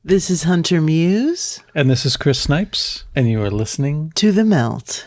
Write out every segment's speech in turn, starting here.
This is Hunter Muse. And this is Chris Snipes, and you are listening to The Melt.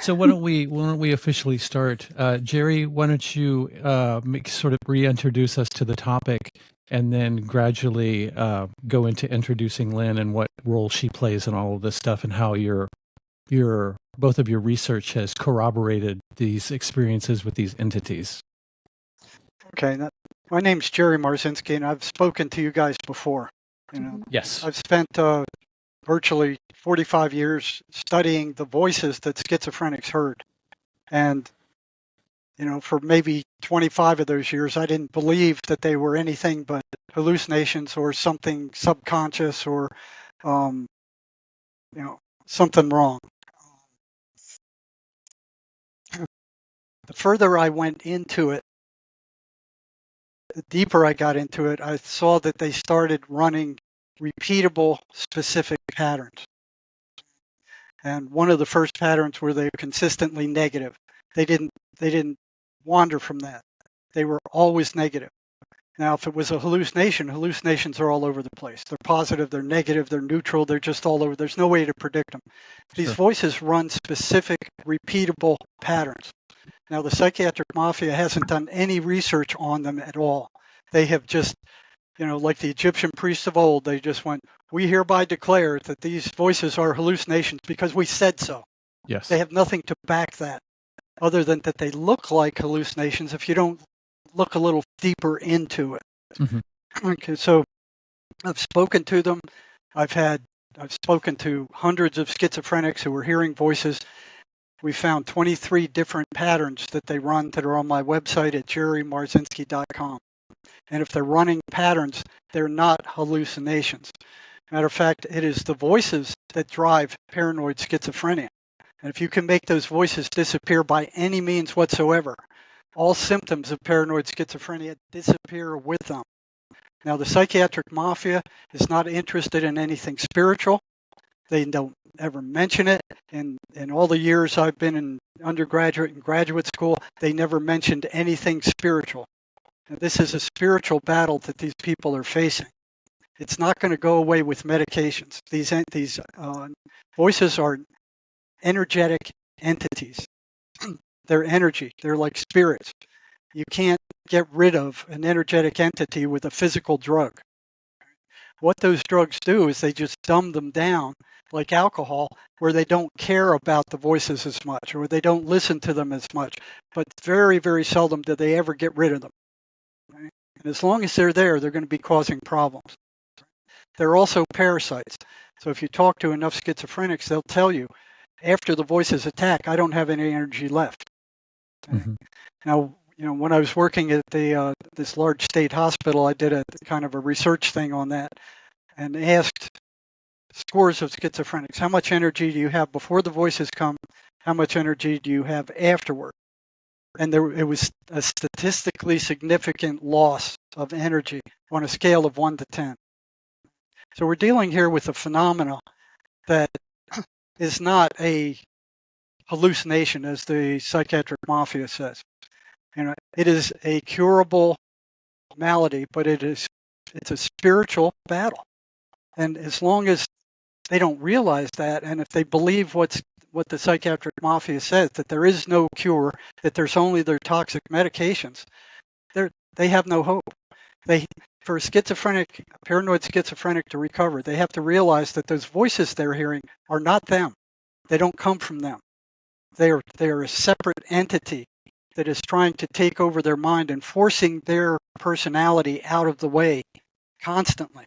So why don't we officially start? Jerry, why don't you sort of reintroduce us to the topic, and then gradually go into introducing Lynn and what role she plays in all of this stuff, and how both of your research has corroborated these experiences with these entities. Okay, my name's Jerry Marzinsky, and I've spoken to you guys before. Yes, I've spent virtually 45 years studying the voices that schizophrenics heard. And, for maybe 25 of those years, I didn't believe that they were anything but hallucinations or something subconscious or, something wrong. The further I went into it, the deeper I got into it, I saw that they started running repeatable specific patterns. And one of the first patterns were they were consistently negative. They didn't wander from that. They were always negative. Now, if it was a hallucination, hallucinations are all over the place. They're positive, they're negative, they're neutral, they're just all over. There's no way to predict them. These voices run specific, repeatable patterns. Now, the psychiatric mafia hasn't done any research on them at all. They have just, like the Egyptian priests of old, they just went, we hereby declare that these voices are hallucinations because we said so. Yes. They have nothing to back that other than that they look like hallucinations if you don't look a little deeper into it. Mm-hmm. Okay, so I've spoken to them. I've spoken to hundreds of schizophrenics who were hearing voices. We found 23 different patterns that they run that are on my website at jerrymarzinsky.com. And if they're running patterns, they're not hallucinations. Matter of fact, it is the voices that drive paranoid schizophrenia. And if you can make those voices disappear by any means whatsoever, all symptoms of paranoid schizophrenia disappear with them. Now, the psychiatric mafia is not interested in anything spiritual. They don't ever mention it. In all the years I've been in undergraduate and graduate school, they never mentioned anything spiritual. Now, this is a spiritual battle that these people are facing. It's not going to go away with medications. These voices are energetic entities. They're energy. They're like spirits. You can't get rid of an energetic entity with a physical drug. What those drugs do is they just dumb them down like alcohol, where they don't care about the voices as much, or they don't listen to them as much. But very, very seldom do they ever get rid of them. Right? And as long as they're there, they're going to be causing problems. They're also parasites. So if you talk to enough schizophrenics, they'll tell you, after the voices attack, I don't have any energy left. Mm-hmm. Now, when I was working at this large state hospital, I did a kind of a research thing on that and asked scores of schizophrenics, how much energy do you have before the voices come? How much energy do you have afterward? And it was a statistically significant loss of energy on a scale of 1 to 10. So we're dealing here with a phenomena that is not a hallucination, as the psychiatric mafia says. It is a curable malady, but it's a spiritual battle. And as long as they don't realize that, and if they believe what the psychiatric mafia says, that there is no cure, that there's only their toxic medications, they have no hope. for a schizophrenic, paranoid schizophrenic to recover, they have to realize that those voices they're hearing are not them. They don't come from them. They are a separate entity that is trying to take over their mind and forcing their personality out of the way constantly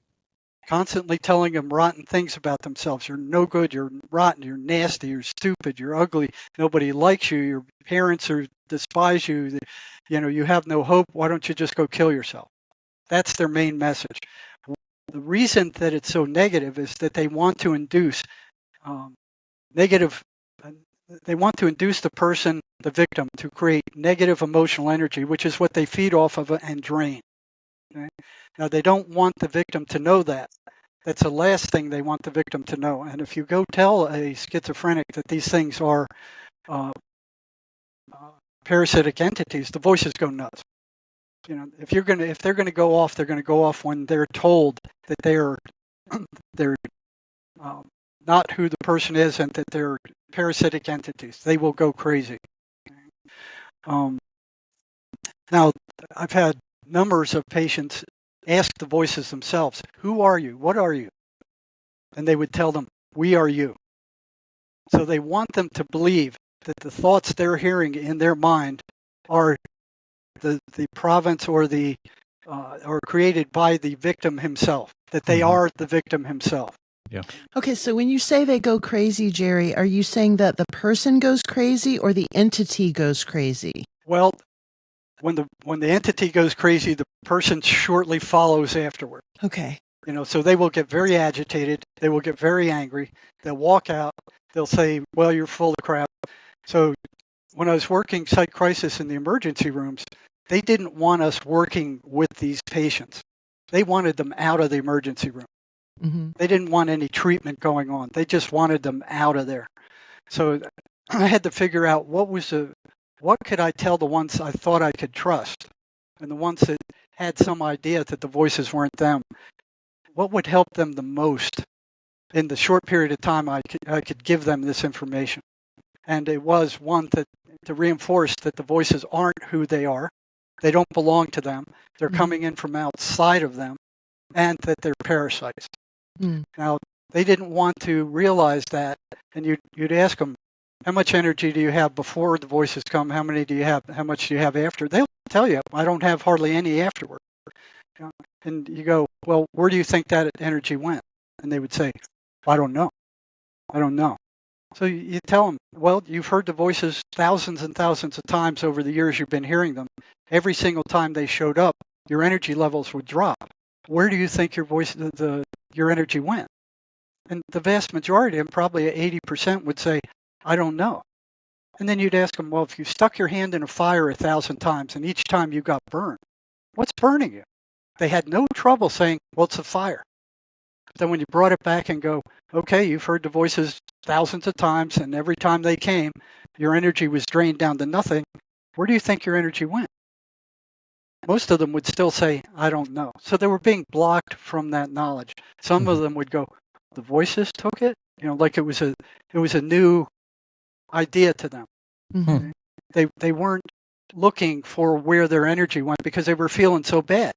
telling them rotten things about themselves. You're no good, you're rotten, you're nasty, you're stupid, you're ugly, nobody likes you, your parents despise you, you have no hope, why don't you just go kill yourself? That's their main message. The reason that it's so negative is that they want to induce they want to induce the person, the victim, to create negative emotional energy, which is what they feed off of and drain. Okay? Now, they don't want the victim to know that. That's the last thing they want the victim to know. And if you go tell a schizophrenic that these things are parasitic entities, the voices go nuts. If they're gonna go off, they're gonna go off when they're told that they're not who the person is and that they're parasitic entities. They will go crazy. Now, I've had numbers of patients ask the voices themselves, who are you? What are you? And they would tell them, we are you. So they want them to believe that the thoughts they're hearing in their mind are the province or created by the victim himself, that they are the victim himself. Yeah. Okay, so when you say they go crazy, Jerry, are you saying that the person goes crazy or the entity goes crazy? Well, when the entity goes crazy, the person shortly follows afterward. Okay. So they will get very agitated. They will get very angry. They'll walk out. They'll say, well, you're full of crap. So when I was working psych crisis in the emergency rooms, they didn't want us working with these patients. They wanted them out of the emergency room. Mm-hmm. They didn't want any treatment going on. They just wanted them out of there. So I had to figure out what could I tell the ones I thought I could trust and the ones that had some idea that the voices weren't them. What would help them the most in the short period of time I could give them this information? And it was one to reinforce that the voices aren't who they are. They don't belong to them. They're coming in from outside of them, and that they're parasites. Now, they didn't want to realize that, and you'd ask them, how much energy do you have before the voices come? How many do you have? How much do you have after? They'll tell you, I don't have hardly any afterward. And you go, well, where do you think that energy went? And they would say, I don't know. I don't know. So you tell them, well, you've heard the voices thousands and thousands of times over the years you've been hearing them. Every single time they showed up, your energy levels would drop. Where do you think your energy went? And the vast majority of them, probably 80%, would say, I don't know. And then you'd ask them, well, if you stuck your hand in a fire 1,000 times and each time you got burned, what's burning you? They had no trouble saying, well, it's a fire. But then when you brought it back and go, okay, you've heard the voices thousands of times and every time they came, your energy was drained down to nothing. Where do you think your energy went? Most of them would still say, I don't know. So they were being blocked from that knowledge. Some of them would go, the voices took it? Like it was a new idea to them. Mm-hmm. They weren't looking for where their energy went because they were feeling so bad.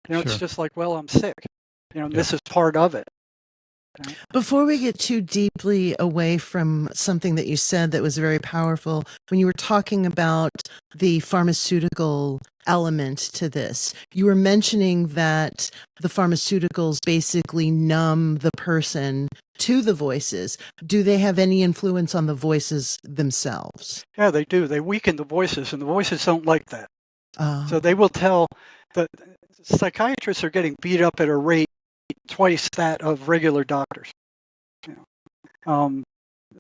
It's just like, well, I'm sick. This is part of it. Before we get too deeply away from something that you said that was very powerful, when you were talking about the pharmaceutical element to this, you were mentioning that the pharmaceuticals basically numb the person to the voices. Do they have any influence on the voices themselves? Yeah, they do. They weaken the voices, and the voices don't like that. So they will tell that psychiatrists are getting beat up at a rate twice that of regular doctors.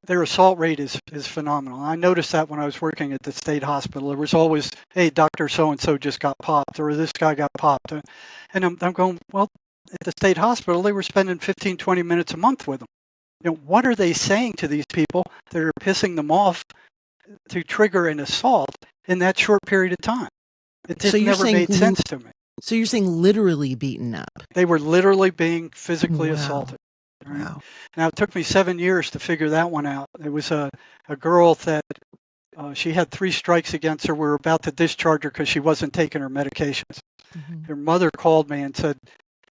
Their assault rate is phenomenal. I noticed that when I was working at the state hospital. There was always, hey, Dr. So-and-so just got popped, or this guy got popped. And I'm going, well, at the state hospital, they were spending 15, 20 minutes a month with them. What are they saying to these people that are pissing them off to trigger an assault in that short period of time? It just never made sense to me. So you're saying literally beaten up? They were literally being physically Wow. assaulted. Right? Wow. Now, it took me 7 years to figure that one out. It was a girl that she had 3 strikes against her. We were about to discharge her because she wasn't taking her medications. Her mother called me and said,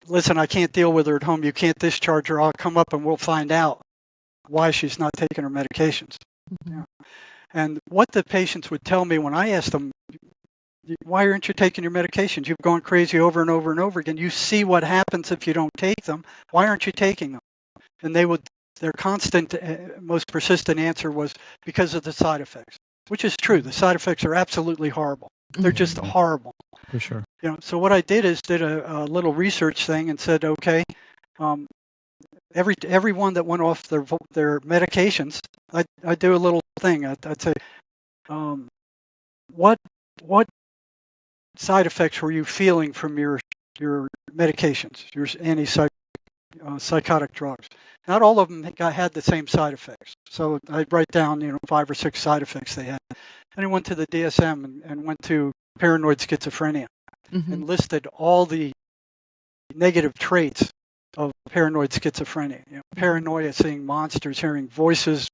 listen, I can't deal with her at home. You can't discharge her. I'll come up and we'll find out why she's not taking her medications. Mm-hmm. Yeah. And what the patients would tell me when I asked them, why aren't you taking your medications? You've gone crazy over and over and over again. You see what happens if you don't take them. Why aren't you taking them? And their constant, most persistent answer was because of the side effects, which is true. The side effects are absolutely horrible. They're just horrible. For sure. So what I did is did a little research thing and said, okay, everyone that went off their medications, I do a little thing. I'd say, what side effects were you feeling from your medications, your psychotic drugs? Not all of them had the same side effects. So I'd write down 5 or 6 side effects they had. And I went to the DSM and went to paranoid schizophrenia and listed all the negative traits of paranoid schizophrenia. Paranoia, seeing monsters, hearing voices,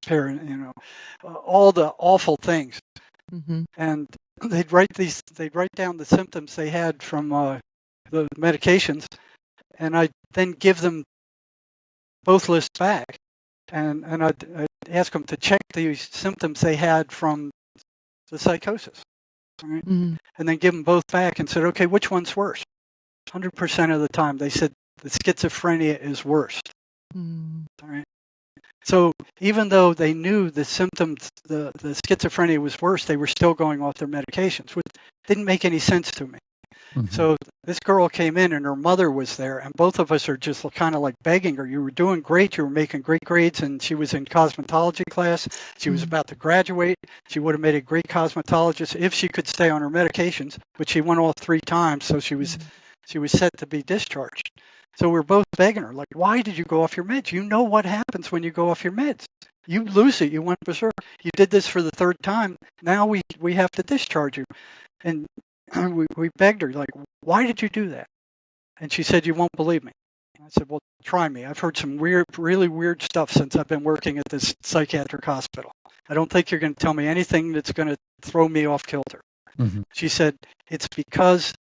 all the awful things. And they'd write down the symptoms they had from the medications, and I'd then give them both lists back, and I'd ask them to check the symptoms they had from the psychosis, right? And then give them both back and said, okay, which one's worse? 100% of the time they said the schizophrenia is worse. All right. So even though they knew the symptoms, the schizophrenia was worse, they were still going off their medications, which didn't make any sense to me. So this girl came in and her mother was there, and both of us are just kind of like begging her. You were doing great. You were making great grades, and she was in cosmetology class. She was about to graduate. She would have made a great cosmetologist if she could stay on her medications, but she went off 3 times, so she was set to be discharged. So we're both begging her, like, why did you go off your meds? You know what happens when you go off your meds. You lose it. You went berserk. You did this for the 3rd time. Now we have to discharge you. And we begged her, like, why did you do that? And she said, you won't believe me. I said, well, try me. I've heard some really weird stuff since I've been working at this psychiatric hospital. I don't think you're going to tell me anything that's going to throw me off kilter. She said, it's because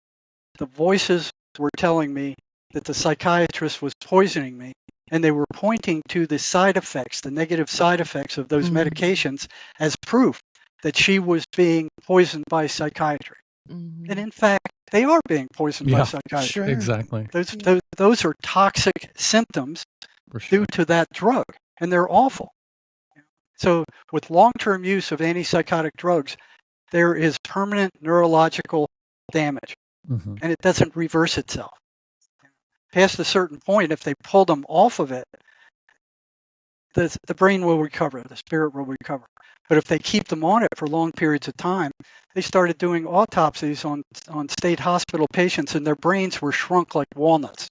the voices were telling me that the psychiatrist was poisoning me, and they were pointing to the side effects, the negative side effects of those medications as proof that she was being poisoned by psychiatry. And in fact, they are being poisoned by psychiatry. Sure. Exactly. Those are toxic symptoms due to that drug, and they're awful. So with long-term use of antipsychotic drugs, there is permanent neurological damage, and it doesn't reverse itself. Past a certain point, if they pull them off of it, the brain will recover, the spirit will recover. But if they keep them on it for long periods of time, they started doing autopsies on state hospital patients, and their brains were shrunk like walnuts.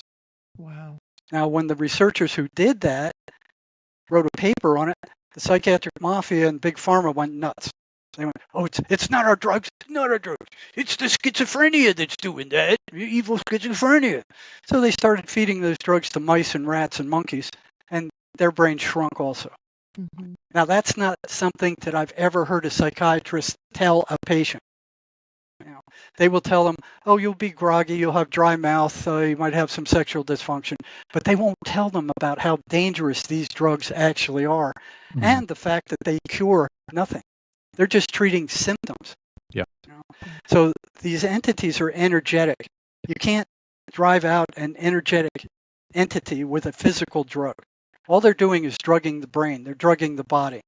Wow. Now, when the researchers who did that wrote a paper on it, the psychiatric mafia and big pharma went nuts. They went, oh, it's not our drugs, not our drugs. It's the schizophrenia that's doing that, evil schizophrenia. So they started feeding those drugs to mice and rats and monkeys, and their brains shrunk also. Now, that's not something that I've ever heard a psychiatrist tell a patient. They will tell them, oh, you'll be groggy, you'll have dry mouth, you might have some sexual dysfunction, but they won't tell them about how dangerous these drugs actually are, and the fact that they cure nothing. They're just treating symptoms. Yeah. So these entities are energetic. You can't drive out an energetic entity with a physical drug. All they're doing is drugging the brain. They're drugging the body.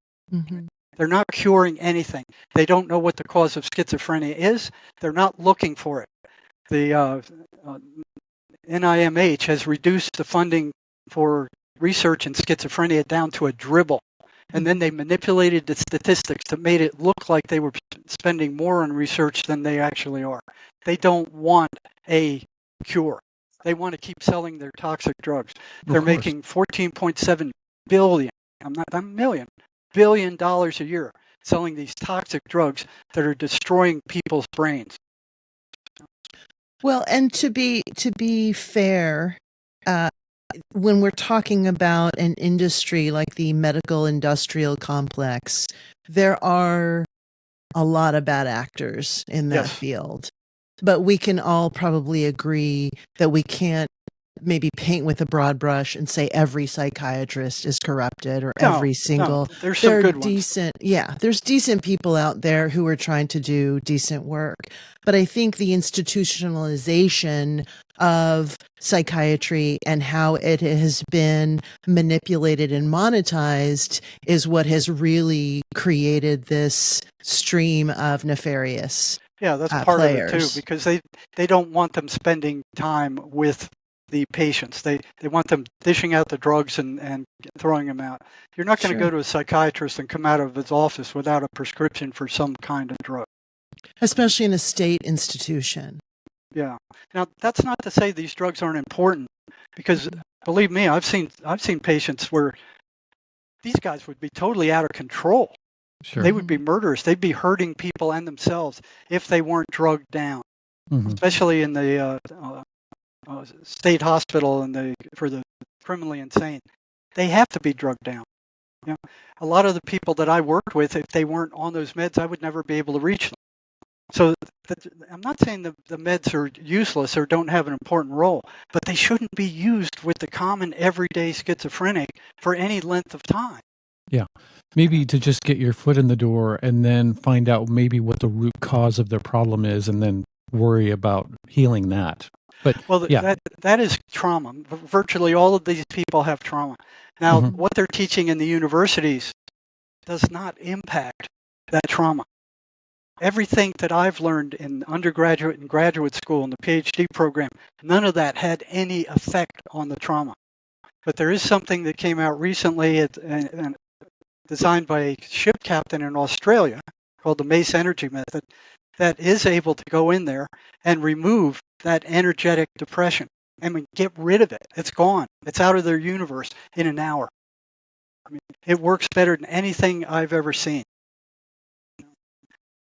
They're not curing anything. They don't know what the cause of schizophrenia is. They're not looking for it. The NIMH has reduced the funding for research in schizophrenia down to a dribble. And then they manipulated the statistics that made it look like they were spending more on research than they actually are. They don't want a cure. They want to keep selling their toxic drugs. They're making $14.7 billion, billion dollars a year selling these toxic drugs that are destroying people's brains. Well, and to be fair, when we're talking about an industry like the medical industrial complex, there are a lot of bad actors in that field. But we can all probably agree that we can't maybe paint with a broad brush and say every psychiatrist is corrupted or every single. There's some there are good ones. decent, yeah, there's decent people out there who are trying to do decent work. But I think the institutionalization of psychiatry and how it has been manipulated and monetized is what has really created this stream of nefarious that's part players. of it too, because they don't want them spending time with the patients. They want them dishing out the drugs and throwing them out. You're not going to go to a psychiatrist and come out of his office without a prescription for some kind of drug. Especially in a state institution. Yeah. Now, that's not to say these drugs aren't important, because believe me, I've seen patients where these guys would be totally out of control. Sure. They would be murderers. They'd be hurting people and themselves if they weren't drugged down, especially in the state hospital and for the criminally insane. They have to be drugged down. You know, a lot of the people that I worked with, if they weren't on those meds, I would never be able to reach them. So I'm not saying the meds are useless or don't have an important role, but they shouldn't be used with the common everyday schizophrenic for any length of time. Yeah. Maybe to just get your foot in the door and then find out maybe what the root cause of their problem is and then worry about healing that. But that is trauma. Virtually all of these people have trauma. Now, what they're teaching in the universities does not impact that trauma. Everything that I've learned in undergraduate and graduate school and the PhD program, none of that had any effect on the trauma. But there is something that came out recently and designed by a ship captain in Australia called the mace energy method that is able to go in there and remove that energetic depression. I mean, get rid of it. It's gone. It's out of their universe in an hour. I mean, it works better than anything I've ever seen.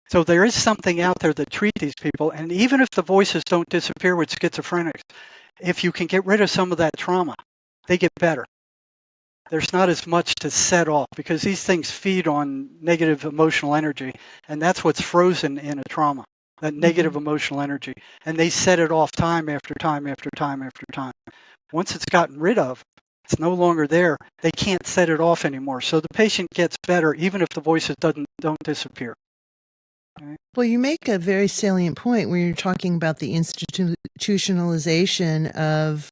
So there is something out there that treats these people, and even if the voices don't disappear with schizophrenics, if you can get rid of some of that trauma, they get better. There's not as much to set off because these things feed on negative emotional energy, and that's what's frozen in a trauma, that negative emotional energy. And they set it off time after time after time after time. Once it's gotten rid of, it's no longer there. They can't set it off anymore. So the patient gets better even if the voices don't disappear. Okay. Well, you make a very salient point when you're talking about the institutionalization of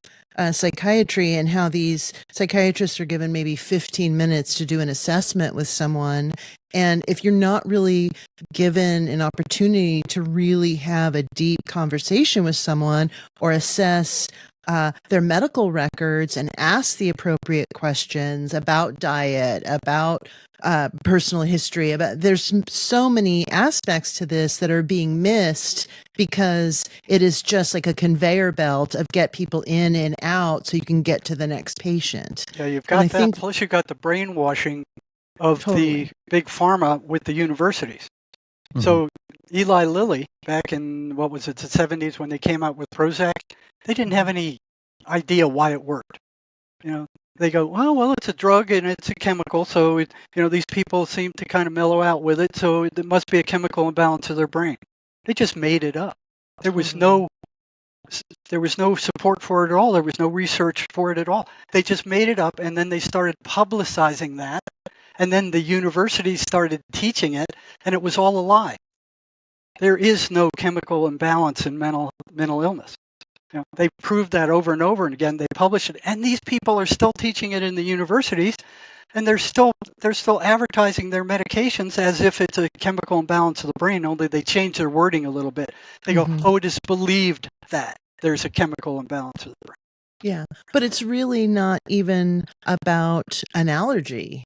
psychiatry and how these psychiatrists are given maybe 15 minutes to do an assessment with someone. And if you're not really given an opportunity to really have a deep conversation with someone or assess their medical records and ask the appropriate questions about diet, about personal history, there's so many aspects to this that are being missed because it is just like a conveyor belt of get people in and out so you can get to the next patient. Yeah, you've got that. Plus you've got the brainwashing of the big pharma with the universities. So Eli Lilly, back in, the 70s when they came out with Prozac, they didn't have any idea why it worked. You know, they go, well, it's a drug and it's a chemical, so these people seem to kind of mellow out with it, so it must be a chemical imbalance of their brain. They just made it up. There was no support for it at all. There was no research for it at all. They just made it up, and then they started publicizing that, and then the universities started teaching it, and it was all a lie. There is no chemical imbalance in mental illness. They proved that over and over and again. They published it, and these people are still teaching it in the universities, and they're still advertising their medications as if it's a chemical imbalance of the brain. Only they change their wording a little bit. They go, it is believed that there's a chemical imbalance of the brain. Yeah, but it's really not even about an allergy.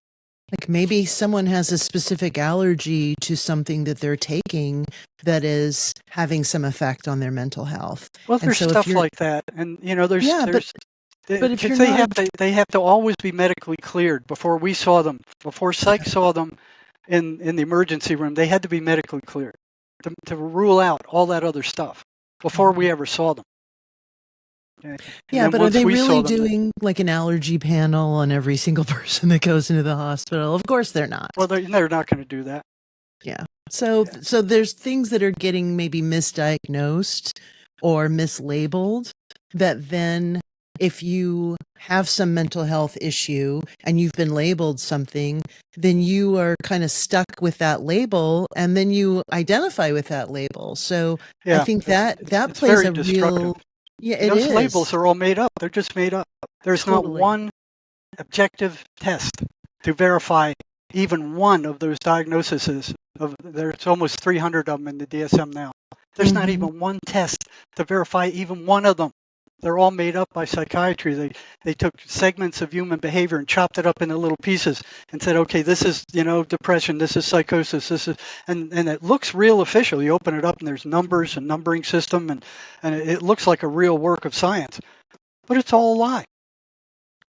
Like maybe someone has a specific allergy to something that they're taking that is having some effect on their mental health. Well, there's stuff like that, and there's but if you're they have to always be medically cleared before we saw them. Before psych saw them in the emergency room, they had to be medically cleared to rule out all that other stuff before we ever saw them. Okay. Yeah, but are they really doing like an allergy panel on every single person that goes into the hospital? Of course they're not. Well, they're not going to do that. Yeah. So there's things that are getting maybe misdiagnosed or mislabeled that then if you have some mental health issue and you've been labeled something, then you are kind of stuck with that label and then you identify with that label. So I think that it's plays very a destructive. real, yeah, it Those is. labels are all made up. They're just made up. There's not Totally. one objective test to verify even one of those diagnoses. There's almost 300 of them in the DSM now. There's not even one test to verify even one of them. They're all made up by psychiatry. They took segments of human behavior and chopped it up into little pieces and said, okay, this is, depression, this is psychosis, this is, and it looks real official. You open it up and there's numbers and numbering system and it looks like a real work of science, but it's all a lie.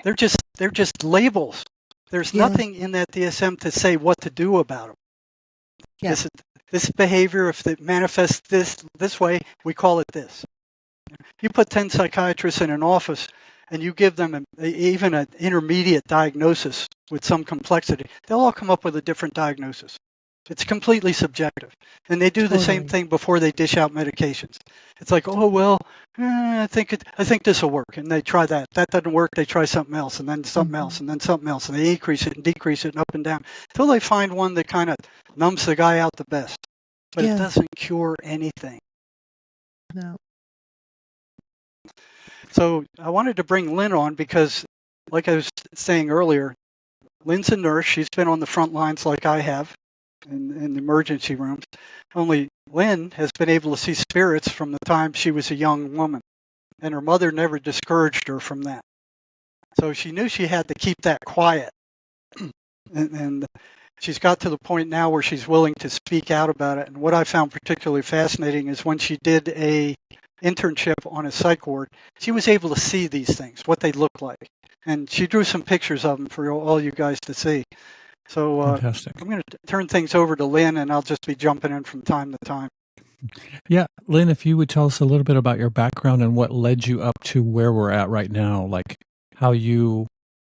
They're just labels. There's nothing in that DSM to say what to do about them. Yeah. This behavior, if it manifests this way, we call it this. You put 10 psychiatrists in an office and you give them even an intermediate diagnosis with some complexity, they'll all come up with a different diagnosis. It's completely subjective. And they do the same thing before they dish out medications. It's like, oh, well, I think this will work. And they try that. That doesn't work. They try something else and then something else and then something else. And they increase it and decrease it and up and down until they find one that kind of numbs the guy out the best. But it doesn't cure anything. No. So I wanted to bring Lynn on because, like I was saying earlier, Lynn's a nurse. She's been on the front lines like I have in the emergency rooms. Only Lynn has been able to see spirits from the time she was a young woman, and her mother never discouraged her from that. So she knew she had to keep that quiet. and she's got to the point now where she's willing to speak out about it. And what I found particularly fascinating is when she did a internship on a psych ward, she was able to see these things, what they look like. And she drew some pictures of them for all you guys to see. So I'm going to turn things over to Lynn, and I'll just be jumping in from time to time. Yeah, Lynn, if you would tell us a little bit about your background and what led you up to where we're at right now, like how you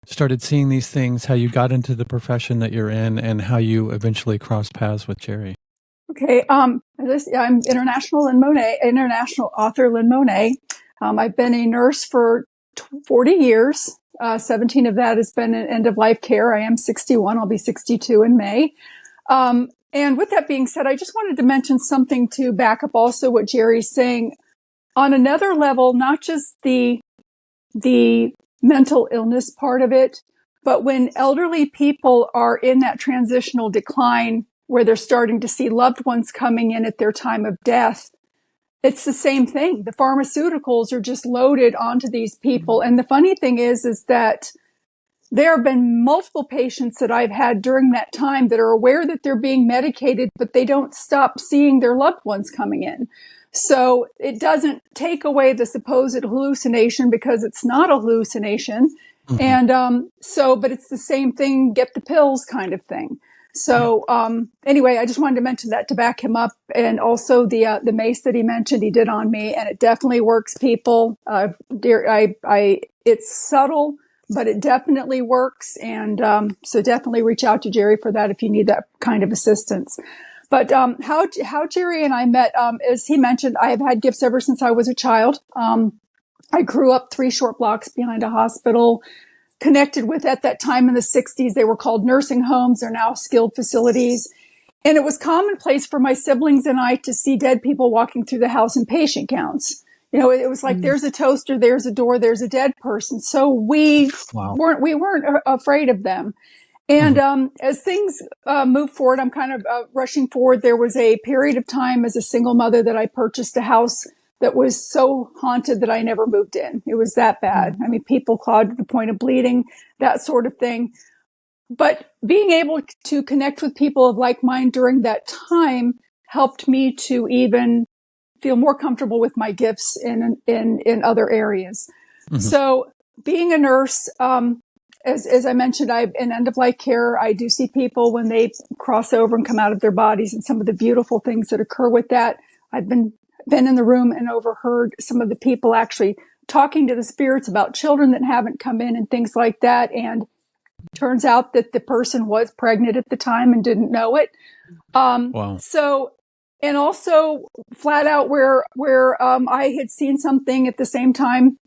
started seeing these things, how you got into the profession that you're in, and how you eventually crossed paths with Jerry. Okay, I'm international author Lynn Monet. I've been a nurse for 40 years. 17 of that has been in end-of-life care. I am 61. I'll be 62 in May. And with that being said, I just wanted to mention something to back up also what Jerry's saying. On another level, not just the mental illness part of it, but when elderly people are in that transitional decline where they're starting to see loved ones coming in at their time of death, it's the same thing. The pharmaceuticals are just loaded onto these people. And the funny thing is that there have been multiple patients that I've had during that time that are aware that they're being medicated, but they don't stop seeing their loved ones coming in. So it doesn't take away the supposed hallucination because it's not a hallucination. And but it's the same thing, get the pills kind of thing. So anyway, I just wanted to mention that to back him up. And also the mace that he mentioned, he did on me, and it definitely works, people. It's subtle, but it definitely works. And so definitely reach out to Jerry for that if you need that kind of assistance. But how Jerry and I met, as he mentioned, I have had gifts ever since I was a child. I grew up 3 short blocks behind a hospital, connected with, at that time in the 60s, they were called nursing homes. They're now skilled facilities. And it was commonplace for my siblings and I to see dead people walking through the house in patient counts. It was like, there's a toaster, there's a door, there's a dead person. So we weren't afraid of them. And as things move forward, I'm kind of rushing forward. There was a period of time as a single mother that I purchased a house that was so haunted that I never moved in. It was that bad. I mean, people clawed to the point of bleeding, that sort of thing. But being able to connect with people of like mind during that time helped me to even feel more comfortable with my gifts in other areas. So being a nurse, as I mentioned, I'm in end-of-life care. I do see people when they cross over and come out of their bodies and some of the beautiful things that occur with that. I've been in the room and overheard some of the people actually talking to the spirits about children that haven't come in and things like that. And Turns out that the person was pregnant at the time and didn't know it. Wow. So, and also flat out where I had seen something at the same time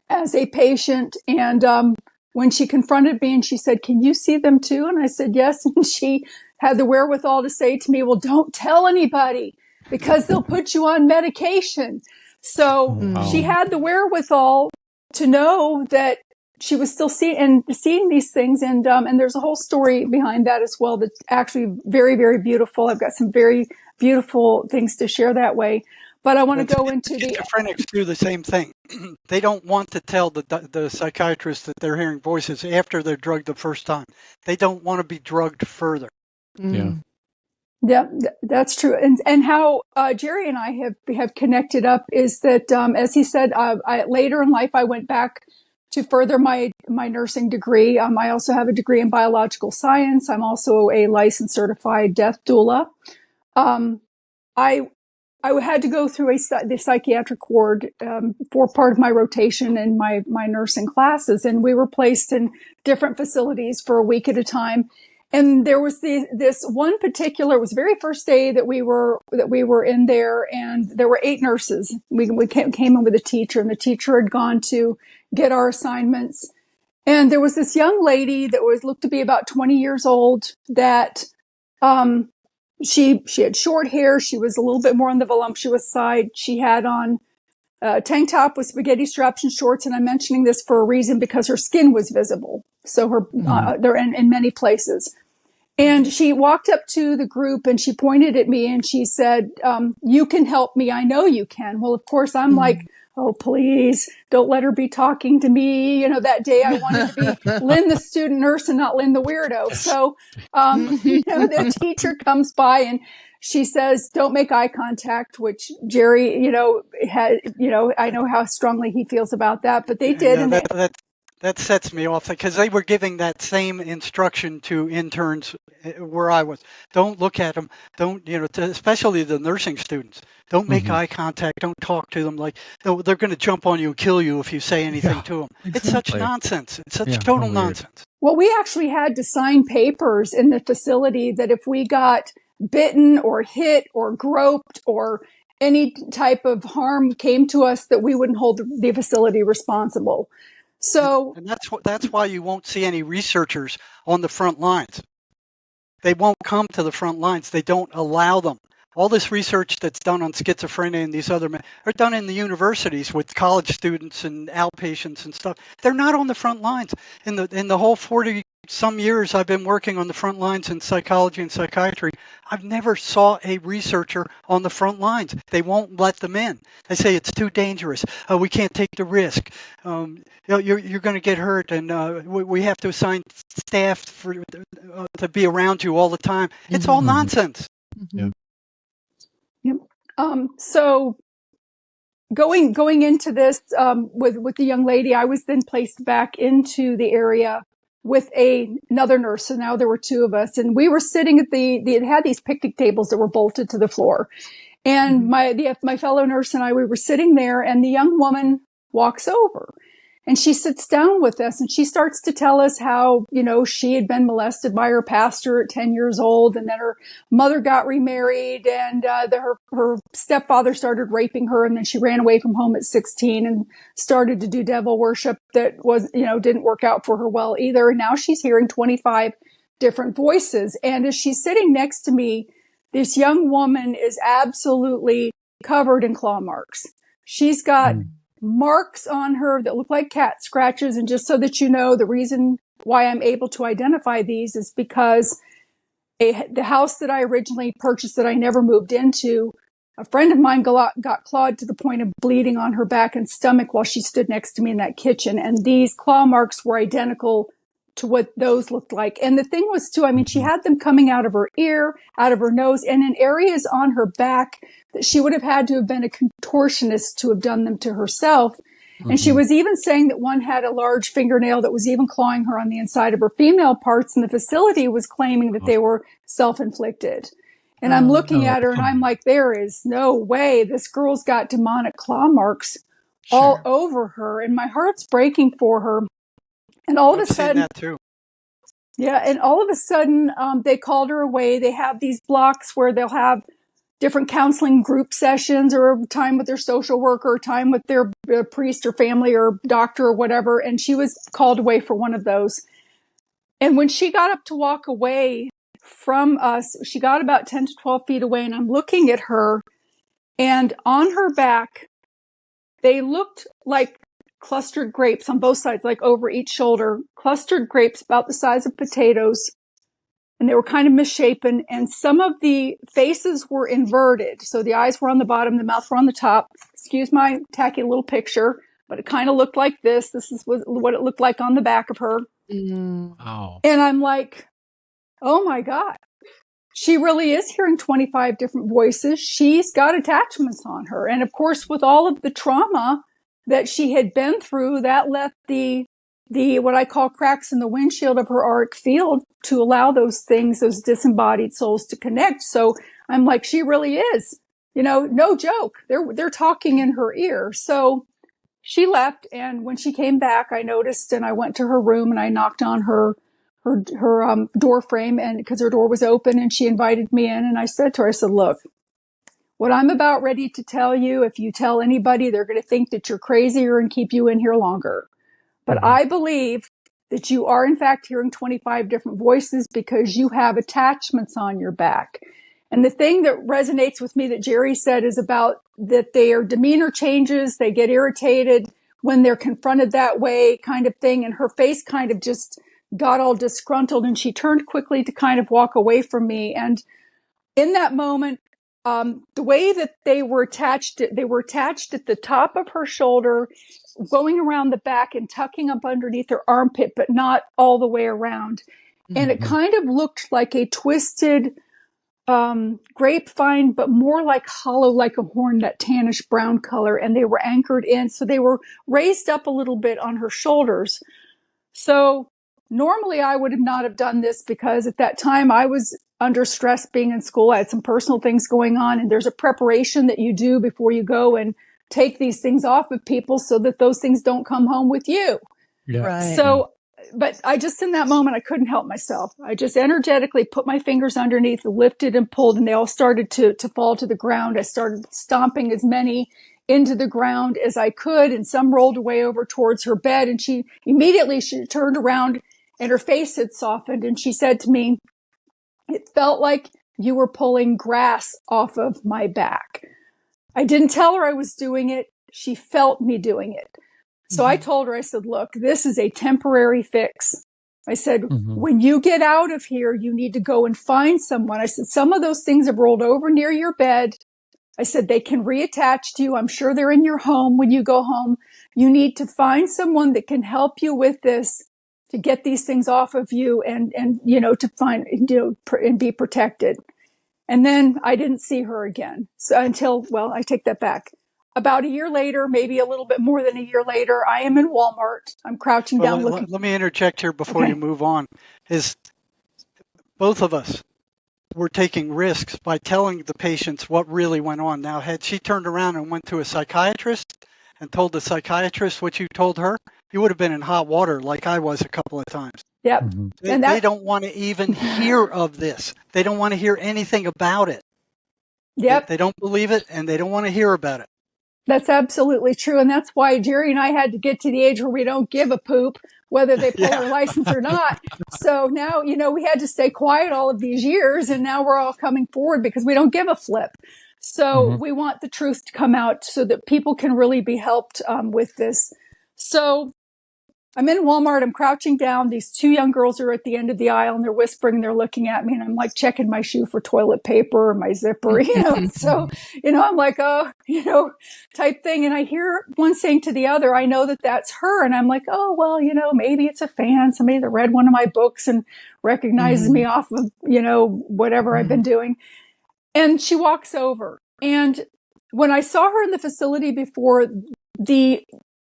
as a patient, and when she confronted me and she said, "Can you see them too?" And I said, "Yes." And she had the wherewithal to say to me, "Well, don't tell anybody because they'll put you on medication." So Wow. she had the wherewithal to know that she was still seeing these things, and there's a whole story behind that as well that's actually very, very beautiful. I've got some very beautiful things to share that way. But I want to go into the schizophrenics do the same thing. They don't want to tell the psychiatrist that they're hearing voices after they're drugged the first time. They don't want to be drugged further. Yeah. Yeah, that's true. And how Jerry and I have connected up is that, as he said, later in life I went back to further my nursing degree. I also have a degree in biological science. I'm also a licensed certified death doula. I had to go through the psychiatric ward for part of my rotation in my nursing classes, and we were placed in different facilities for a week at a time. And there was this one particular, it was the very first day that we were in there, and there were 8 nurses. We came in with a teacher, and the teacher had gone to get our assignments. And there was this young lady that looked to be about 20 years old that she had short hair. She was a little bit more on the voluptuous side. She had on a tank top with spaghetti straps and shorts. And I'm mentioning this for a reason because her skin was visible. So they're in many places. And she walked up to the group and she pointed at me and she said, "You can help me. I know you can." Well, of course, I'm like, "Oh, please don't let her be talking to me." That day I wanted to be Lynn, the student nurse, and not Lynn, the weirdo. So, the teacher comes by and she says, "Don't make eye contact," which Jerry, I know how strongly he feels about that, but they did. That sets me off because they were giving that same instruction to interns where I was. Don't look at them. Don't, especially the nursing students. Don't make eye contact. Don't talk to them like they're going to jump on you and kill you if you say anything to them. Exactly. It's such nonsense. It's such total nonsense. Well, we actually had to sign papers in the facility that if we got bitten or hit or groped or any type of harm came to us, that we wouldn't hold the facility responsible. So, and that's why you won't see any researchers on the front lines. They won't come to the front lines. They don't allow them. All this research that's done on schizophrenia and these other are done in the universities with college students and outpatients and stuff. They're not on the front lines. In the whole 40 some years I've been working on the front lines in psychology and psychiatry, I've never saw a researcher on the front lines. They won't let them in. They say it's too dangerous. We can't take the risk. You're going to get hurt, and we have to assign staff to be around you all the time. It's all nonsense. Yeah. Yep. So going into this with the young lady, I was then placed back into the area with another nurse. So now there were 2 of us, and we were sitting at it had these picnic tables that were bolted to the floor. And my fellow nurse and we were sitting there, and the young woman walks over and she sits down with us and she starts to tell us how, she had been molested by her pastor at 10 years old, and then her mother got remarried, and her stepfather started raping her, and then she ran away from home at 16 and started to do devil worship that was, didn't work out for her well either. And now she's hearing 25 different voices. And as she's sitting next to me, this young woman is absolutely covered in claw marks. She's got marks on her that look like cat scratches. And just so that you know, the reason why I'm able to identify these is because the house that I originally purchased that I never moved into, a friend of mine got clawed to the point of bleeding on her back and stomach while she stood next to me in that kitchen. And these claw marks were identical to what those looked like. And the thing was too, she had them coming out of her ear, out of her nose, and in areas on her back that she would have had to have been a contortionist to have done them to herself. And she was even saying that one had a large fingernail that was even clawing her on the inside of her female parts, and the facility was claiming that they were self-inflicted. And I'm looking at her and I'm like, there is no way this girl's got demonic claw marks all over her. And my heart's breaking for her. And all of a sudden, that too. Yeah. And all of a sudden, they called her away. They have these blocks where they'll have different counseling group sessions or time with their social worker or time with their priest or family or doctor or whatever. And she was called away for one of those. And when she got up to walk away from us, she got about 10 to 12 feet away, and I'm looking at her, and on her back, they looked like clustered grapes on both sides, like over each shoulder, clustered grapes about the size of potatoes. And they were kind of misshapen, and some of the faces were inverted. So the eyes were on the bottom, the mouth were on the top. Excuse my tacky little picture, but it kind of looked like this. This is what it looked like on the back of her. Wow. And I'm like, oh my God, she really is hearing 25 different voices. She's got attachments on her. And of course, with all of the trauma that she had been through, that left the what I call cracks in the windshield of her auric field to allow those things, those disembodied souls to connect. So I'm like, she really is, no joke. They're talking in her ear. So she left. And when she came back, I noticed, and I went to her room and I knocked on her door frame, and because her door was open, and she invited me in. And I said to her, I said, look, what I'm about ready to tell you, if you tell anybody, they're going to think that you're crazier and keep you in here longer. But I believe that you are, in fact, hearing 25 different voices because you have attachments on your back. And the thing that resonates with me that Jerry said is about that their demeanor changes, they get irritated when they're confronted that way, kind of thing. And her face kind of just got all disgruntled, and she turned quickly to kind of walk away from me. And in that moment, the way that they were attached at the top of her shoulder, going around the back and tucking up underneath her armpit, but not all the way around. And it kind of looked like a twisted grapevine, but more like hollow, like a horn, that tannish brown color. And they were anchored in. So they were raised up a little bit on her shoulders. So normally I would not have done this because at that time I was under stress being in school. I had some personal things going on, and there's a preparation that you do before you go and take these things off of people so that those things don't come home with you. Yeah. Right. So, but I just, in that moment, I couldn't help myself. I just energetically put my fingers underneath, lifted and pulled, and they all started to fall to the ground. I started stomping as many into the ground as I could, and some rolled away over towards her bed. And she turned around, and her face had softened, and she said to me, it felt like you were pulling grass off of my back. I didn't tell her I was doing it. She felt me doing it. So I told her, I said, look, this is a temporary fix. I said, when you get out of here, you need to go and find someone. I said, some of those things have rolled over near your bed. I said, they can reattach to you. I'm sure they're in your home when you go home. You need to find someone that can help you with this, to get these things off of you and to find, and be protected. And then I didn't see her again. So I take that back. About a year later, maybe a little bit more than a year later, I am in Walmart. I'm crouching down looking. Let me interject here before you move on. Is both of us were taking risks by telling the patients what really went on. Now, had she turned around and went to a psychiatrist and told the psychiatrist what you told her, you would have been in hot water like I was a couple of times. Yep. They don't want to even hear of this. They don't want to hear anything about it. Yep. They don't believe it, and they don't want to hear about it. That's absolutely true. And that's why Jerry and I had to get to the age where we don't give a poop whether they pull our license or not. So now, we had to stay quiet all of these years, and now we're all coming forward because we don't give a flip. So we want the truth to come out so that people can really be helped with this. So I'm in Walmart. I'm crouching down. These two young girls are at the end of the aisle, and they're whispering, and they're looking at me, and I'm like checking my shoe for toilet paper or my zipper, So, I'm like, type thing. And I hear one saying to the other, I know that that's her. And I'm like, oh, well, maybe it's a fan, somebody that read one of my books and recognizes me off of, whatever I've been doing. And she walks over. And when I saw her in the facility before, the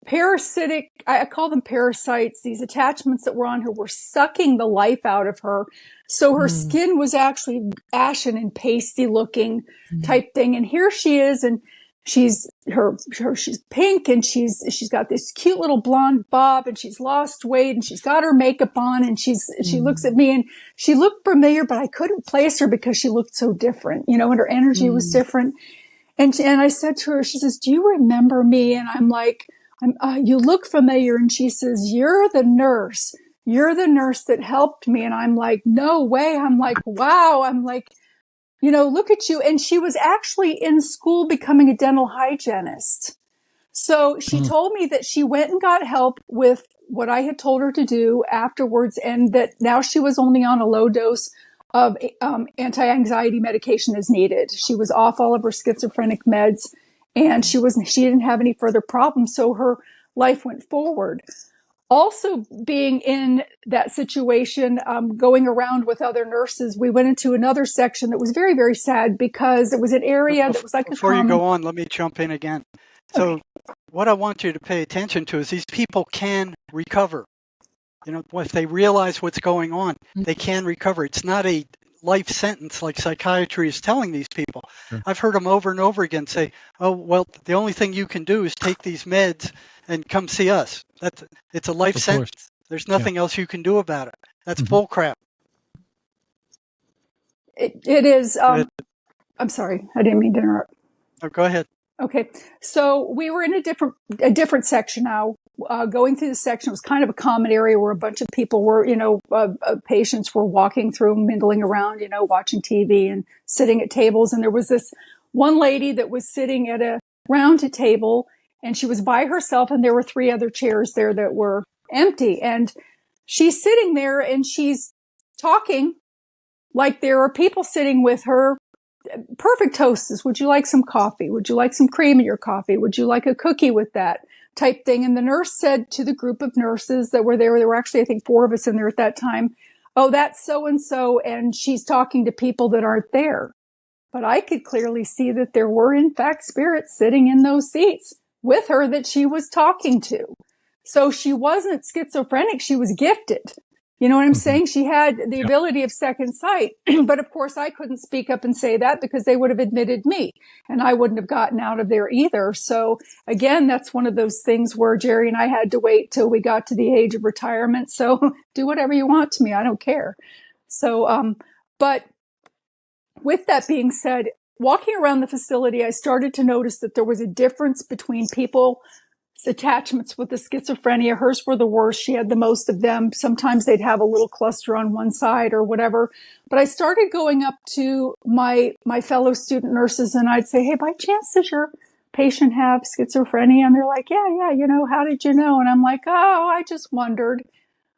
parasitic, I call them parasites, these attachments that were on her were sucking the life out of her. So her skin was actually ashen and pasty looking type thing. And here she is. And she's pink, and she's got this cute little blonde bob, and she's lost weight, and she's got her makeup on, and she looks at me, and she looked familiar, but I couldn't place her because she looked so different, and her energy was different. And I said to her, she says, "Do you remember me?" And I'm like, "You look familiar." And she says, "You're the nurse. You're the nurse that helped me." And I'm like, "No way." I'm like, "Wow." I'm like, "Look at you." And she was actually in school becoming a dental hygienist. So she told me that she went and got help with what I had told her to do afterwards, and that now she was only on a low dose of anti-anxiety medication as needed. She was off all of her schizophrenic meds, and she didn't have any further problems. So her life went forward. Also, being in that situation, going around with other nurses, we went into another section that was very, very sad, because it was an area that was like Before you go on, let me jump in again. So what I want you to pay attention to is these people can recover. If they realize what's going on, they can recover. It's not a life sentence like psychiatry is telling these people. Sure. I've heard them over and over again say, "Oh, well, the only thing you can do is take these meds and come see us." It's a life sentence. There's nothing else you can do about it. That's bull crap. It is. I'm sorry, I didn't mean to interrupt. Oh, go ahead. Okay, so we were in a different section now. Going through the section, it was kind of a common area where a bunch of people were, patients were walking through, mingling around, watching TV and sitting at tables. And there was this one lady that was sitting at a round table, and she was by herself, and there were 3 other chairs there that were empty. And she's sitting there, and she's talking like there are people sitting with her. Perfect hostess. Would you like some coffee? Would you like some cream in your coffee? Would you like a cookie with that type thing? And the nurse said to the group of nurses that were there were actually, I think, 4 of us in there at that time, "Oh, that's so-and-so, and she's talking to people that aren't there." But I could clearly see that there were, in fact, spirits sitting in those seats with her that she was talking to. So she wasn't schizophrenic. She was gifted. You know what I'm saying? She had the ability of second sight. But of course, I couldn't speak up and say that because they would have admitted me, and I wouldn't have gotten out of there either. So again, that's one of those things where Jerry and I had to wait till we got to the age of retirement. So do whatever you want to me. I don't care. So, but with that being said, walking around the facility, I started to notice that there was a difference between people's attachments with the schizophrenia. Hers were the worst. She had the most of them. Sometimes they'd have a little cluster on one side or whatever. But I started going up to my fellow student nurses, and I'd say, "Hey, by chance, does your patient have schizophrenia?" And they're like, yeah, how did you know? And I'm like, "Oh, I just wondered."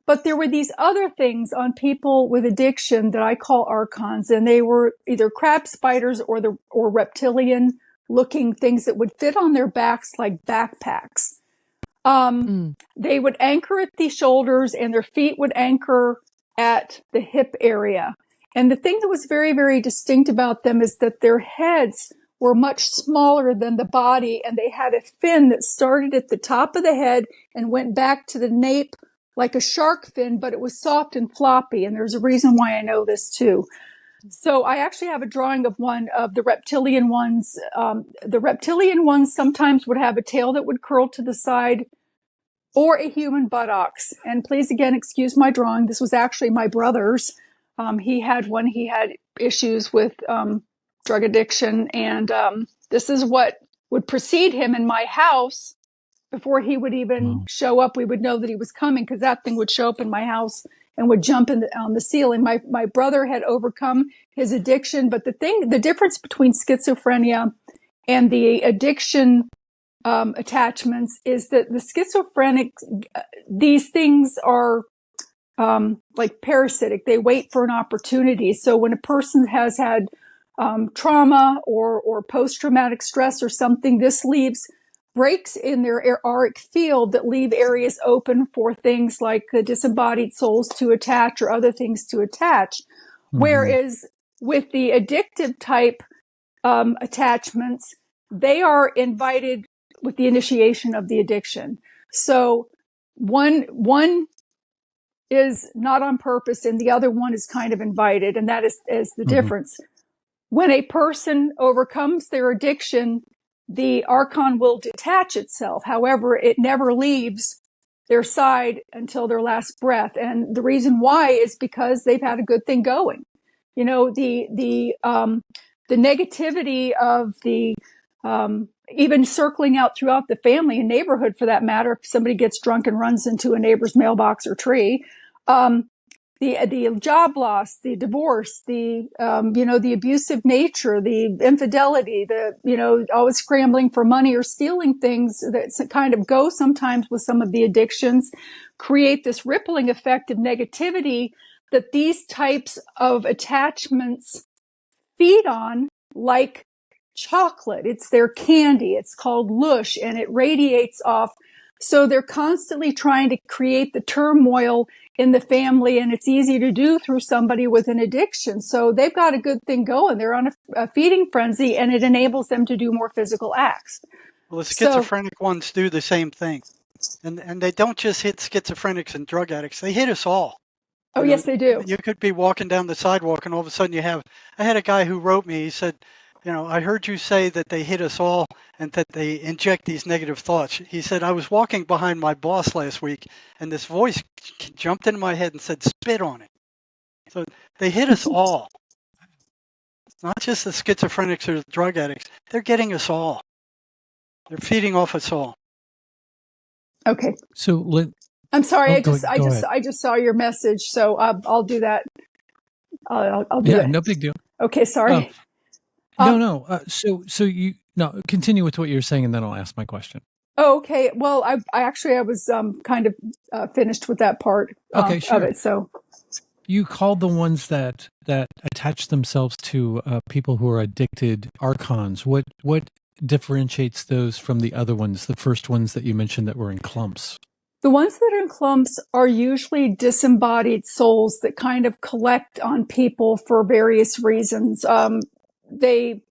But there were these other things on people with addiction that I call archons, and they were either crab spiders or reptilian looking things that would fit on their backs like backpacks. They would anchor at the shoulders, and their feet would anchor at the hip area. And the thing that was very, very distinct about them is that their heads were much smaller than the body, and they had a fin that started at the top of the head and went back to the nape like a shark fin, but it was soft and floppy. And there's a reason why I know this too. So I actually have a drawing of one of the reptilian ones. The reptilian ones sometimes would have a tail that would curl to the side, or a human buttocks. And please, again, excuse my drawing. This was actually my brother's. He had one. He had issues with drug addiction. And this is what would precede him in my house. Before he would even show up, we would know that he was coming, because that thing would show up in my house and would jump on the ceiling. My brother had overcome his addiction, but the difference between schizophrenia and the addiction attachments is that the schizophrenic, these things are like parasitic. They wait for an opportunity. So when a person has had trauma or post-traumatic stress or something, this leaves breaks in their auric field that leave areas open for things like the disembodied souls to attach or other things to attach. Whereas with the addictive type attachments, they are invited with the initiation of the addiction. So one is not on purpose, and the other one is kind of invited, and that is the difference. When a person overcomes their addiction, the archon will detach itself. However, it never leaves their side until their last breath. And the reason why is because they've had a good thing going. You know, the negativity of the, even circling out throughout the family and neighborhood for that matter, if somebody gets drunk and runs into a neighbor's mailbox or tree, the job loss, the divorce, the the abusive nature, the infidelity, the always scrambling for money or stealing things that kind of go sometimes with some of the addictions, create this rippling effect of negativity that these types of attachments feed on, like chocolate. It's their candy. It's called lush, and it radiates off. So they're constantly trying to create the turmoil in the family, and it's easy to do through somebody with an addiction. So they've got a good thing going. They're on a feeding frenzy, and it enables them to do more physical acts. Well, the schizophrenic ones do the same thing. And they don't just hit schizophrenics and drug addicts. They hit us all. Oh, yes, they do. You could be walking down the sidewalk, and all of a sudden I had a guy who wrote me, he said, I heard you say that they hit us all and that they inject these negative thoughts. He said, I was walking behind my boss last week, and this voice jumped into my head and said, spit on it. So they hit us all. It's not just the schizophrenics or the drug addicts. They're getting us all. They're feeding off us all. Okay. So, I'm sorry. Oh, I just saw your message, so I'll do that. I'll do it. No big deal. Okay, sorry. No. So you continue with what you're saying, and then I'll ask my question. Oh, okay. Well, I was kind of finished with that part Okay, sure. of it. So you called the ones that attach themselves to people who are addicted archons. What differentiates those from the other ones? The first ones that you mentioned that were in clumps. the ones that are in clumps are usually disembodied souls that kind of collect on people for various reasons. They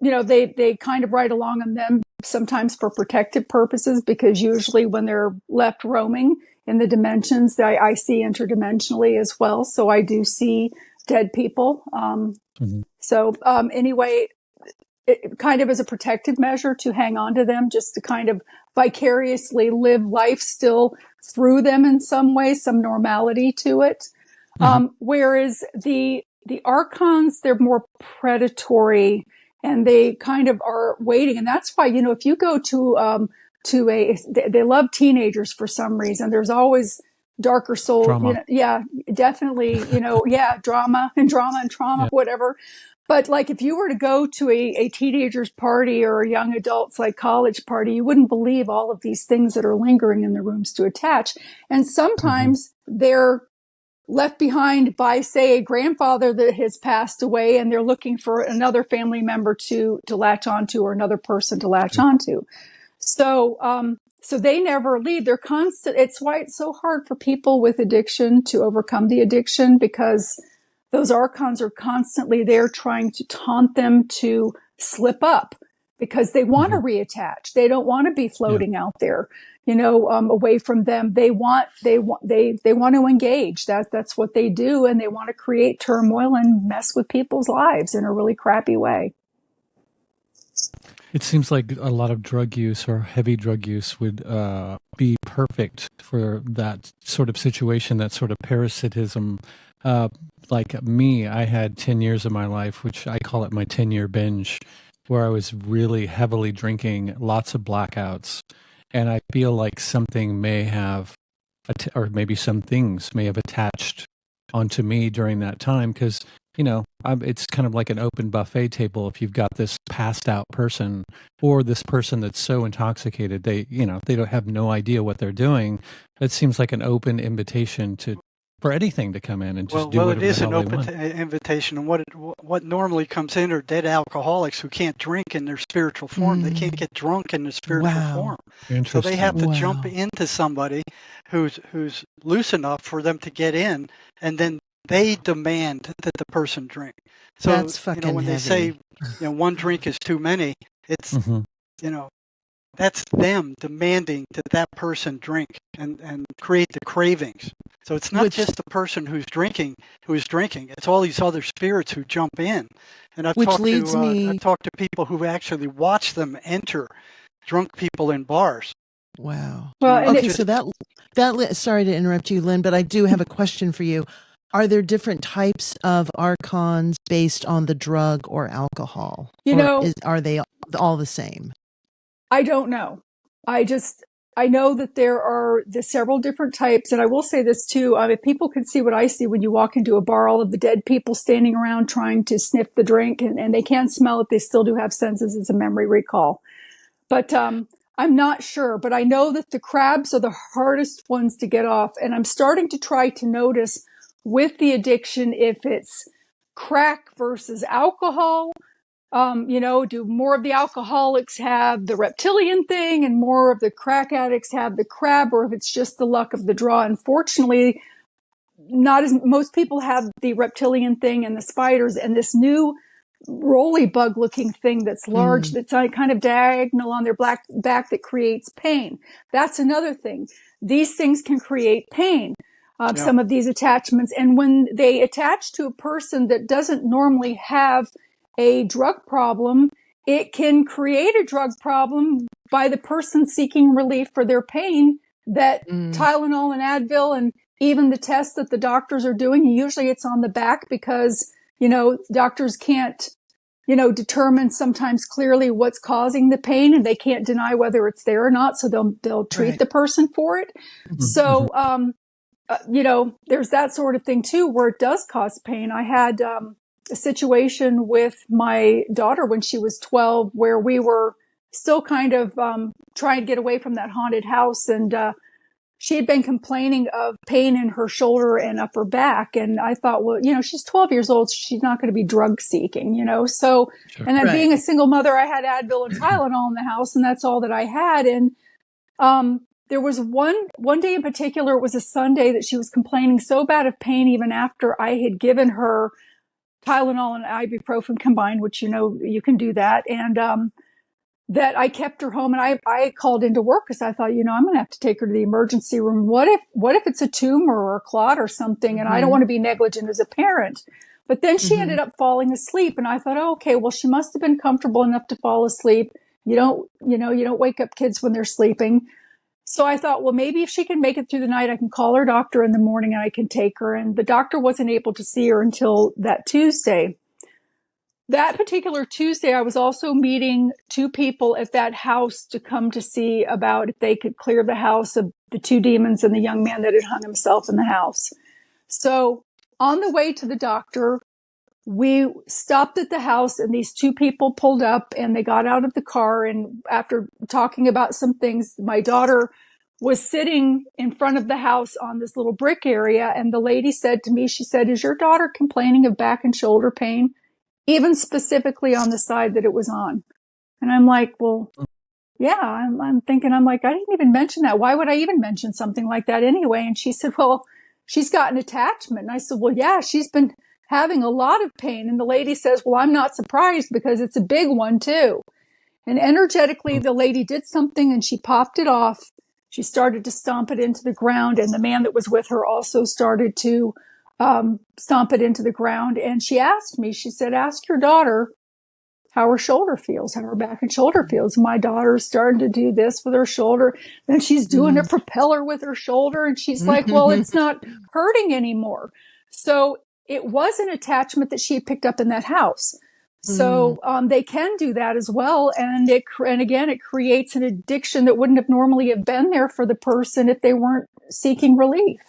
kind of ride along on them sometimes for protective purposes, because usually when they're left roaming in the dimensions, I see interdimensionally as well. So I do see dead people. Anyway, it kind of is a protective measure to hang on to them, just to kind of vicariously live life still through them in some way, some normality to it. Whereas the archons, they're more predatory, and they kind of are waiting. And that's why, if you go they love teenagers for some reason. There's always darker soul. Drama. Definitely, drama and trauma, whatever. But like, if you were to go to a teenager's party or a young adult's like college party, you wouldn't believe all of these things that are lingering in the rooms to attach. And sometimes they're left behind by, say, a grandfather that has passed away, and they're looking for another family member to latch onto, or another person to latch onto. So they never leave. They're constant. It's why it's so hard for people with addiction to overcome the addiction, because those archons are constantly there trying to taunt them to slip up, because they want to reattach. They don't want to be floating out there, away from them. They want to engage. That's what they do. And they want to create turmoil and mess with people's lives in a really crappy way. It seems like a lot of drug use or heavy drug use would be perfect for that sort of situation, that sort of parasitism. Like me, I had 10 years of my life, which I call it my 10-year binge, where I was really heavily drinking, lots of blackouts. And I feel like something may have, or maybe some things may have attached onto me during that time, because it's kind of like an open buffet table. If you've got this passed out person, or this person that's so intoxicated, they don't have no idea what they're doing. It seems like an open invitation for anything to come in and just do whatever it is the an hell open they want. invitation. And what normally comes in are dead alcoholics who can't drink in their spiritual form. They can't get drunk in their spiritual form. So they have to jump into somebody who's loose enough for them to get in, and then they demand that the person drink. So that's fucking when heavy. they say one drink is too many, it's that's them demanding that person drink and create the cravings. So it's not just the person who's drinking. It's all these other spirits who jump in. And I've talked to people who actually watch them enter drunk people in bars. Wow. Well, okay, so sorry to interrupt you, Lynn, but I do have a question for you. Are there different types of archons based on the drug or alcohol? Are they all the same? I don't know. I know that there are several different types. And I will say this too. If people can see what I see when you walk into a bar, all of the dead people standing around trying to sniff the drink, and they can't smell it. They still do have senses. It's a memory recall. But I'm not sure. But I know that the crabs are the hardest ones to get off. And I'm starting to try to notice with the addiction if it's crack versus alcohol. Do more of the alcoholics have the reptilian thing and more of the crack addicts have the crab, or if it's just the luck of the draw. Unfortunately, most people have the reptilian thing and the spiders and this new roly bug looking thing that's large, that's kind of diagonal on their back that creates pain. That's another thing. These things can create pain. Some of these attachments. And when they attach to a person that doesn't normally have a drug problem, it can create a drug problem by the person seeking relief for their pain that Tylenol and Advil and even the tests that the doctors are doing, usually it's on the back because, doctors can't, determine sometimes clearly what's causing the pain and they can't deny whether it's there or not. So they'll treat the person for it. Mm-hmm. So, there's that sort of thing too, where it does cause pain. I had, a situation with my daughter when she was 12 where we were still kind of trying to get away from that haunted house. And she had been complaining of pain in her shoulder and upper back. And I thought, well, she's 12 years old. So she's not going to be drug seeking, So, sure. And then being a single mother, I had Advil and Tylenol in the house and that's all that I had. And there was one day in particular, it was a Sunday, that she was complaining so bad of pain even after I had given her Tylenol and ibuprofen combined, which, you can do that. And, that I kept her home and I called into work because I thought, I'm going to have to take her to the emergency room. What if it's a tumor or a clot or something? And I don't want to be negligent as a parent. But then she ended up falling asleep. And I thought, oh, okay, well, she must have been comfortable enough to fall asleep. You don't wake up kids when they're sleeping. So I thought, well, maybe if she can make it through the night, I can call her doctor in the morning and I can take her. And the doctor wasn't able to see her until that Tuesday. That particular Tuesday, I was also meeting two people at that house to come to see about if they could clear the house of the two demons and the young man that had hung himself in the house. So on the way to the doctor, we stopped at the house and these two people pulled up and they got out of the car. And after talking about some things, my daughter was sitting in front of the house on this little brick area. And the lady said to me, she said, "Is your daughter complaining of back and shoulder pain?" Even specifically on the side that it was on. And I'm like, well, yeah, I'm thinking, I didn't even mention that. Why would I even mention something like that anyway? And she said, well, she's got an attachment. And I said, well, yeah, she's been having a lot of pain. And the lady says, well, I'm not surprised because it's a big one too. And energetically, the lady did something and she popped it off. She started to stomp it into the ground. And the man that was with her also started to stomp it into the ground. And she asked me, she said, ask your daughter how her shoulder feels, how her back and shoulder feels. And my daughter started to do this with her shoulder. Then she's doing a propeller with her shoulder. And she's like, well, it's not hurting anymore. So it was an attachment that she had picked up in that house. So they can do that as well. And again, it creates an addiction that wouldn't have normally have been there for the person if they weren't seeking relief.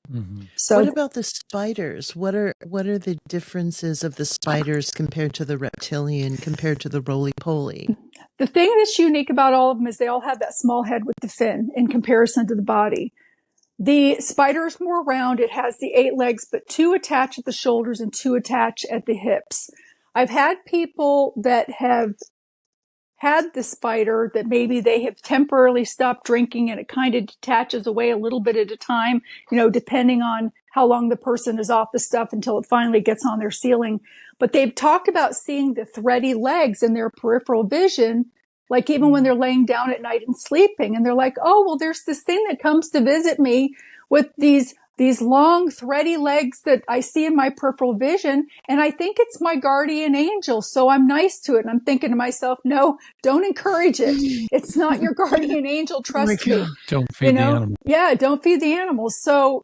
Mm-hmm. So what about the spiders? What are the differences of the spiders compared to the reptilian, compared to the roly-poly? The thing that's unique about all of them is they all have that small head with the fin in comparison to the body. The spider is more round. It has the 8 legs, but 2 attach at the shoulders and 2 attach at the hips. I've had people that have had the spider that maybe they have temporarily stopped drinking and it kind of detaches away a little bit at a time, depending on how long the person is off the stuff until it finally gets on their ceiling. But they've talked about seeing the thready legs in their peripheral vision, like even when they're laying down at night and sleeping. And they're like, oh, well, there's this thing that comes to visit me with these these long thready legs that I see in my peripheral vision. And I think it's my guardian angel. So I'm nice to it. And I'm thinking to myself, no, don't encourage it. It's not your guardian angel. Trust me. Don't feed the animal. Yeah, don't feed the animals. So,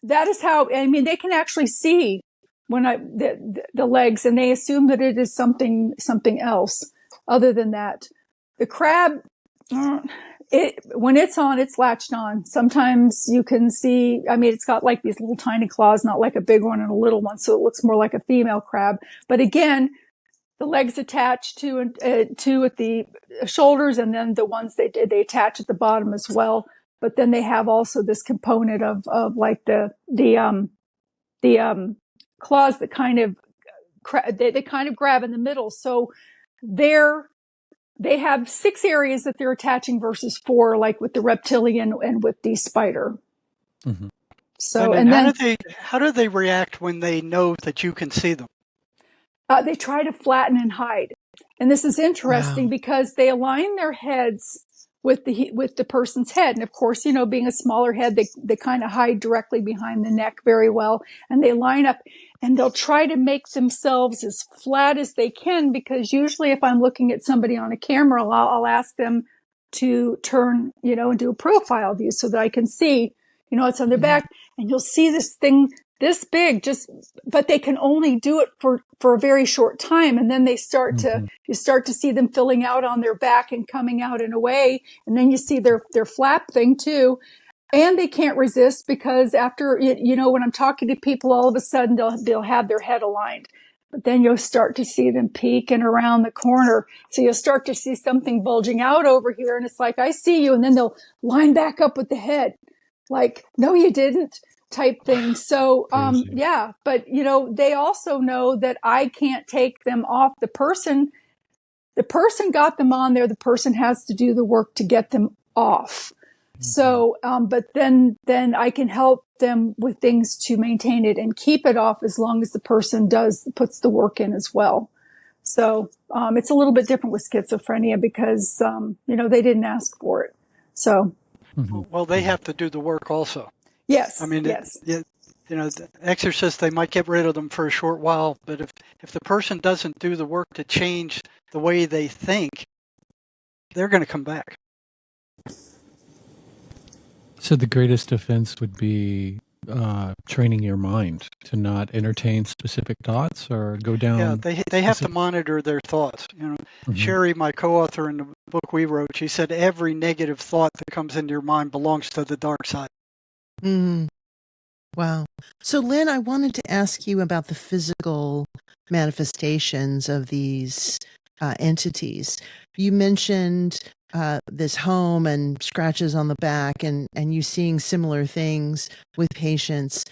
that is how, I mean, they can actually see when the legs, and they assume that it is something else other than that. The crab, when it's on, it's latched on. Sometimes you can see, I mean, it's got like these little tiny claws, not like a big one and a little one. So it looks more like a female crab. But again, the legs attached to at the shoulders, and then the ones they attach at the bottom as well. But then they have also this component of like the claws that kind of they kind of grab in the middle. So they have 6 areas that they're attaching versus 4, like with the reptilian and with the spider. Mm-hmm. So and then how do they react when they know that you can see them? They try to flatten and hide. And this is interesting because they align their heads with the person's head. And of course, being a smaller head, they kind of hide directly behind the neck very well. And they line up and they'll try to make themselves as flat as they can, because usually if I'm looking at somebody on a camera, I'll ask them to turn, and do a profile view so that I can see, it's on their back, and you'll see this thing this big, but they can only do it for a very short time. And then they you start to see them filling out on their back and coming out in a way. And then you see their flap thing too. And they can't resist, because after, when I'm talking to people, all of a sudden they'll have their head aligned, but then you'll start to see them peeking around the corner. So you'll start to see something bulging out over here. And it's like, I see you. And then they'll line back up with the head. Like, no, you didn't. Type thing. So, but they also know that I can't take them off. The person got them on there. The person has to do the work to get them off. Mm-hmm. So, but then I can help them with things to maintain it and keep it off, as long as the person puts the work in as well. So, it's a little bit different with schizophrenia because, they didn't ask for it. So, well, they have to do the work also. Yes. I mean, yes. The exorcists, they might get rid of them for a short while, but if the person doesn't do the work to change the way they think, they're going to come back. So the greatest offense would be training your mind to not entertain specific thoughts or go down. Yeah, they have to monitor their thoughts. Sherry, my co-author in the book we wrote, she said every negative thought that comes into your mind belongs to the dark side. Mm. Wow. So, Lynn, I wanted to ask you about the physical manifestations of these entities. You mentioned this home and scratches on the back, and you seeing similar things with patients.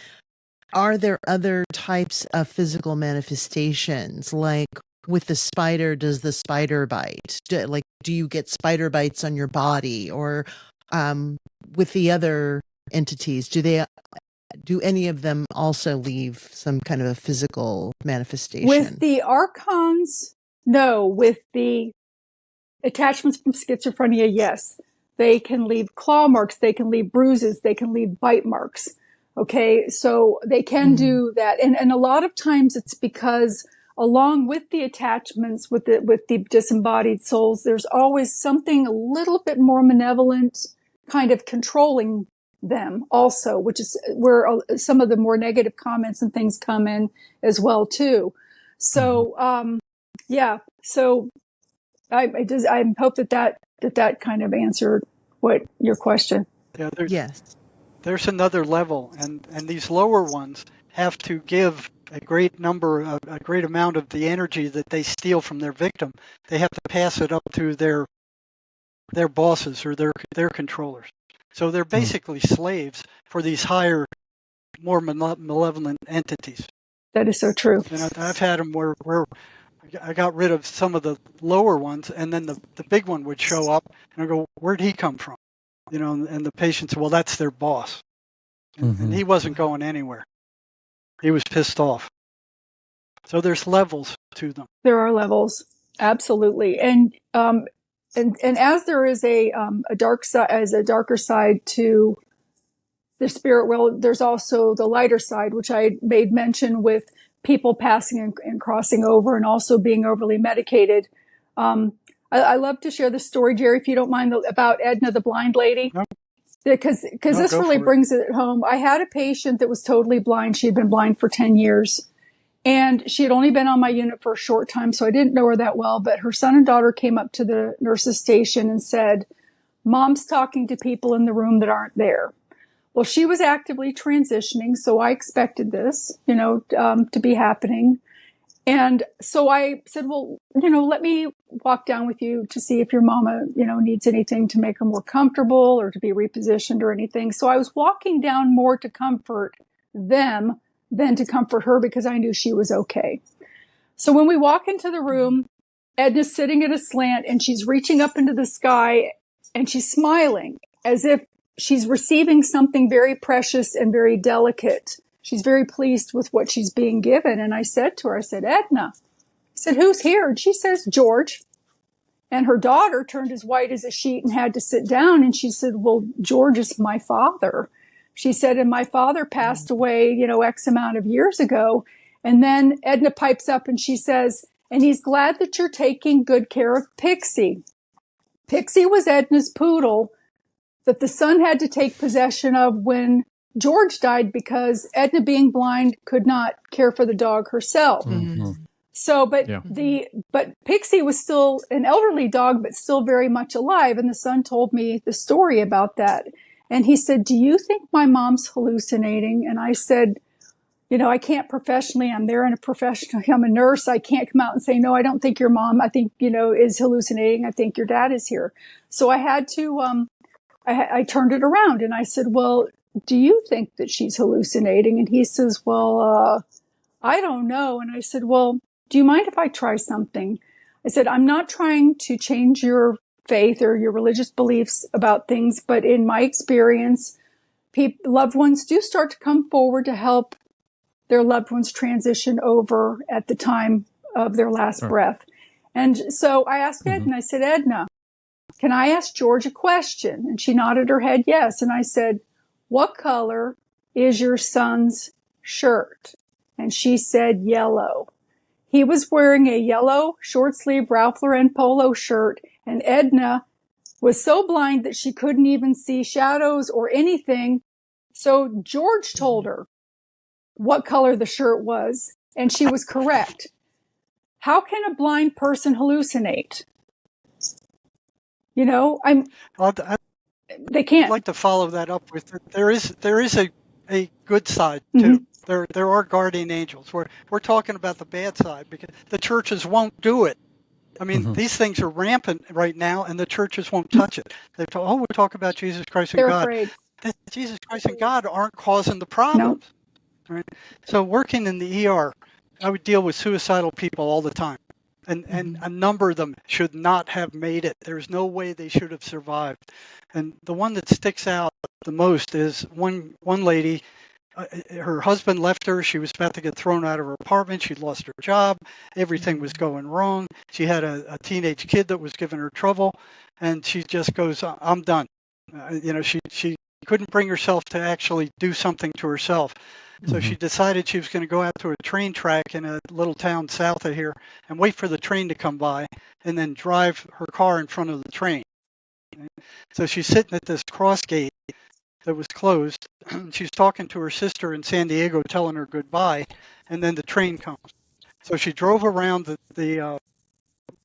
Are there other types of physical manifestations, like with the spider? Does the spider bite? Do you get spider bites on your body, or with the other entities, do any of them also leave some kind of a physical manifestation? With the archons, no. With the attachments from schizophrenia, yes. They can leave claw marks, they can leave bruises, they can leave bite marks. Okay, so they can do that. And a lot of times it's because along with the attachments, with the disembodied souls, there's always something a little bit more malevolent, kind of controlling them also, which is where some of the more negative comments and things come in as well too. So, so I hope that kind of answered your question. Yeah, yes. There's another level, and these lower ones have to give a great amount of the energy that they steal from their victim. They have to pass it up to their bosses or their controllers. So they're basically slaves for these higher, more malevolent entities. That is so true. And I've had them where I got rid of some of the lower ones, and then the big one would show up, and I go, "Where'd he come from?" And the patient said, "Well, that's their boss," and he wasn't going anywhere. He was pissed off. So there's levels to them. There are levels, absolutely, and as there is a darker side to the spirit world, there's also the lighter side, which I made mention with people passing and crossing over and also being overly medicated. I love to share the story, Jerry, if you don't mind, about Edna, the blind lady. No. Because No, this go really for it. brings it home. I had a patient that was totally blind. She had been blind for 10 years. And she had only been on my unit for a short time, so I didn't know her that well. But her son and daughter came up to the nurse's station and said, "Mom's talking to people in the room that aren't there." Well, she was actively transitioning, so I expected this, to be happening. And so I said, well, let me walk down with you to see if your mama, needs anything to make her more comfortable or to be repositioned or anything. So I was walking down more to comfort them than to comfort her because I knew she was okay. So when we walk into the room, Edna's sitting at a slant and she's reaching up into the sky and she's smiling as if she's receiving something very precious and very delicate. She's very pleased with what she's being given. And I said to her, Edna, who's here? And she says, George. And her daughter turned as white as a sheet and had to sit down. And she said, well, George is my father. She said, and my father passed away, X amount of years ago. And then Edna pipes up and she says, and he's glad that you're taking good care of Pixie. Pixie was Edna's poodle that the son had to take possession of when George died because Edna, being blind, could not care for the dog herself. Mm-hmm. So, but Pixie was still an elderly dog, but still very much alive. And the son told me the story about that. And he said, do you think my mom's hallucinating? And I said, I can't professionally, I'm there in a professional, I'm a nurse. I can't come out and say, no, I don't think your mom, I think, is hallucinating. I think your dad is here. So I had to, I turned it around and I said, well, do you think that she's hallucinating? And he says, well, I don't know. And I said, well, do you mind if I try something? I said, I'm not trying to change your faith or your religious beliefs about things, but in my experience, loved ones do start to come forward to help their loved ones transition over at the time of their last breath. And so I asked Edna, I said, Edna, can I ask George a question? And she nodded her head yes. And I said, what color is your son's shirt? And she said, yellow. He was wearing a yellow short-sleeve Ralph Lauren polo shirt, and Edna was so blind that she couldn't even see shadows or anything. So George told her what color the shirt was, and she was correct. How can a blind person hallucinate? They can't. I'd like to follow that up with there is a good side too. There are guardian angels. We're talking about the bad side because the churches won't do it. I mean, these things are rampant right now, and the churches won't touch it. They talk, we talk about Jesus Christ and They're God. afraid. Jesus Christ and God aren't causing the problems. Right? So working in the ER, I would deal with suicidal people all the time. And a number of them should not have made it. There's no way they should have survived. And the one that sticks out the most is one lady, her husband left her. She was about to get thrown out of her apartment. She'd lost her job. Everything was going wrong. She had a teenage kid that was giving her trouble. And she just goes, I'm done. She couldn't bring herself to actually do something to herself. So she decided she was going to go out to a train track in a little town south of here and wait for the train to come by and then drive her car in front of the train. So she's sitting at this cross gate that was closed. She's talking to her sister in San Diego, telling her goodbye, and then the train comes. So she drove around the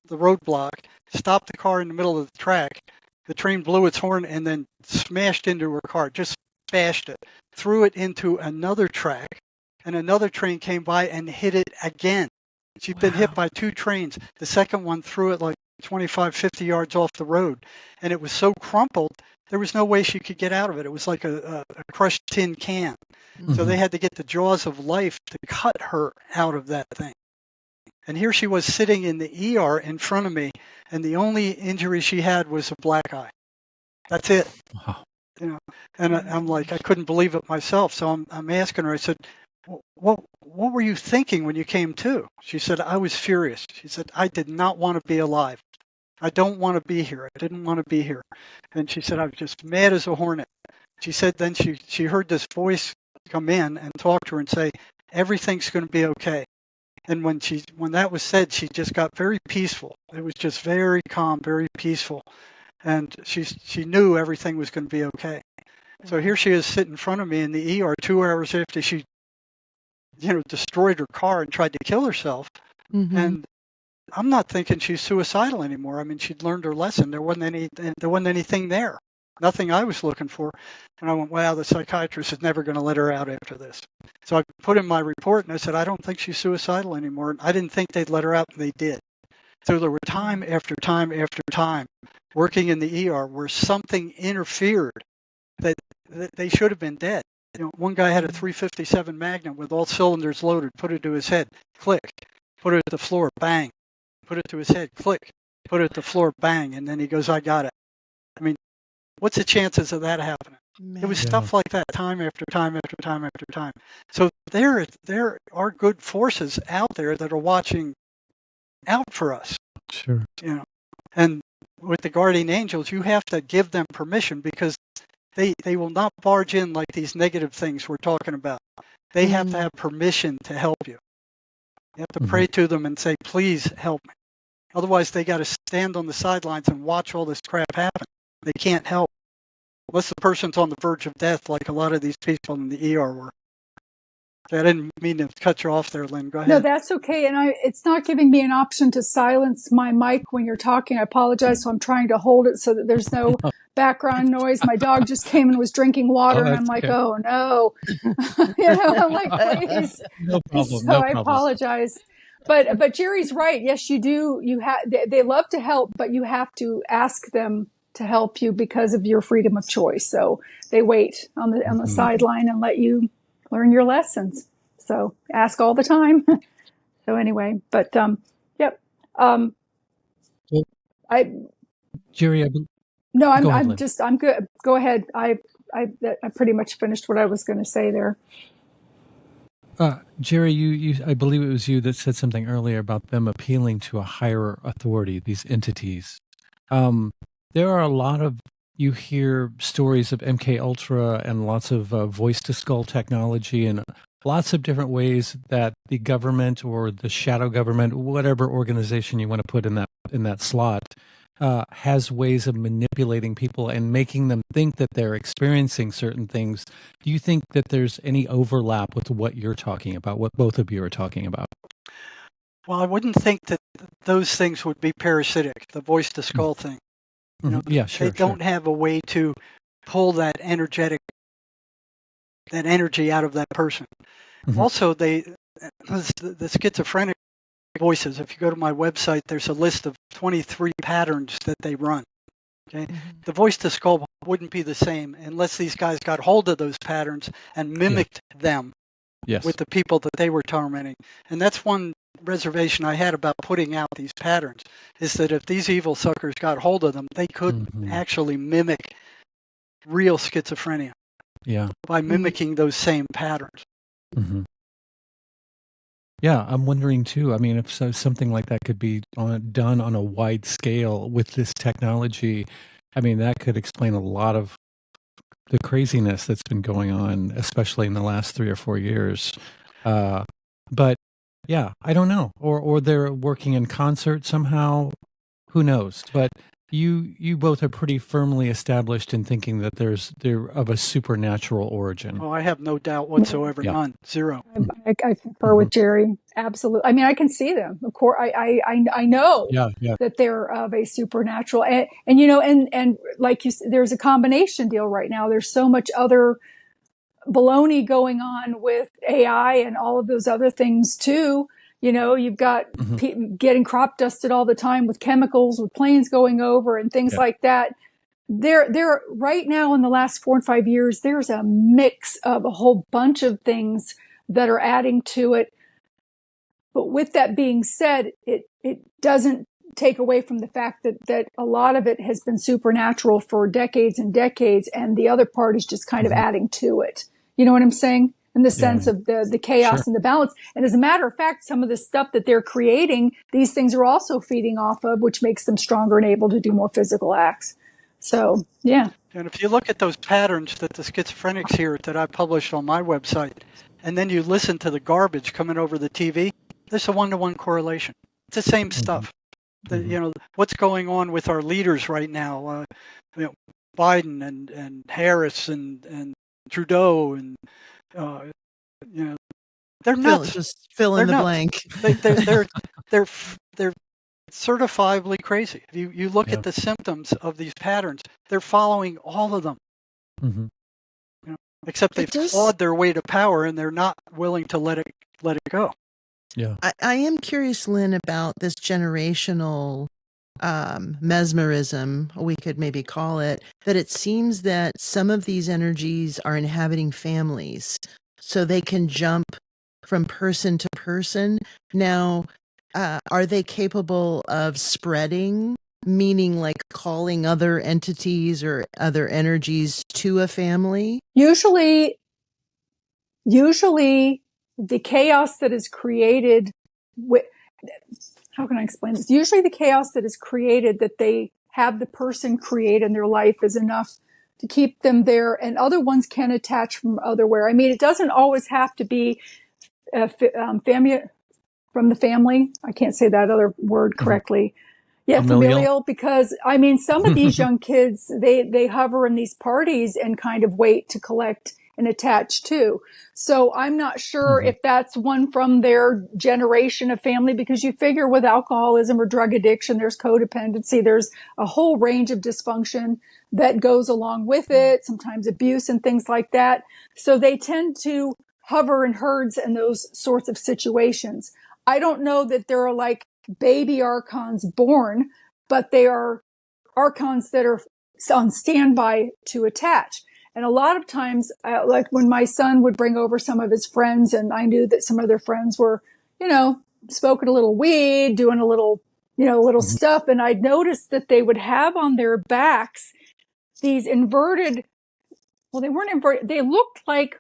roadblock, stopped the car in the middle of the track. The train blew its horn and then smashed into her car, just bashed it, threw it into another track, and another train came by and hit it again. She'd been hit by two trains. The second one threw it like 25, 50 yards off the road, and it was so crumpled, there was no way she could get out of it. It was like a crushed tin can. So they had to get the jaws of life to cut her out of that thing. And here she was sitting in the ER in front of me, and the only injury she had was a black eye. That's it. Wow. And I'm like, I couldn't believe it myself. So I'm asking her, I said, what were you thinking when you came to? She said, I was furious. She said, I did not want to be alive. I don't want to be here. I didn't want to be here. And she said, I was just mad as a hornet. she said then she heard this voice come in and talk to her and say, everything's going to be okay. And when that was said, she just got very peaceful. It was just very calm, very peaceful. And she knew everything was going to be okay. So here she is sitting in front of me in the ER 2 hours after she, destroyed her car and tried to kill herself. Mm-hmm. And I'm not thinking she's suicidal anymore. I mean, she'd learned her lesson. There wasn't anything there. Nothing I was looking for. And I went, wow, the psychiatrist is never going to let her out after this. So I put in my report and I said, I don't think she's suicidal anymore. And I didn't think they'd let her out, and they did. So there were time after time after time working in the ER where something interfered that they should have been dead. One guy had a .357 Magnum with all cylinders loaded, put it to his head, click, put it at the floor, bang, put it to his head, click, put it at the floor, bang, and then he goes, I got it. I mean, what's the chances of that happening? Man. It was stuff like that time after time after time after time. So there are good forces out there that are watching out for us. Sure. And with the guardian angels, you have to give them permission, because they will not barge in like these negative things we're talking about. They have to have permission to help you. You have to pray to them and say, please help me. Otherwise, they got to stand on the sidelines and watch all this crap happen. They can't help unless the person's on the verge of death, like a lot of these people in the ER were. I didn't mean to cut you off there, Lynn. Go ahead. No, that's okay. And it's not giving me an option to silence my mic when you're talking. I apologize. So I'm trying to hold it so that there's no background noise. My dog just came and was drinking water, and I'm like, okay. oh no. I'm like, please. No problem. So I apologize. But Jerry's right. Yes, you do. They love to help, but you have to ask them to help you because of your freedom of choice. So they wait on the sideline and let you learn your lessons. So ask all the time. So anyway, but yep. Jerry, I'm good. Go ahead. I pretty much finished what I was going to say there. Jerry, you I believe it was you that said something earlier about them appealing to a higher authority, these entities. There are a lot of, you hear stories of MK Ultra and lots of voice to skull technology and lots of different ways that the government or the shadow government, whatever organization you want to put in that slot, has ways of manipulating people and making them think that they're experiencing certain things. Do you think that there's any overlap with what you're talking about, what both of you are talking about? Well, I wouldn't think that those things would be parasitic, the voice to skull thing. Yeah, sure. They don't have a way to pull that energy out of that person. Also, the schizophrenic voices, if you go to my website, there's a list of 23 patterns that they run. Okay, the voice to skull wouldn't be the same unless these guys got hold of those patterns and mimicked them with the people that they were tormenting. And that's one reservation I had about putting out these patterns, is that if these evil suckers got hold of them, they could actually mimic real schizophrenia by mimicking those same patterns. Yeah, I'm wondering too. I mean, if something like that could be done on a wide scale with this technology, I mean, that could explain a lot of the craziness that's been going on, especially in the last 3 or 4 years. But yeah, I don't know. Or they're working in concert somehow. Who knows? But you both are pretty firmly established in thinking that they're of a supernatural origin. Oh, I have no doubt whatsoever. None. Zero. I concur with Jerry. Absolutely. I mean, I can see them. Of course, I know that they're of a supernatural, and like you said, there's a combination deal right now. There's so much other baloney going on with AI and all of those other things too. You've got getting crop dusted all the time with chemicals, with planes going over and things like that. There right now in the last 4 and 5 years, there's a mix of a whole bunch of things that are adding to it. But with that being said, it doesn't take away from the fact that a lot of it has been supernatural for decades and decades, and the other part is just kind of adding to it. You know what I'm saying? In the sense of the chaos and the balance. And as a matter of fact, some of the stuff that they're creating, these things are also feeding off of, which makes them stronger and able to do more physical acts. So, yeah. And if you look at those patterns that the schizophrenics hear that I published on my website, and then you listen to the garbage coming over the TV, there's a one-to-one correlation. It's the same stuff. What's going on with our leaders right now, Biden and Harris and Trudeau and they're nuts. Just fill in the blank. They're certifiably crazy. You look at the symptoms of these patterns, they're following all of them. Except they've clawed their way to power and they're not willing to let it go. Yeah. I am curious, Lynn, about this generational mesmerism, we could maybe call it, that it seems that some of these energies are inhabiting families, so they can jump from person to person. Now, are they capable of spreading, meaning like calling other entities or other energies to a family? Usually the chaos that is created how can I explain this? Usually the chaos that is created that they have the person create in their life is enough to keep them there, and other ones can attach from otherwhere. I mean, it doesn't always have to be family from the family. I can't say that other word correctly. Yeah, familial, because I mean, some of these young kids, they hover in these parties and kind of wait to collect and attach too. So I'm not sure if that's one from their generation of family, because you figure with alcoholism or drug addiction, there's codependency, there's a whole range of dysfunction that goes along with it, sometimes abuse and things like that. So they tend to hover in herds in those sorts of situations. I don't know that there are like baby archons born, but they are archons that are on standby to attach. And a lot of times, like when my son would bring over some of his friends, and I knew that some of their friends were, smoking a little weed, doing a little, stuff. And I'd noticed that they would have on their backs these inverted, well, they weren't inverted. They looked like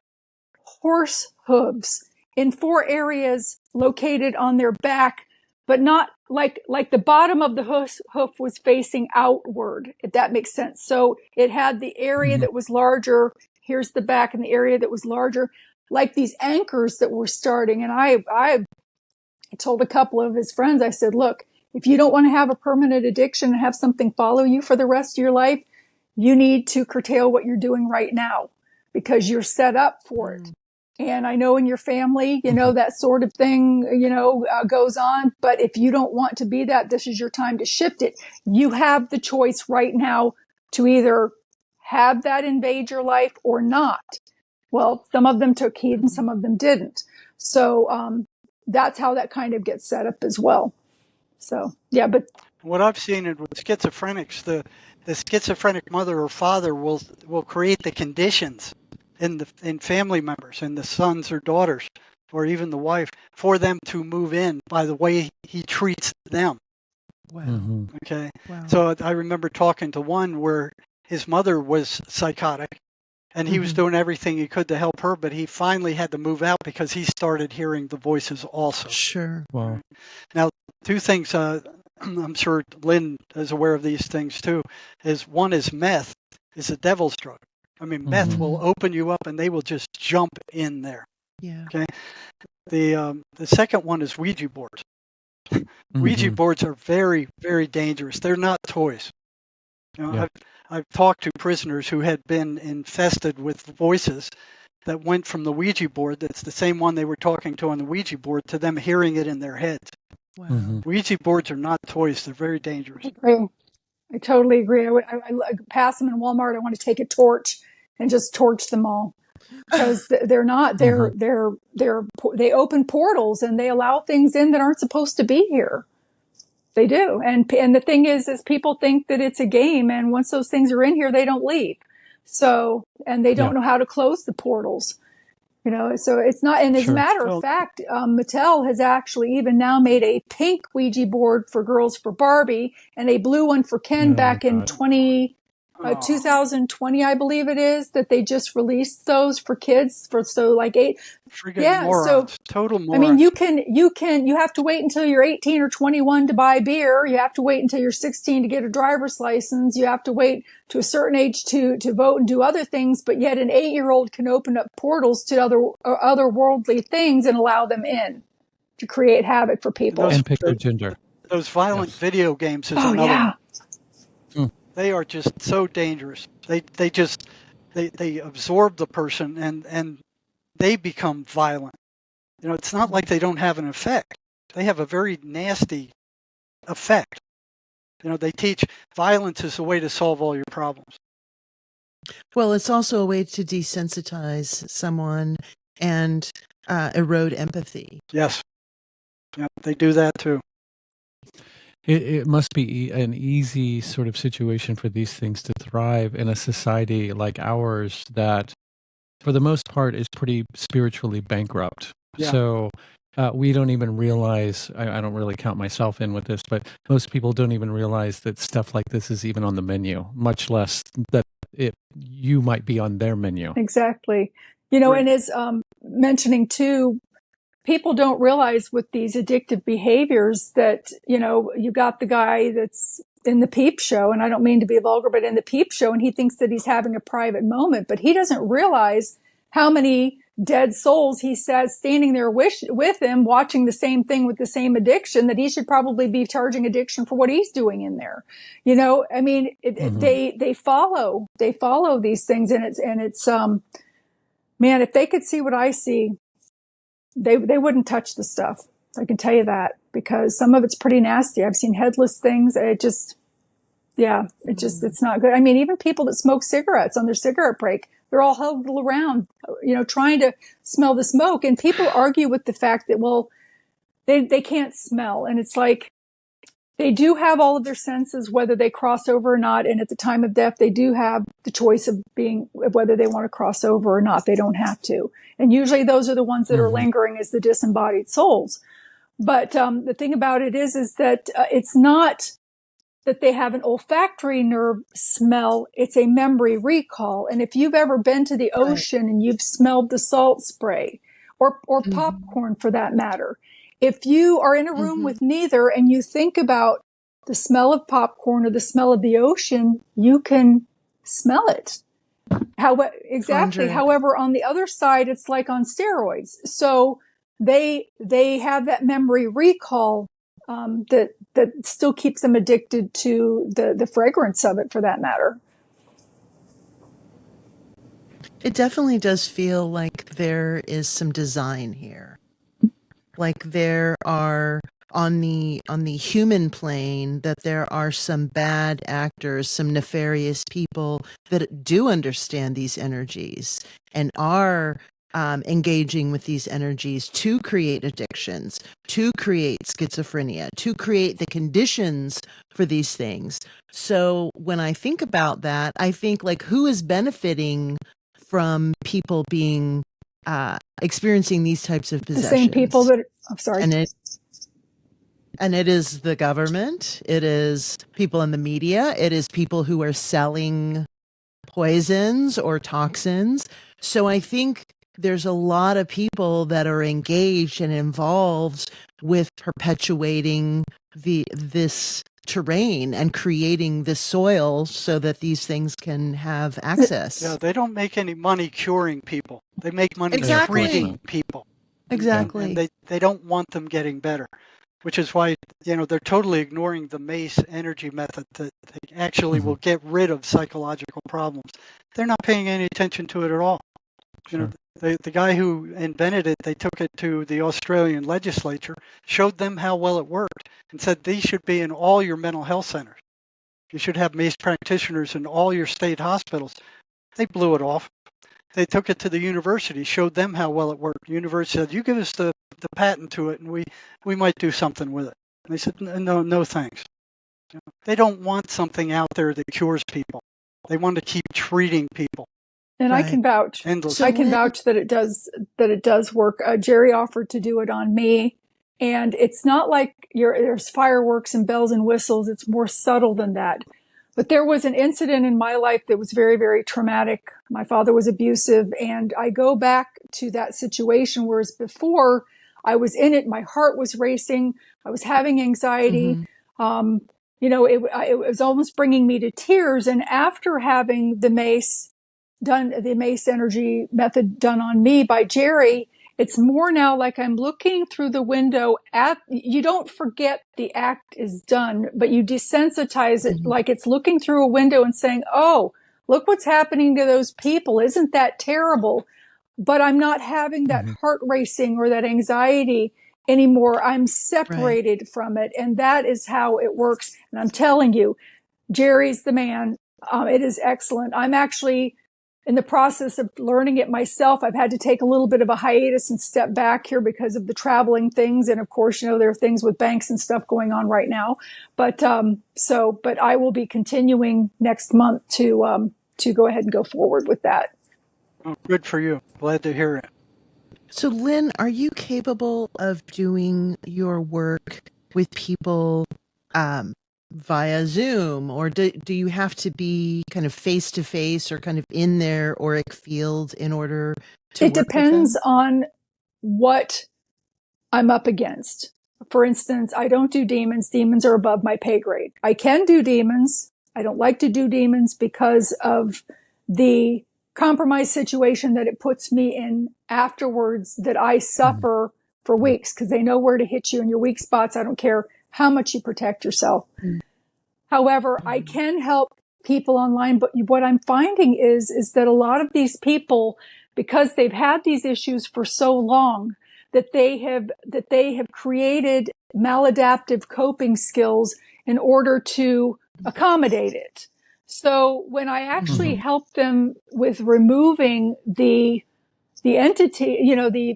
horse hooves in 4 areas located on their back, but not like the bottom of the hoof was facing outward, if that makes sense. So it had the area that was larger. Here's the back, and the area that was larger, like these anchors that were starting. And I told a couple of his friends, I said, look, if you don't want to have a permanent addiction and have something follow you for the rest of your life, you need to curtail what you're doing right now because you're set up for it. And I know in your family, that sort of thing, goes on. But if you don't want to be that, this is your time to shift it. You have the choice right now to either have that invade your life or not. Well, some of them took heed and some of them didn't. So that's how that kind of gets set up as well. So, yeah, but what I've seen with schizophrenics, the schizophrenic mother or father will create the conditions in family members, in the sons or daughters, or even the wife, for them to move in by the way he treats them. Wow. Okay. Wow. So I remember talking to one where his mother was psychotic, and he was doing everything he could to help her, but he finally had to move out because he started hearing the voices also. Sure. Wow. Now, 2 things, I'm sure Lynn is aware of these things too, is one is meth is a devil's drug. I mean, meth will open you up and they will just jump in there. Yeah. Okay. The second one is Ouija boards. Ouija boards are very, very dangerous. They're not toys. I've talked to prisoners who had been infested with voices that went from the Ouija board, that's the same one they were talking to on the Ouija board, to them hearing it in their heads. Wow. Ouija boards are not toys. They're very dangerous. I totally agree. I pass them in Walmart. I want to take a torch and just torch them all because they're not. They open portals and they allow things in that aren't supposed to be here. They do, and the thing is people think that it's a game, and once those things are in here, they don't leave. So, and they don't know how to close the portals. So it's not, and as a matter of fact, Mattel has actually even now made a pink Ouija board for girls for Barbie and a blue one for Ken back in Oh, 2020, I believe it is, that they just released those for kids for so like eight. freaking Yeah. So, morons. Total I mean, morons. you have to wait until you're 18 or 21 to buy beer. You have to wait until you're 16 to get a driver's license. You have to wait to a certain age to vote and do other things. But yet an 8-year-old can open up portals to other worldly things and allow them in to create havoc for people. Those- And pick their gender. Those violent Yes. video games is Oh, another yeah. one. They are just so dangerous. They absorb the person and they become violent. You know, it's not like they don't have an effect. They have a very nasty effect. You know, they teach violence is the way to solve all your problems. Well, it's also a way to desensitize someone and erode empathy. Yes. Yeah, they do that too. It must be an easy sort of situation for these things to thrive in a society like ours that, for the most part, is pretty spiritually bankrupt. Yeah. So we don't even realize, I don't really count myself in with this, but most people don't even realize that stuff like this is even on the menu, much less that you might be on their menu. Exactly. You know, Right. and as mentioning too, people don't realize with these addictive behaviors that, you know, you got the guy that's in the peep show, and I don't mean to be vulgar, but in the peep show, and he thinks that he's having a private moment, but he doesn't realize how many dead souls he says standing there with him, watching the same thing with the same addiction, that he should probably be charging addiction for what he's doing in there. You know, I mean, they follow these things, and it's man, if they could see what I see, they wouldn't touch the stuff. I can tell you that, because some of it's pretty nasty. I've seen headless things. It's not good. I mean, even people that smoke cigarettes on their cigarette break, they're all huddled around, you know, trying to smell the smoke. And people argue with the fact that, well, they can't smell. And it's like, they do have all of their senses, whether they cross over or not. And at the time of death, they do have the choice of whether they want to cross over or not. They don't have to. And usually those are the ones that are lingering as the disembodied souls. But the thing about it is that it's not that they have an olfactory nerve smell. It's a memory recall. And if you've ever been to the ocean and you've smelled the salt spray or popcorn for that matter, if you are in a room with neither and you think about the smell of popcorn or the smell of the ocean, you can smell it. Exactly. However, on the other side, it's like on steroids. So they have that memory recall that still keeps them addicted to the fragrance of it, for that matter. It definitely does feel like there is some design here. Like there are on the human plane, that there are some bad actors, some nefarious people that do understand these energies and are engaging with these energies to create addictions, to create schizophrenia, to create the conditions for these things. So when I think about that, I think, like, who is benefiting from people being experiencing these types of possessions? The same people that, I'm sorry. And it is the government, it is people in the media, it is people who are selling poisons or toxins. So I think there's a lot of people that are engaged and involved with perpetuating this terrain and creating this soil so that these things can have access. Yeah, they don't make any money curing people. They make money treating people. Exactly. And they don't want them getting better, which is why, you know, they're totally ignoring the mace energy method that they actually will get rid of psychological problems. They're not paying any attention to it at all. You know, the guy who invented it, they took it to the Australian legislature, showed them how well it worked, and said these should be in all your mental health centers. You should have mace practitioners in all your state hospitals. They blew it off. They took it to the university, showed them how well it worked. The university said, you give us the patent to it, and we might do something with it. And they said, no thanks. You know, they don't want something out there that cures people. They want to keep treating people. And I can vouch. I can vouch that it does work. Jerry offered to do it on me, and it's not like there's fireworks and bells and whistles. It's more subtle than that. But there was an incident in my life that was very, very traumatic. My father was abusive, and I go back to that situation, whereas before I was in it, my heart was racing, I was having anxiety. It was almost bringing me to tears. And after having the mace energy method done on me by Jerry, it's more now like I'm looking through the window you don't forget the act is done, but you desensitize it, like it's looking through a window and saying, oh, look what's happening to those people. Isn't that terrible? But I'm not having that heart racing or that anxiety anymore. I'm separated from it. And that is how it works. And I'm telling you, Jerry's the man. It is excellent. I'm actually in the process of learning it myself. I've had to take a little bit of a hiatus and step back here because of the traveling things. And of course, there are things with banks and stuff going on right now. But I will be continuing next month to go ahead and go forward with that. Oh, good for you. Glad to hear it. So, Lynn, are you capable of doing your work with people via Zoom, or do you have to be kind of face to face or kind of in their auric field in order to It depends on what I'm up against. For instance, I don't do demons. Demons are above my pay grade. I can do demons. I don't like to do demons because of the compromised situation that it puts me in afterwards, that I suffer for weeks because they know where to hit you in your weak spots. I don't care how much you protect yourself. However, I can help people online, but what I'm finding is that a lot of these people, because they've had these issues for so long, that they have created maladaptive coping skills in order to accommodate it. So when I actually help them with removing the entity,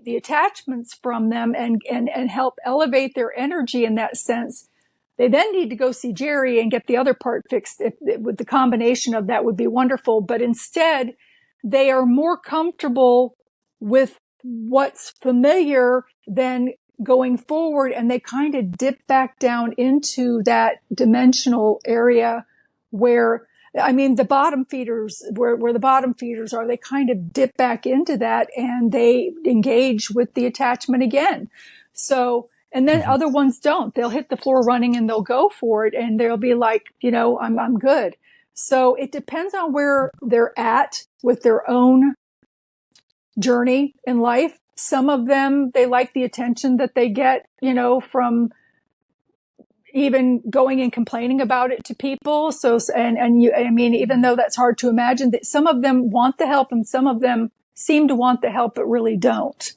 the attachments from them and help elevate their energy in that sense, they then need to go see Jerry and get the other part fixed. With the combination of that would be wonderful. But instead, they are more comfortable with what's familiar than going forward. And they kind of dip back down into that dimensional area where, the bottom feeders, where the bottom feeders are, they kind of dip back into that and they engage with the attachment again. So, and then other ones don't. They'll hit the floor running and they'll go for it and they'll be like, I'm good. So it depends on where they're at with their own journey in life. Some of them, they like the attention that they get, from even going and complaining about it to people. So, even though that's hard to imagine, that some of them want the help and some of them seem to want the help, but really don't.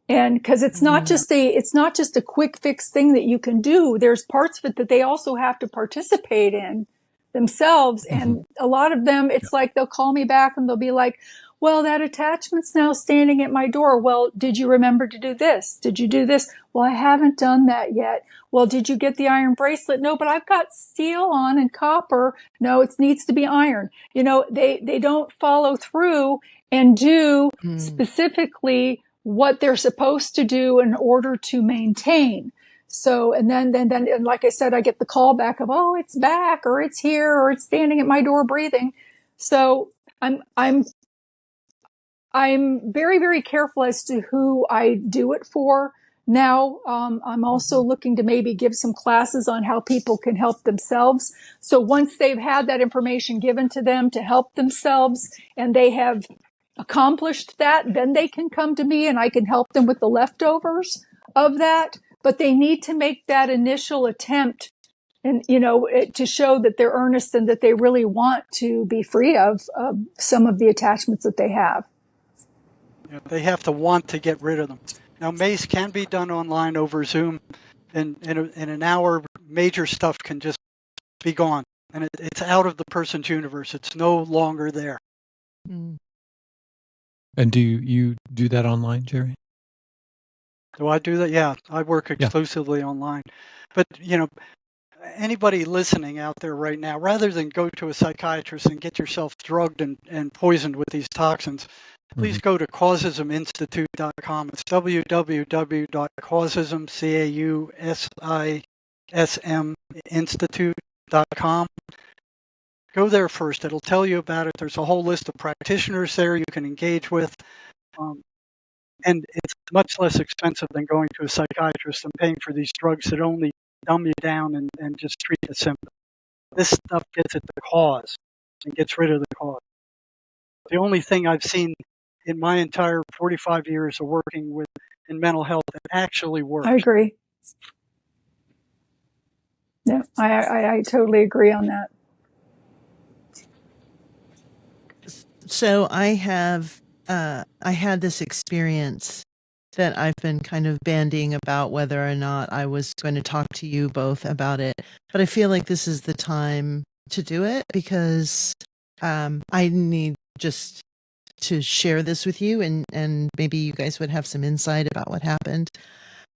And because it's not just a quick fix thing that you can do. There's parts of it that they also have to participate in themselves. And a lot of them, it's like they'll call me back and they'll be like, well, that attachment's now standing at my door. Well, did you remember to do this? Did you do this? Well, I haven't done that yet. Well, did you get the iron bracelet? No, but I've got steel on and copper. No, it needs to be iron. They don't follow through and do specifically what they're supposed to do in order to maintain. So, and then, and like I said, I get the call back of, oh, it's back, or it's here, or it's standing at my door breathing. So I'm very, very careful as to who I do it for. Now, I'm also looking to maybe give some classes on how people can help themselves. So once they've had that information given to them to help themselves and they have accomplished that, then they can come to me and I can help them with the leftovers of that. But they need to make that initial attempt and, to show that they're earnest and that they really want to be free of some of the attachments that they have. Yeah, they have to want to get rid of them. Now, MACE can be done online over Zoom. In an hour, major stuff can just be gone. And it's out of the person's universe. It's no longer there. And do you do that online, Jerry? Do I do that? Yeah, I work exclusively online. But, anybody listening out there right now, rather than go to a psychiatrist and get yourself drugged and poisoned with these toxins, please go to causisminstitute.com. It's www.causism, CAUSISM, institute.com. go there first. It'll tell you about it. There's a whole list of practitioners there you can engage with. And it's much less expensive than going to a psychiatrist and paying for these drugs that only dumb you down and just treat the symptom. This stuff gets at the cause and gets rid of the cause. The only thing I've seen in my entire 45 years of working in mental health that actually works. I agree. Yeah, I totally agree on that. So I had this experience that I've been kind of bandying about whether or not I was going to talk to you both about it, but I feel like this is the time to do it because I need just to share this with you, and maybe you guys would have some insight about what happened.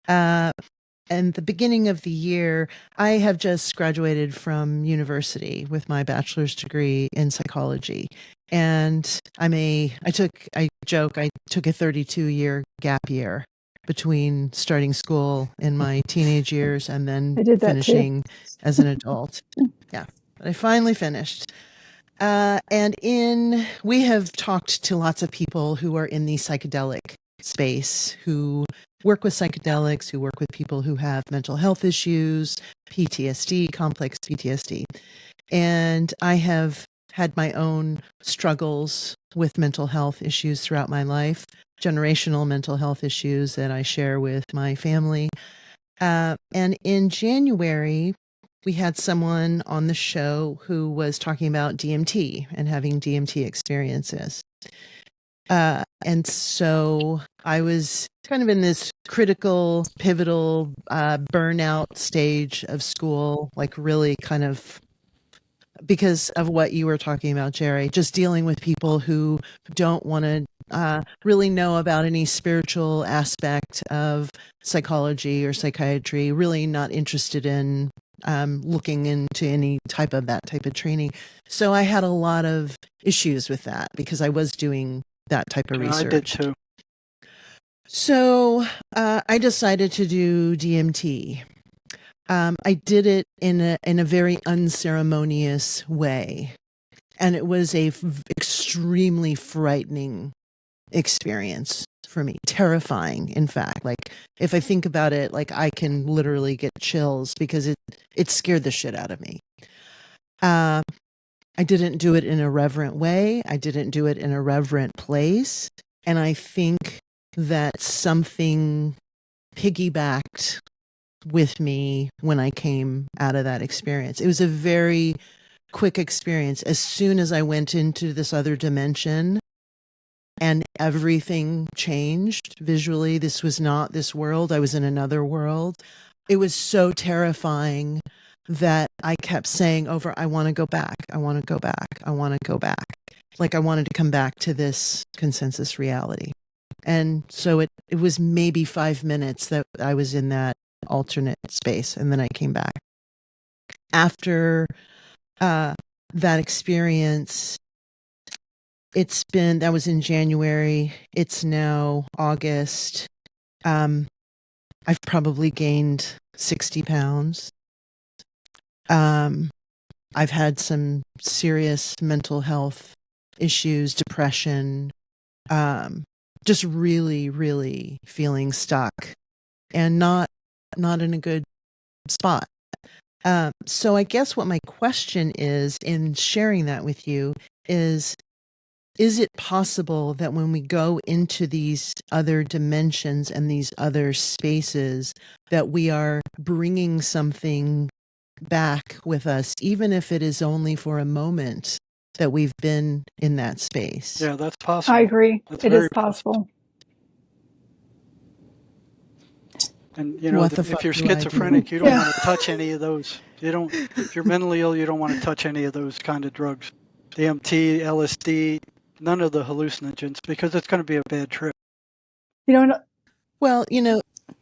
And the beginning of the year, I have just graduated from university with my bachelor's degree in psychology. And I took a 32-year gap year between starting school in my teenage years and then finishing as an adult. Yeah, but I finally finished. We have talked to lots of people who are in the psychedelic space, who work with psychedelics, who work with people who have mental health issues, PTSD, complex PTSD. And I have had my own struggles with mental health issues throughout my life, generational mental health issues that I share with my family. And in January, we had someone on the show who was talking about DMT and having DMT experiences. And so I was kind of in this critical, pivotal, burnout stage of school, like really kind of because of what you were talking about, Jerry, just dealing with people who don't want to really know about any spiritual aspect of psychology or psychiatry, really not interested in looking into any type of training. So I had a lot of issues with that because I was doing that type of research. I did too. So I decided to do DMT. I did it in a very unceremonious way, and it was a extremely frightening experience for me, terrifying. In fact, like if I think about it, like I can literally get chills because it scared the shit out of me. I didn't do it in a reverent way. I didn't do it in a reverent place, and I think that something piggybacked with me when I came out of that experience. It was a very quick experience. As soon as I went into this other dimension and everything changed visually, this was not this world. I was in another world. It was so terrifying that I kept saying over, I want to go back. I want to go back. I want to go back. Like I wanted to come back to this consensus reality. And so it was maybe 5 minutes that I was in that alternate space, and then I came back. After that experience, that was in January. It's now August. I've probably gained 60 pounds. I've had some serious mental health issues, depression, just really, really feeling stuck and not in a good spot. So I guess what my question is in sharing that with you is it possible that when we go into these other dimensions and these other spaces that we are bringing something back with us, even if it is only for a moment that we've been in that space? Yeah, that's possible. I agree. It is possible. And you know, if you're schizophrenic, you don't want to touch any of those. If you're mentally ill, you don't want to touch any of those kind of drugs. DMT, LSD, none of the hallucinogens, because it's going to be a bad trip. Well,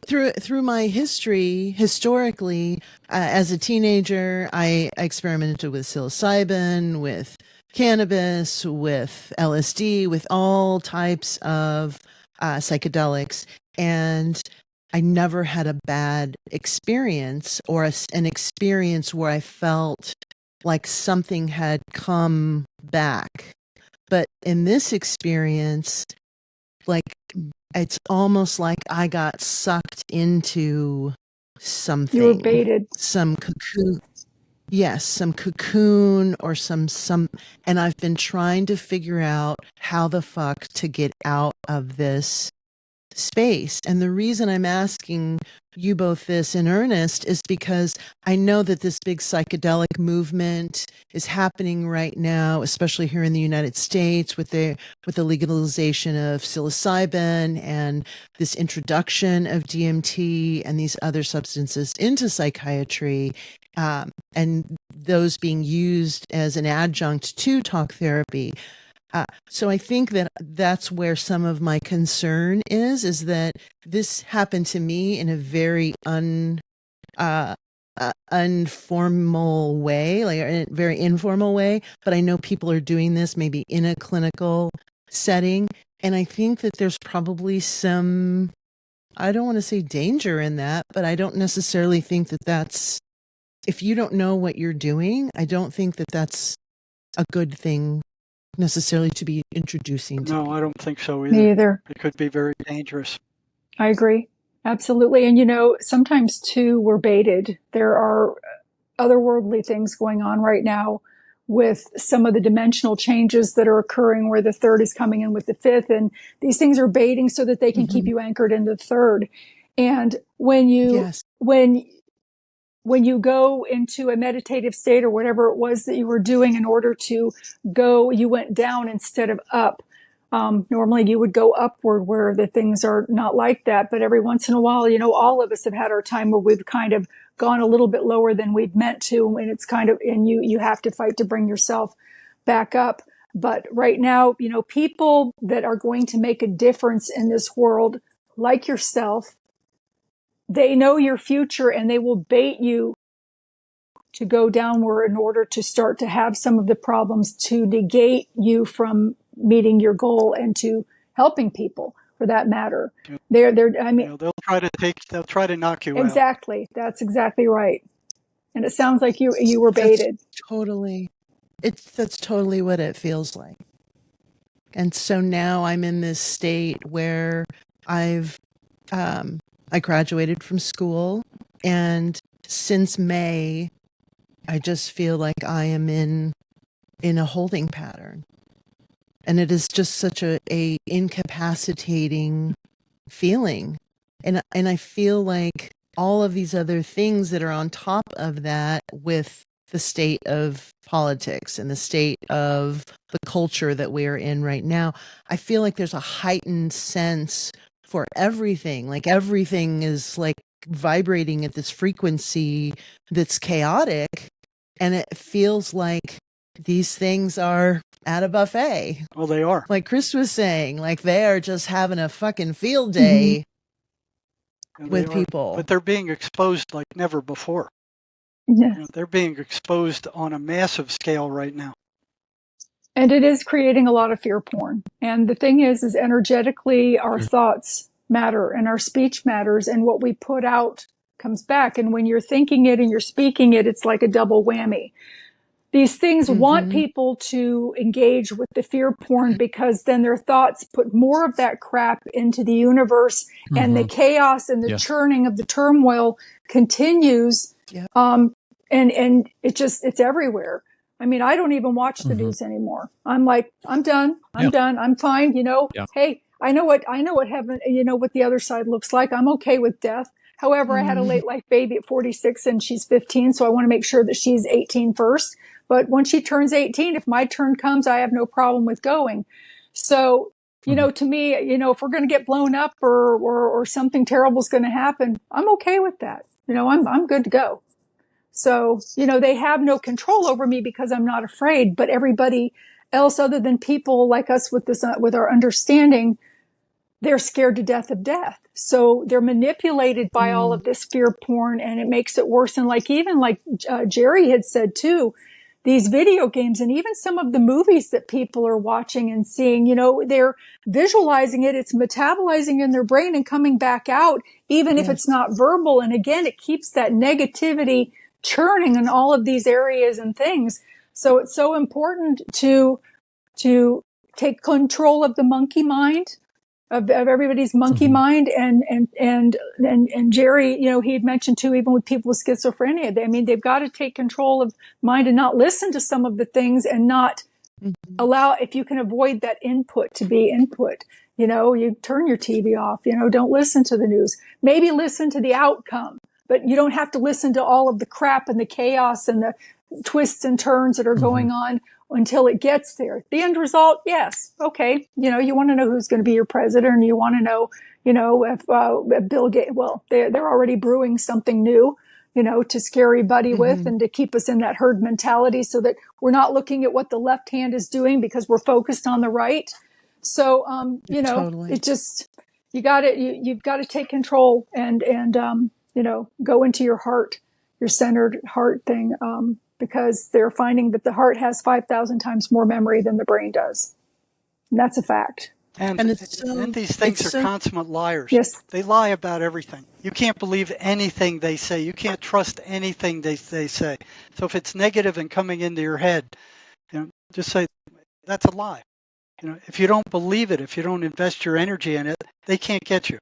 through my history, historically, as a teenager, I experimented with psilocybin, with cannabis, with LSD, with all types of psychedelics, and I never had a bad experience or an experience where I felt like something had come back. But in this experience, like it's almost like I got sucked into something. You were baited. Some cocoon. Yes, some cocoon or some, and I've been trying to figure out how the fuck to get out of this space. And the reason I'm asking you both this in earnest is because I know that this big psychedelic movement is happening right now, especially here in the United States with the legalization of psilocybin and this introduction of DMT and these other substances into psychiatry, and those being used as an adjunct to talk therapy. So I think that that's where some of my concern is that this happened to me in a very informal way, like in a very informal way. But I know people are doing this maybe in a clinical setting. And I think that there's probably some, I don't want to say danger in that, but I don't necessarily think that that's, if you don't know what you're doing, I don't think that that's a good thing necessarily to be introducing to people. I don't think so either. Me either. It could be very dangerous. I agree. Absolutely. And, sometimes too, we're baited. There are otherworldly things going on right now with some of the dimensional changes that are occurring where the third is coming in with the fifth. And these things are baiting so that they can keep you anchored in the third. And when you go into a meditative state or whatever it was that you were doing in order to go, you went down instead of up. Normally you would go upward where the things are not like that. But every once in a while, all of us have had our time where we've kind of gone a little bit lower than we've meant to. And it's kind of, and you have to fight to bring yourself back up. But right now, people that are going to make a difference in this world, like yourself, they know your future and they will bait you to go downward in order to start to have some of the problems to negate you from meeting your goal and to helping people for that matter. They'll try to knock you out. Exactly. That's exactly right. And it sounds like you were baited. That's totally what it feels like. And so now I'm in this state where I graduated from school, and since May, I just feel like I am in a holding pattern. And it is just such a incapacitating feeling. And I feel like all of these other things that are on top of that with the state of politics and the state of the culture that we are in right now, I feel like there's a heightened sense for everything. Like everything is like vibrating at this frequency that's chaotic. And it feels like these things are at a buffet. Well, they are. Like Chris was saying, like they are just having a fucking field day with people. But they're being exposed like never before. Yeah. They're being exposed on a massive scale right now. And it is creating a lot of fear porn. And the thing is energetically, our thoughts matter and our speech matters, and what we put out comes back. And when you're thinking it and you're speaking it, it's like a double whammy. These things want people to engage with the fear porn because then their thoughts put more of that crap into the universe, and the chaos and the churning of the turmoil continues. Yeah. And it's everywhere. I mean, I don't even watch the news anymore. I'm like, I'm done. I'm done. I'm fine. Hey, I know what heaven, what the other side looks like. I'm okay with death. However, I had a late life baby at 46 and she's 15. So I want to make sure that she's 18 first. But when she turns 18, if my turn comes, I have no problem with going. So, to me, if we're going to get blown up or something terrible is going to happen, I'm okay with that. I'm good to go. So, they have no control over me because I'm not afraid, but everybody else other than people like us with our understanding, they're scared to death of death. So they're manipulated by all of this fear porn, and it makes it worse. And like Jerry had said too, these video games and even some of the movies that people are watching and seeing, they're visualizing it. It's metabolizing in their brain and coming back out, even if it's not verbal. And again, it keeps that negativity churning in all of these areas and things. So it's so important to take control of the monkey mind, of everybody's monkey mind. And Jerry, he had mentioned too, even with people with schizophrenia, they've got to take control of mind and not listen to some of the things and not allow, if you can avoid that input to be input, you turn your TV off, don't listen to the news, maybe listen to the outcome, but you don't have to listen to all of the crap and the chaos and the twists and turns that are going on until it gets there. The end result, yes. Okay. You want to know who's going to be your president, and you want to know, if Bill Gates, well, they're already brewing something new, to scare everybody with, and to keep us in that herd mentality so that we're not looking at what the left hand is doing because we're focused on the right. So, Totally. it just, you've got to take control and go into your heart, your centered heart thing, because they're finding that the heart has 5,000 times more memory than the brain does. And that's a fact. And these things are consummate liars. Yes. They lie about everything. You can't believe anything they say. You can't trust anything they say. So if it's negative and coming into your head, just say, that's a lie. If you don't believe it, if you don't invest your energy in it, they can't get you.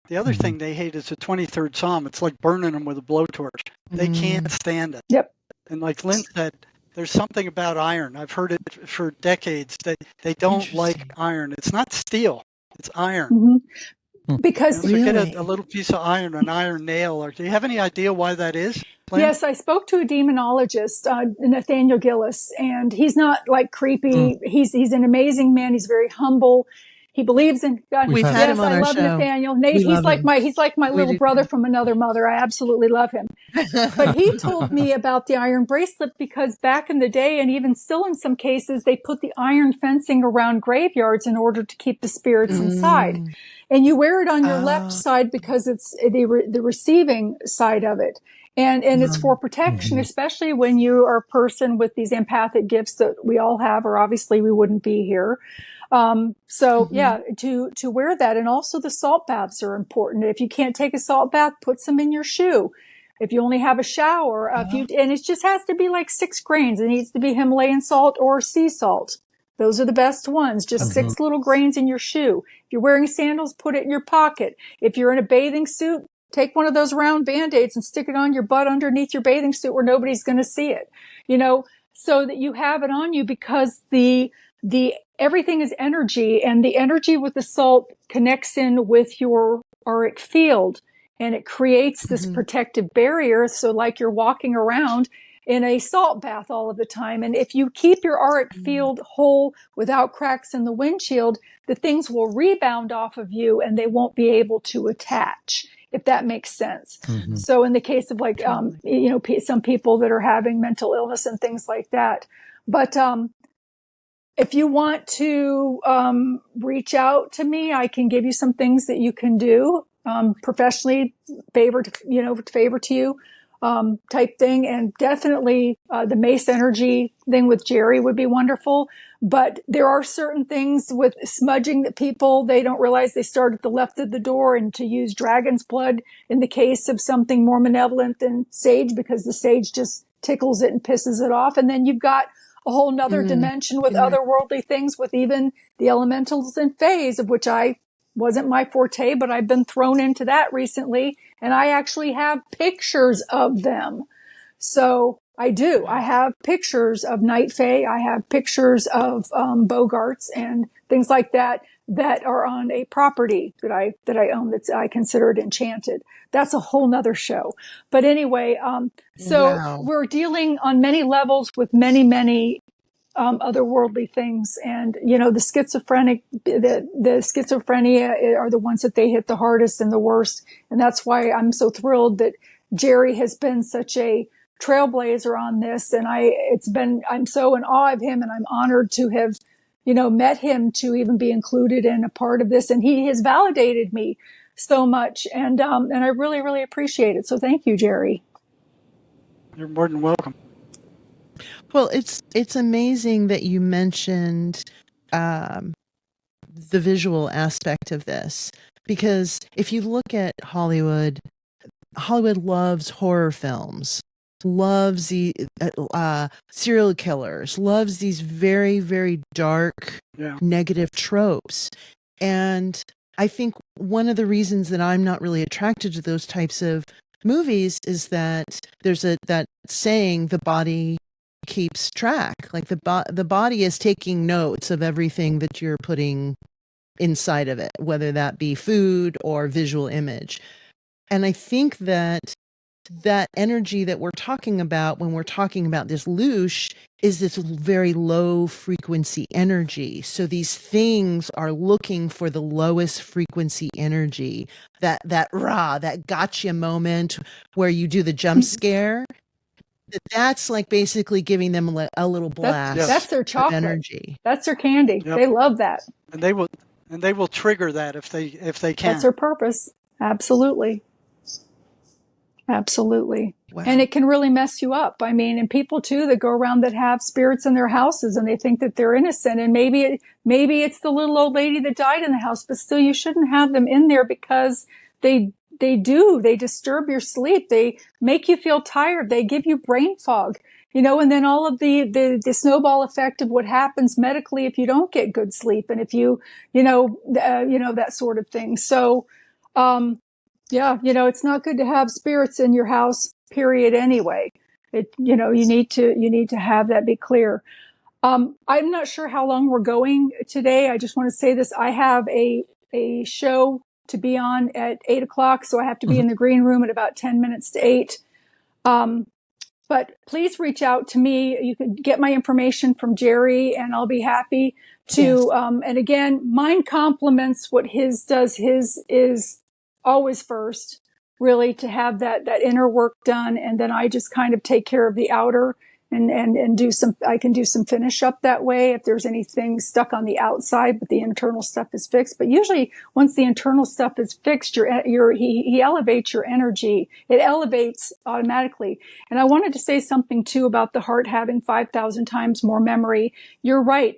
The other thing they hate is the 23rd Psalm. It's like burning them with a blowtorch. They can't stand it. Yep. And like Lynn said, there's something about iron. I've heard it for decades. They don't like iron. It's not steel. It's iron. Because so get a little piece of iron, an iron nail. Or do you have any idea why that is, Lynn? Yes, I spoke to a demonologist, Nathaniel Gillis, and he's not like creepy. He's an amazing man. He's very humble. He believes in God. We've had him on our I love show. Nathaniel. He's like my little brother from another mother. I absolutely love him. But he told me about the iron bracelet because back in the day, and even still in some cases, they put the iron fencing around graveyards in order to keep the spirits inside. And you wear it on your left side because it's the receiving side of it. And it's for protection, especially when you are a person with these empathic gifts that we all have, or obviously we wouldn't be here. To wear that. And also the salt baths are important. If you can't take a salt bath, put some in your shoe. If you only have a shower, and it just has to be like 6 grains. It needs to be Himalayan salt or sea salt. Those are the best ones. Just 6 little grains in your shoe. If you're wearing sandals, put it in your pocket. If you're in a bathing suit, take one of those round Band-Aids and stick it on your butt underneath your bathing suit where nobody's going to see it, so that you have it on you, because the everything is energy, and the energy with the salt connects in with your auric field, and it creates this protective barrier. So like you're walking around in a salt bath all of the time. And if you keep your auric field whole without cracks in the windshield, the things will rebound off of you and they won't be able to attach, if that makes sense. So in the case of like, some people that are having mental illness and things like that. But, if you want to reach out to me, I can give you some things that you can do professionally, favor to you type thing. And definitely the mace energy thing with Jerry would be wonderful. But there are certain things with smudging that they don't realize they start at the left of the door, and to use dragon's blood in the case of something more malevolent than sage, because the sage just tickles it and pisses it off. And then you've got a whole nother dimension with otherworldly things, with even the elementals and fays, of which I wasn't my forte, but I've been thrown into that recently. And I actually have pictures of them. So I do. I have pictures of night fae. I have pictures of bogarts and things like that are on a property that I own that I considered enchanted. That's a whole nother show. But anyway, we're dealing on many levels with many, many otherworldly things. And, the schizophrenia are the ones that they hit the hardest and the worst. And that's why I'm so thrilled that Jerry has been such a trailblazer on this. And I'm so in awe of him, and I'm honored to have, met him, to even be included in a part of this. And he has validated me so much. And I really, really appreciate it. So thank you, Jerry. You're more than welcome. Well, it's amazing that you mentioned the visual aspect of this, because if you look at Hollywood loves horror films. loves the serial killers, loves these very, very dark, negative tropes. And I think one of the reasons that I'm not really attracted to those types of movies is that there's that saying, the body keeps track. Like the body is taking notes of everything that you're putting inside of it, whether that be food or visual image. And I think that energy that we're talking about when we're talking about this loosh is this very low frequency energy. So these things are looking for the lowest frequency energy, that gotcha moment where you do the jump scare. That's like basically giving them a little blast. That's their chocolate energy. That's their candy. Yep. They love that. And they will trigger that if they can. That's their purpose. Absolutely. Absolutely. Wow. And it can really mess you up. I mean, and people too that go around that have spirits in their houses and they think that they're innocent. And maybe it's the little old lady that died in the house, but still you shouldn't have them in there because they disturb your sleep. They make you feel tired. They give you brain fog, and then all of the snowball effect of what happens medically if you don't get good sleep. And if you that sort of thing. So, it's not good to have spirits in your house, period. Anyway, you need to have that be clear. I'm not sure how long we're going today. I just want to say this. I have a show to be on at 8:00. So I have to be in the green room at about 10 minutes to 8. But please reach out to me. You can get my information from Jerry and I'll be happy to, and again, mine complements what his does. His is always first, really, to have that inner work done. And then I just kind of take care of the outer and I can do some finish up that way if there's anything stuck on the outside, but the internal stuff is fixed. But usually once the internal stuff is fixed, he elevates your energy. It elevates automatically. And I wanted to say something too about the heart having 5,000 times more memory. You're right.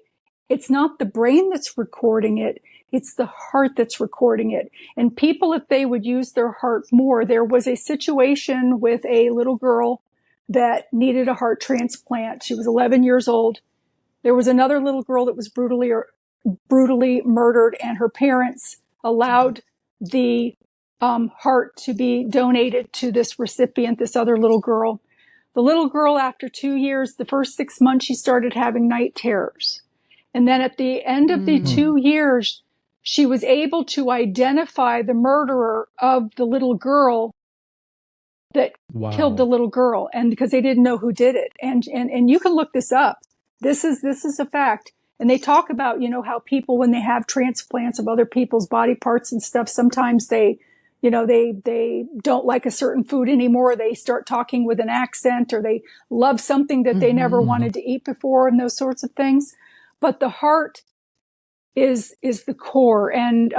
It's not the brain that's recording it. It's the heart that's recording it. And people, if they would use their heart more, there was a situation with a little girl that needed a heart transplant. She was 11 years old. There was another little girl that was brutally murdered, and her parents allowed the heart to be donated to this recipient, this other little girl. The little girl, after 2 years, the first 6 months, she started having night terrors. And then at the end of the 2 years, she was able to identify the murderer of the little girl that killed the little girl, and because they didn't know who did it. And you can look this up. This is a fact. And they talk about, how people, when they have transplants of other people's body parts and stuff, sometimes they don't like a certain food anymore. They start talking with an accent, or they love something that they never wanted to eat before, and those sorts of things. But the heart is the core. And,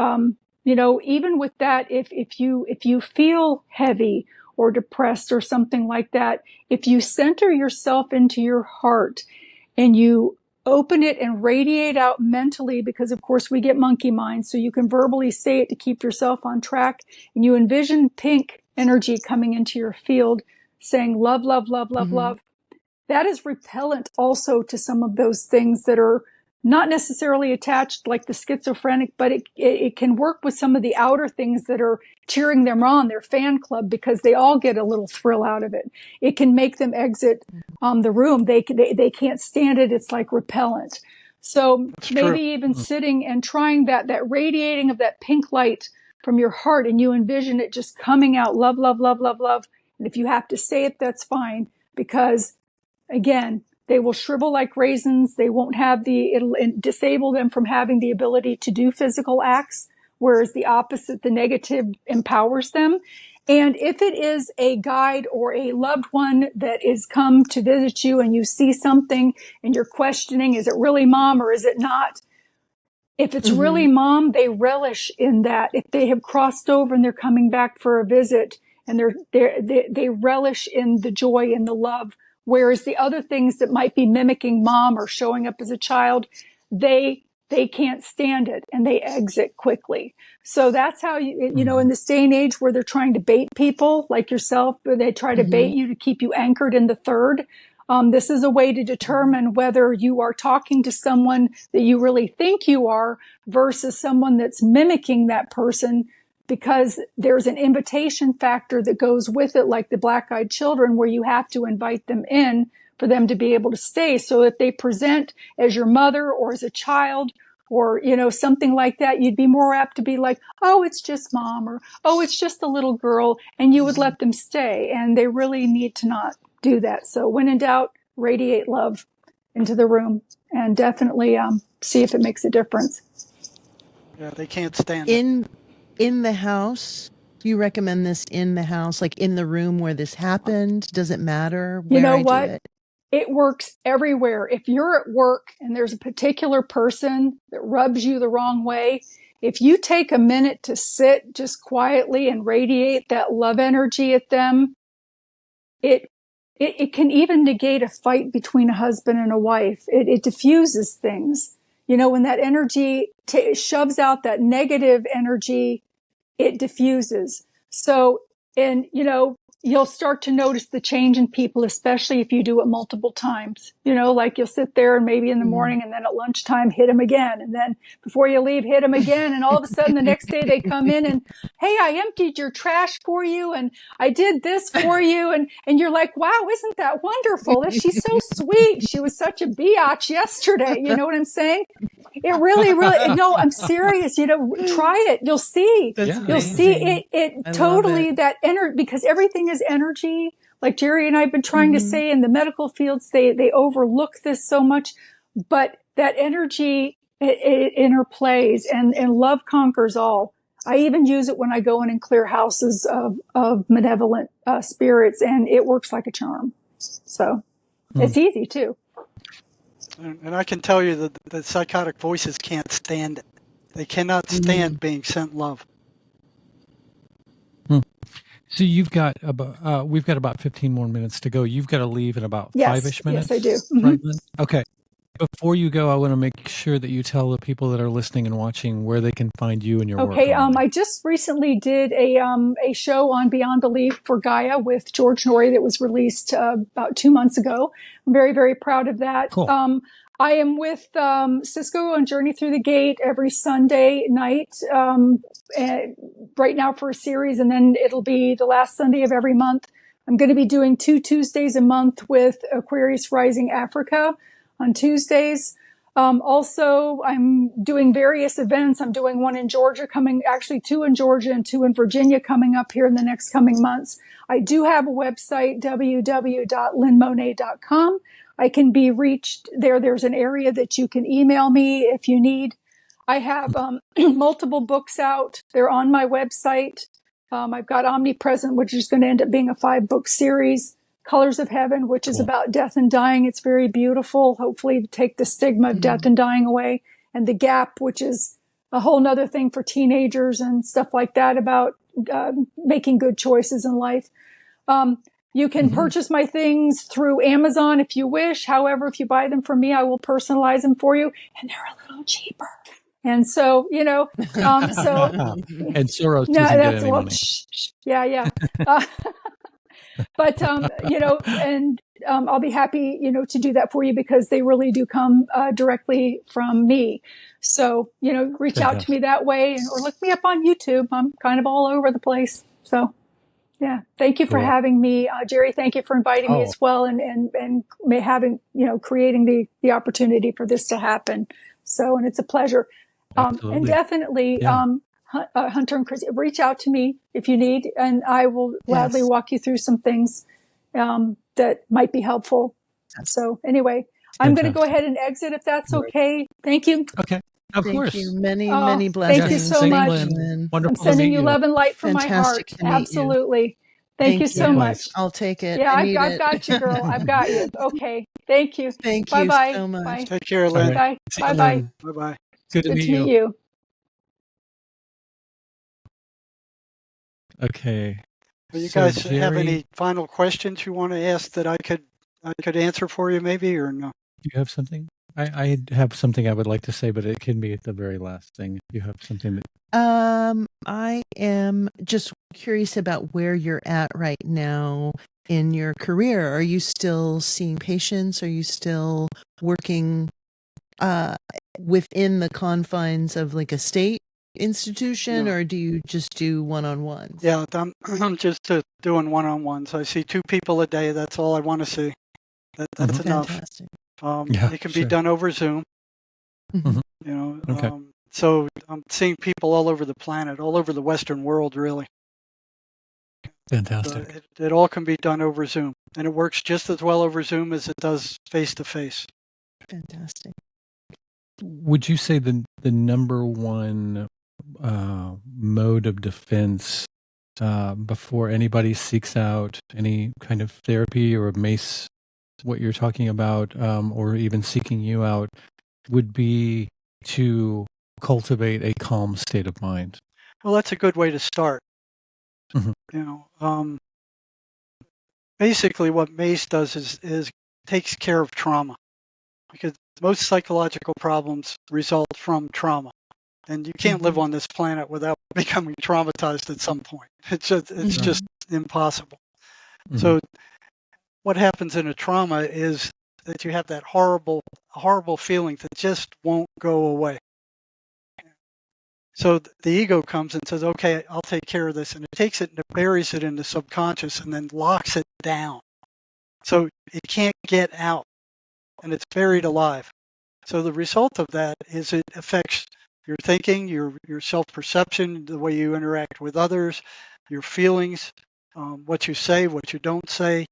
even with that, if you feel heavy or depressed or something like that, if you center yourself into your heart and you open it and radiate out mentally, because of course we get monkey mind, so you can verbally say it to keep yourself on track, and you envision pink energy coming into your field saying love, love, love, love, love. That is repellent also to some of those things that are not necessarily attached, like the schizophrenic, but it can work with some of the outer things that are cheering them on, their fan club, because they all get a little thrill out of it. It can make them exit the room. They can't stand it. It's like repellent. So maybe even sitting and trying that radiating of that pink light from your heart, and you envision it just coming out, love, love, love, love, love. And if you have to say it, that's fine, because again, they will shrivel like raisins. They won't have it'll disable them from having the ability to do physical acts, whereas the opposite, the negative, empowers them. And if it is a guide or a loved one that is come to visit you and you see something and you're questioning, is it really mom or is it not? If it's really mom, they relish in that. If they have crossed over and they're coming back for a visit, and they relish in the joy and the love. Whereas the other things that might be mimicking mom or showing up as a child, they they can't stand it and they exit quickly. So that's how you know, in this day and age where they're trying to bait people like yourself, but they try to bait you to keep you anchored in the third. This is a way to determine whether you are talking to someone that you really think you are versus someone that's mimicking that person, because there's an invitation factor that goes with it, like the black-eyed children, where you have to invite them in for them to be able to stay. So if they present as your mother or as a child or, you know, something like that, you'd be more apt to be like, oh, it's just mom, or, oh, it's just a little girl, and you would let them stay. And they really need to not do that. So when in doubt, radiate love into the room and definitely see if it makes a difference. Yeah, they can't stand it. In the house, do you recommend this in the house, like in the room where this happened? Does it matter where You know I what? do it? It works everywhere. If you're at work and there's a particular person that rubs you the wrong way, if you take a minute to sit just quietly and radiate that love energy at them, it can even negate a fight between a husband and a wife. It diffuses things. You know, when that energy shoves out that negative energy, it diffuses. So, and, you know, you'll start to notice the change in people, especially if you do it multiple times. You know, like you'll sit there and maybe in the morning and then at lunchtime, hit them again. And then before you leave, hit them again. And all of a sudden the next day they come in and, hey, I emptied your trash for you and I did this for you. And you're like, wow, isn't that wonderful? She's so sweet. She was such a biatch yesterday. You know what I'm saying? It really, no, I'm serious. You know, try it. You'll see. You'll see it totally, that energy, because everything is energy. Like Jerry and I have been trying to say in the medical fields, they overlook this so much, but that energy, it interplays and love conquers all. I even use it when I go in and clear houses of malevolent spirits, and it works like a charm. So it's easy too. And I can tell you that the psychotic voices can't stand it. They cannot stand being sent love. So we've got about 15 more minutes to go. You've got to leave in about 5-ish minutes. Yes, I do. Right? Okay. Before you go, I want to make sure that you tell the people that are listening and watching where they can find you and your work. Okay. I just recently did a show on Beyond Belief for Gaia with George Norrie that was released about 2 months ago. I'm very, very proud of that. Cool. I am with Cisco on Journey Through the Gate every Sunday night right now for a series, and then it'll be the last Sunday of every month. I'm going to be doing 2 Tuesdays a month with Aquarius Rising Africa on Tuesdays. Also, I'm doing various events. I'm doing one in Georgia actually 2 in Georgia and 2 in Virginia coming up here in the next coming months. I do have a website, www.lynnmonet.com. I can be reached there. There's an area that you can email me if you need. I have multiple books out. They're on my website. I've got Omnipresent, which is going to end up being a 5-book series. Colors of Heaven, which is about death and dying. It's very beautiful. Hopefully to take the stigma of death and dying away. And The Gap, which is a whole nother thing for teenagers and stuff like that about making good choices in life. You can purchase my things through Amazon if you wish. However, if you buy them from me, I will personalize them for you. And they're a little cheaper. And so, you know, and Soros doesn't get any money. Yeah. But, you know, and I'll be happy, you know, to do that for you because they really do come directly from me. So, you know, reach out to me that way or look me up on YouTube. I'm kind of all over the place. So, yeah. Thank you for having me. Jerry, thank you for inviting me as well and having, you know, creating the opportunity for this to happen. So, and it's a pleasure. And definitely, Hunter and Chris, reach out to me if you need, and I will gladly walk you through some things that might be helpful. So anyway, I'm going to go ahead and exit if that's okay. Thank you. Okay. Of course. Thank you. Many blessings. Thank you so much. Wonderful. I'm sending you love and light from my heart. Fantastic to meet you. Absolutely. Thank you so much. I'll take it. Yeah, I've got you, girl. I've got you. Okay. Thank you. Thank you Bye-bye. so much. Bye. Take care, Lynn. Bye. Bye-bye. Bye-bye. Good to meet you. Okay. Well, you guys have any final questions you want to ask that I could answer for you maybe or no? Do you have something? I have something I would like to say, but it can be at the very last thing. If you have something that I am just curious about where you're at right now in your career. Are you still seeing patients? Are you still working uh, within the confines of like a state institution, No. or do you just do one-on-ones? Yeah, I'm just doing one-on-ones. I see 2 people a day. That's all I want to see. That's enough. Fantastic. yeah, It can be sure. done over Zoom. Mhm. You know, Okay. so I'm seeing people all over the planet, all over the Western world, really. Fantastic. It all can be done over Zoom, and it works just as well over Zoom as it does face-to-face. Fantastic. Would you say the number one mode of defense before anybody seeks out any kind of therapy or mace, what you're talking about, or even seeking you out, would be to cultivate a calm state of mind? Well, that's a good way to start. Mhm. You know, basically what MACE does is takes care of trauma, because most psychological problems result from trauma. And you can't live on this planet without becoming traumatized at some point. It's just impossible. Mhm. So what happens in a trauma is that you have that horrible feeling that just won't go away. So the ego comes and says, okay, I'll take care of this. And it takes it and it buries it in the subconscious and then locks it down. So it can't get out, and it's buried alive. So the result of that is it affects your thinking, your self-perception, the way you interact with others, your feelings, what you say, what you don't say.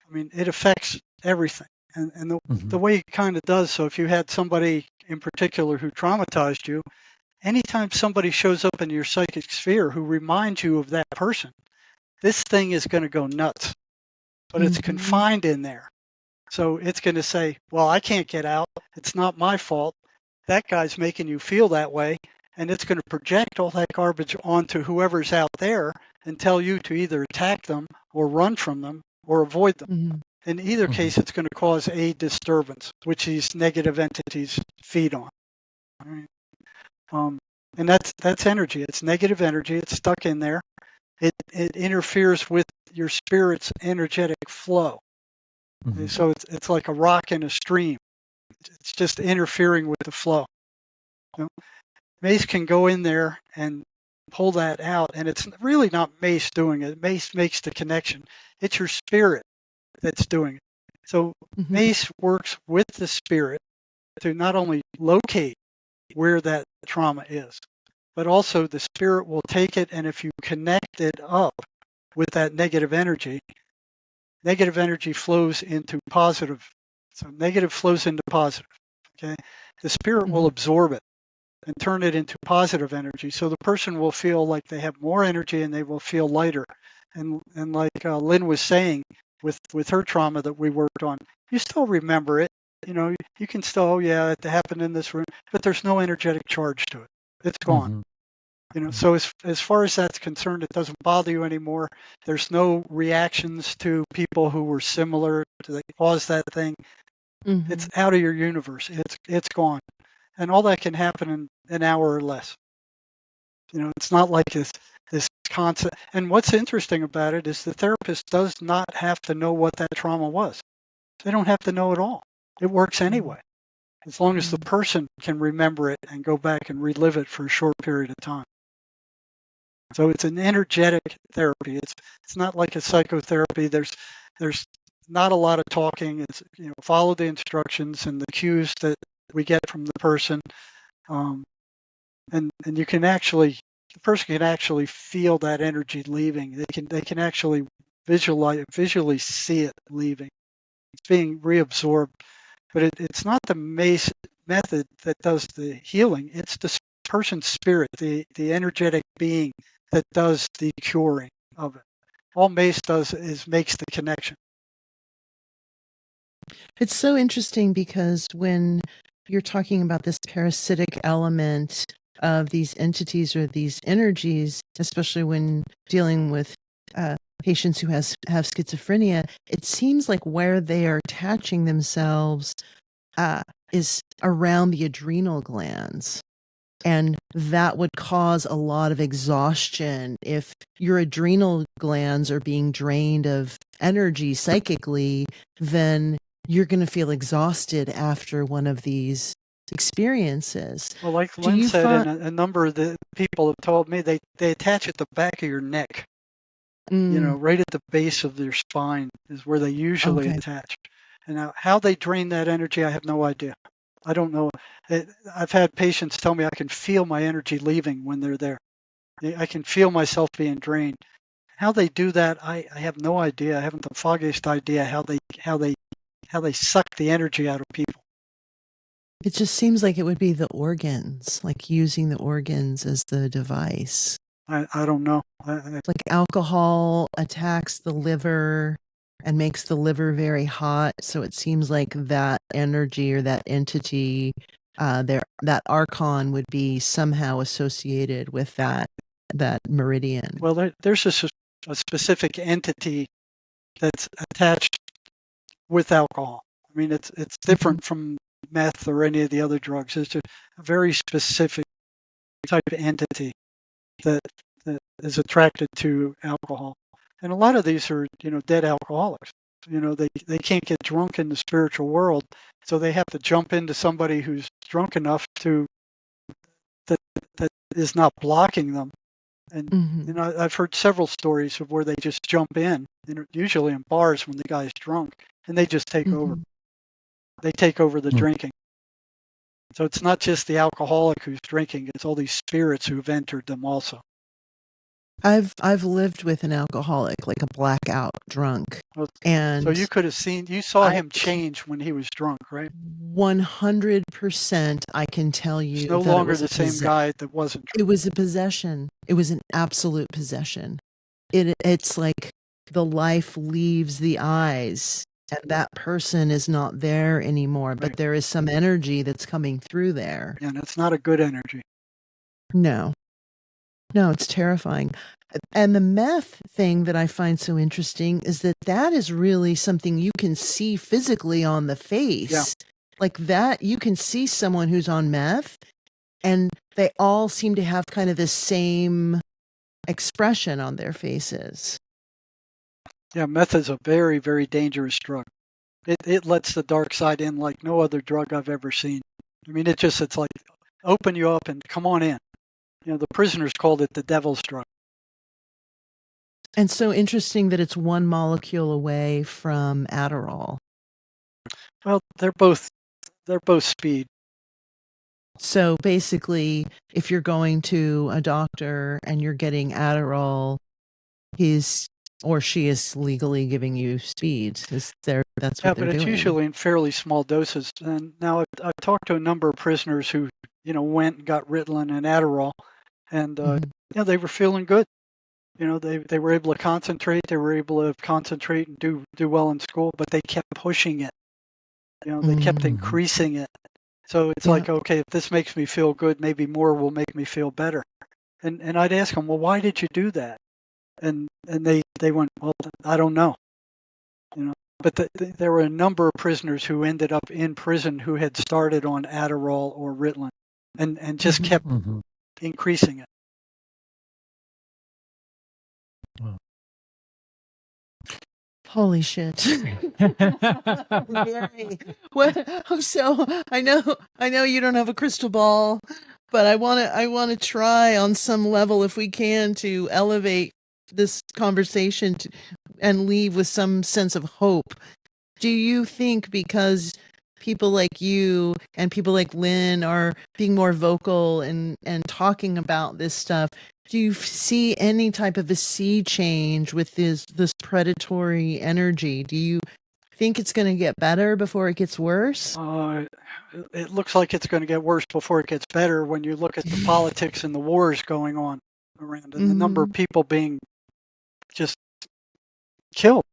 I mean, it affects everything. And the way it kind of does, so if you had somebody in particular who traumatized you, anytime somebody shows up in your psychic sphere who reminds you of that person, this thing is going to go nuts. But it's confined in there. So it's going to say, well, I can't get out. It's not my fault. That guy's making you feel that way. And it's going to project all that garbage onto whoever's out there and tell you to either attack them or run from them or avoid them. In either case, it's going to cause a disturbance, which these negative entities feed on. Right? And that's energy. It's negative energy. It's stuck in there. It interferes with your spirit's energetic flow. So it's like a rock in a stream. It's just interfering with the flow. You know, Mace can go in there and pull that out, and it's really not Mace doing it. Mace makes the connection. It's your spirit that's doing it. So Mace works with the spirit to not only locate where that trauma is, but also the spirit will take it, and if you connect it up with that negative energy flows into positive. So negative flows into positive. Okay, the spirit will absorb it and turn it into positive energy. So the person will feel like they have more energy and they will feel lighter. And like Lynn was saying, with her trauma that we worked on, you still remember it. You know, you can still, oh yeah, it happened in this room, but there's no energetic charge to it. It's gone. You know, so as far as that's concerned, it doesn't bother you anymore. There's no reactions to people who were similar to that caused that thing. It's out of your universe. It's gone, and all that can happen in an hour or less. You know, it's not like this concept. And what's interesting about it is the therapist does not have to know what that trauma was. They don't have to know at all. It works anyway, as long as the person can remember it and go back and relive it for a short period of time. So it's an energetic therapy. It's not like a psychotherapy. There's not a lot of talking. It's, you know, follow the instructions and the cues that we get from the person, and you can actually, the person can actually feel that energy leaving. They can actually visually see it leaving. It's being reabsorbed. But it's not the MACE method that does the healing. It's the person's spirit, the energetic being that does the curing of it. All MACE does is makes the connection. It's so interesting because when you're talking about this parasitic element of these entities or these energies, especially when dealing with patients who have schizophrenia, it seems like where they are attaching themselves is around the adrenal glands. And that would cause a lot of exhaustion. If your adrenal glands are being drained of energy psychically, then you're going to feel exhausted after one of these experiences. Well, like Lynn said, and a number of the people have told me, they attach at the back of your neck. Right at the base of their spine is where they usually attach. And now how they drain that energy, I have no idea. I don't know. I've had patients tell me I can feel my energy leaving when they're there. I can feel myself being drained. How they do that, I have no idea. I haven't the foggiest idea how they suck the energy out of people. It just seems like it would be the organs, like using the organs as the device. I don't know. Like alcohol attacks the liver and makes the liver very hot. So it seems like that energy or that entity, that archon would be somehow associated with that meridian. Well, there's a specific entity that's attached with alcohol. I mean, it's different from meth or any of the other drugs. It's a very specific type of entity that is attracted to alcohol. And a lot of these are, dead alcoholics. They can't get drunk in the spiritual world, so they have to jump into somebody who's drunk enough that is not blocking them. And I've heard several stories of where they just jump in, usually in bars when the guy's drunk, and they just take over. They take over the drinking. So it's not just the alcoholic who's drinking; it's all these spirits who've entered them also. I've lived with an alcoholic, like a blackout drunk. And so you saw him change when he was drunk, right? 100%. I can tell you. It's no longer the same guy that wasn't drunk. It was a possession. It was an absolute possession. It's like the life leaves the eyes and that person is not there anymore, but there is some energy that's coming through there. And it's not a good energy. No, it's terrifying. And the meth thing that I find so interesting is that is really something you can see physically on the face. Yeah. Like that, you can see someone who's on meth and they all seem to have kind of the same expression on their faces. Yeah, meth is a very, very dangerous drug. It lets the dark side in like no other drug I've ever seen. I mean, it's like open you up and come on in. The prisoners called it the devil's drug. And so interesting that it's one molecule away from Adderall. Well, they're both speed. So basically, if you're going to a doctor and you're getting Adderall, he's or she is legally giving you speed. That's what they're doing. Yeah, but it's usually in fairly small doses. And now I've talked to a number of prisoners who, went and got Ritalin and Adderall, and they were feeling good. They were able to concentrate. They were able to concentrate and do well in school, but they kept pushing it. They kept increasing it. So it's like, okay, if this makes me feel good, maybe more will make me feel better. And I'd ask them, well, why did you do that? And they went, well, I don't know. But there were a number of prisoners who ended up in prison who had started on Adderall or Ritalin and just kept increasing it. Wow. Holy shit. So I know you don't have a crystal ball, but I want to try on some level, if we can, to elevate this conversation and leave with some sense of hope. Do you think because people like you and people like Lynn are being more vocal and talking about this stuff, do you see any type of a sea change with this predatory energy? Do you think it's going to get better before it gets worse? It looks like it's going to get worse before it gets better when you look at the politics and the wars going on around and the number of people being just killed.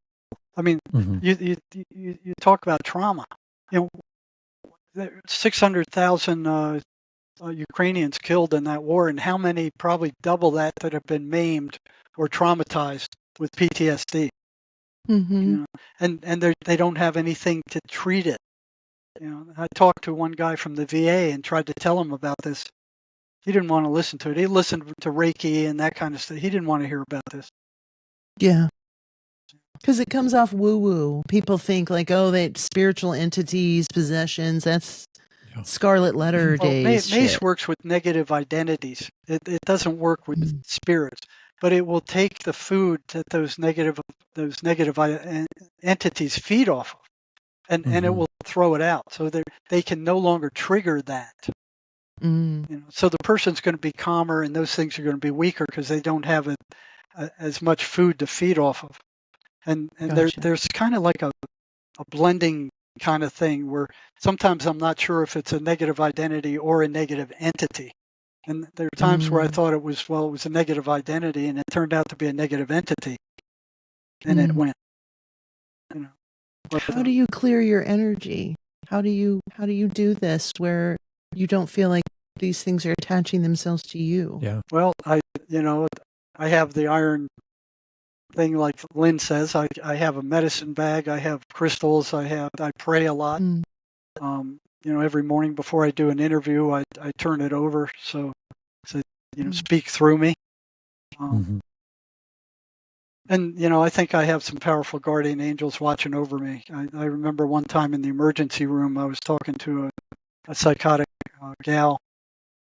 I mean, you talk about trauma. 600,000 Ukrainians killed in that war, and how many, probably double that have been maimed or traumatized with PTSD. And they don't have anything to treat it. I talked to one guy from the VA and tried to tell him about this. He didn't want to listen to it. He listened to Reiki and that kind of stuff. He didn't want to hear about this. Yeah. Because it comes off woo-woo. People think like, oh, they spiritual entities, possessions, that's scarlet letter days Mace shit. works with negative identities. It doesn't work with spirits, but it will take the food that those negative entities feed off of, and it will throw it out, so they can no longer trigger that. So the person's going to be calmer, and those things are going to be weaker because they don't have as much food to feed off of. And Gotcha. there's kind of like a blending kind of thing where sometimes I'm not sure if it's a negative identity or a negative entity. And there are times where I thought it was a negative identity, and it turned out to be a negative entity. And it went, How do you clear your energy? How do you do this where you don't feel like these things are attaching themselves to you? Yeah. Well, I have the iron thing, like Lynn says. I have a medicine bag. I have crystals. I pray a lot. Every morning before I do an interview, I turn it over so speak through me. And I think I have some powerful guardian angels watching over me. I remember one time in the emergency room, I was talking to a psychotic gal,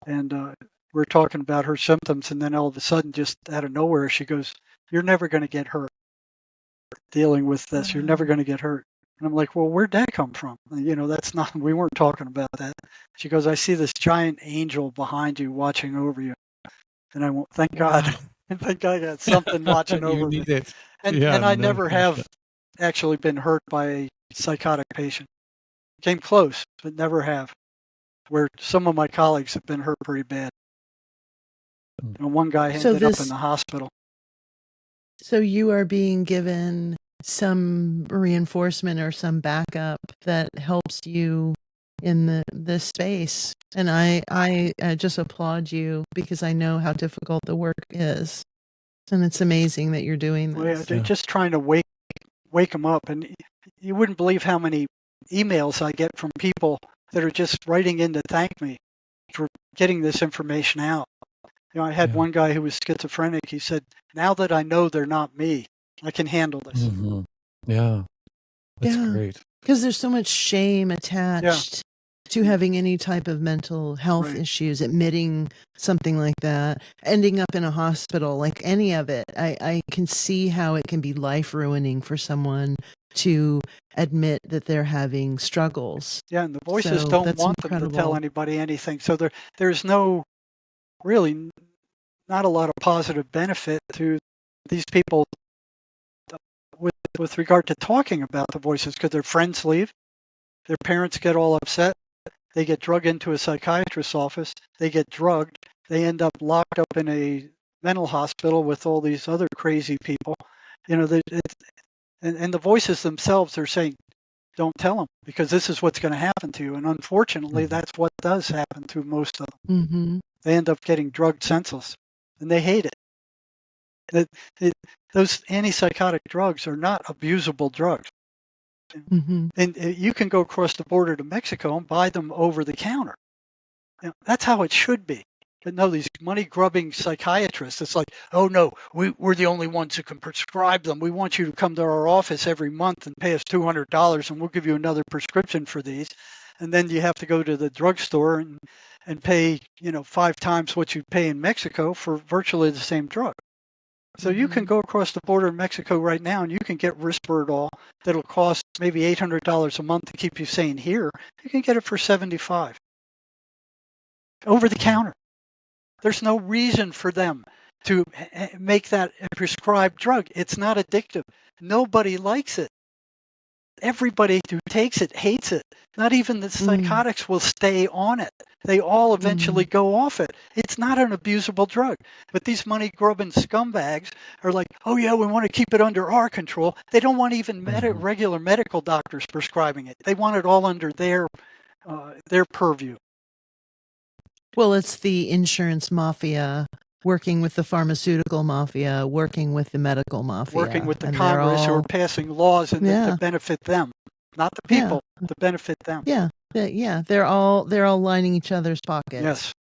and we were talking about her symptoms, and then all of a sudden, just out of nowhere, she goes, "You're never going to get hurt dealing with this. You're never going to get hurt." And I'm like, "Well, where'd that come from? That's not, we weren't talking about that." She goes, "I see this giant angel behind you watching over you." And I went, "Thank God." I think I got something watching over me. And I never have actually been hurt by a psychotic patient. Came close, but never have. Where some of my colleagues have been hurt pretty bad. One guy ended up in the hospital. So you are being given some reinforcement or some backup that helps you in this space. And I just applaud you because I know how difficult the work is. And it's amazing that you're doing this. Well, just trying to wake them up. And you wouldn't believe how many emails I get from people that are just writing in to thank me for getting this information out. I had one guy who was schizophrenic. He said, "Now that I know they're not me, I can handle this." Yeah. That's great. Because there's so much shame attached to having any type of mental health issues, admitting something like that, ending up in a hospital, like any of it. I can see how it can be life-ruining for someone to admit that they're having struggles. Yeah, and the voices don't want them to tell anybody anything. So there's really not a lot of positive benefit to these people with regard to talking about the voices, because their friends leave, their parents get all upset, they get drugged into a psychiatrist's office, they get drugged, they end up locked up in a mental hospital with all these other crazy people. And the voices themselves are saying, "Don't tell them, because this is what's going to happen to you." And unfortunately, that's what does happen to most of them. They end up getting drugged senseless, and they hate it. Those antipsychotic drugs are not abusable drugs. And you can go across the border to Mexico and buy them over the counter. That's how it should be. But no, these money-grubbing psychiatrists, it's like, "Oh, no, we're the only ones who can prescribe them. We want you to come to our office every month and pay us $200, and we'll give you another prescription for these." And then you have to go to the drugstore and pay 5 times what you pay in Mexico for virtually the same drug. So you can go across the border in Mexico right now, and you can get Risperidol that'll cost maybe $800 a month to keep you sane here. You can get it for $75 over the counter. There's no reason for them to make that a prescribed drug. It's not addictive. Nobody likes it. Everybody who takes it hates it. Not even the psychotics will stay on it. They all eventually go off it. It's not an abusable drug. But these money-grubbing scumbags are like, "Oh, yeah, we want to keep it under our control." They don't want even regular medical doctors prescribing it. They want it all under their purview. Well, it's the insurance mafia working with the pharmaceutical mafia, working with the medical mafia. Working with the Congress who are passing laws to benefit them. Not the people, to benefit them. Yeah. Yeah, they're all lining each other's pockets. Yes.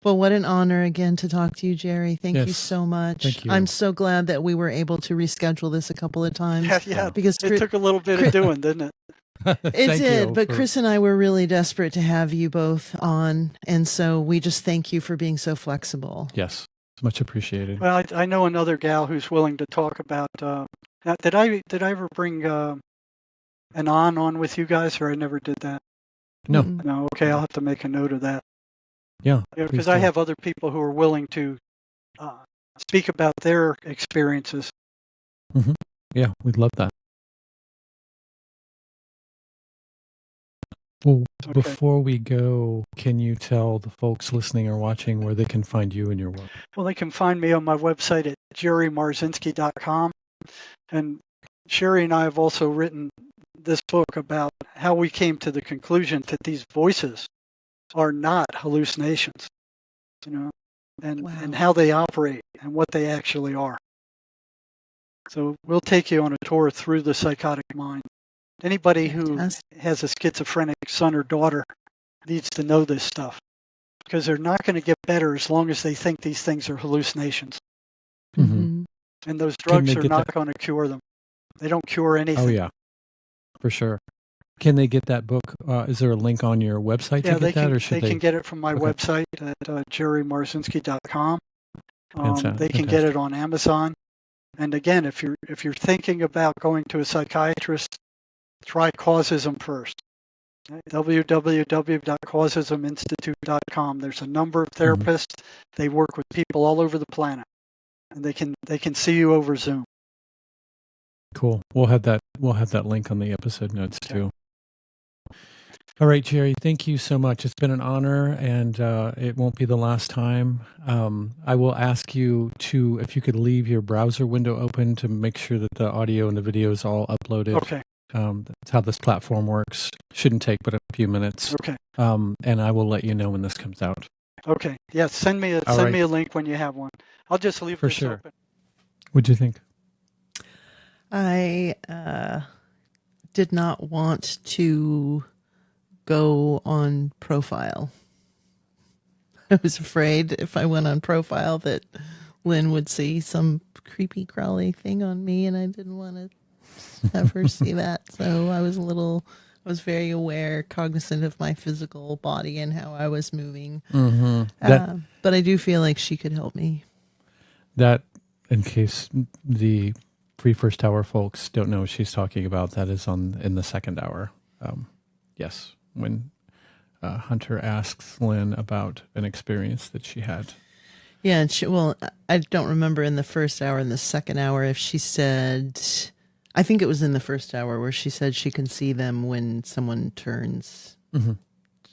Well, what an honor again to talk to you, Jerry. Thank you Yes. so much. Thank you. I'm so glad that we were able to reschedule this a couple of times. Yeah. Because It took a little bit of doing, didn't it? it Thank did, you but for- Chris and I were really desperate to have you both on, and so we just thank you for being so flexible. Yes, it's much appreciated. Well, I know another gal who's willing to talk about. Now, did I ever bring an on with you guys, or I never did that? No. Mm-mm. No. Okay, I'll have to make a note of that. Yeah, Because please I do. have other people who are willing to speak about their experiences. Yeah, we'd love that. Well, Okay. before we go, can you tell the folks listening or watching where they can find you and your work? Well, they can find me on my website at jerrymarzinsky.com. And Sherry and I have also written this book about how we came to the conclusion that these voices are not hallucinations, and Wow. how they operate and what they actually are. So we'll take you on a tour through the psychotic mind. Anybody who Fantastic. has a schizophrenic son or daughter needs to know this stuff, because they're not going to get better as long as they think these things are hallucinations. Mhm. And those Can drugs they are get not that- going to cure them. They don't cure anything. Oh, yeah, for sure. Can they get that book? Is there a link on your website Yeah, to they get that, can, or should they can get it from my Okay. website at jerrymarzinsky.com. They Fantastic. can get it on Amazon. And again, if you're thinking about going to a psychiatrist, try Causism first. www.causisminstitute.com. There's a number of therapists. They work with people all over the planet, and they can see you over Zoom. Cool. We'll have that link on the episode notes too. All right, Jerry, thank you so much. It's been an honor, and it won't be the last time. I will ask you to, if you could leave your browser window open to make sure that the audio and the video is all uploaded. Okay. That's how this platform works. Shouldn't take but a few minutes. Okay. And I will let you know when this comes out. Okay. Yeah. Send me a link when you have one. I'll just leave For this sure. open. What'd you think? I did not want to go on profile. I was afraid if I went on profile that Lynn would see some creepy crawly thing on me, and I didn't want to have her see that. So I was very aware, cognizant of my physical body and how I was moving. But I do feel like she could help me. That, in case the first hour folks don't know what she's talking about, that is in the second hour. Yes, when Hunter asks Lynn about an experience that she had. Yeah, and I don't remember in the first hour. In the second hour, if she said, I think it was in the first hour where she said she can see them when someone turns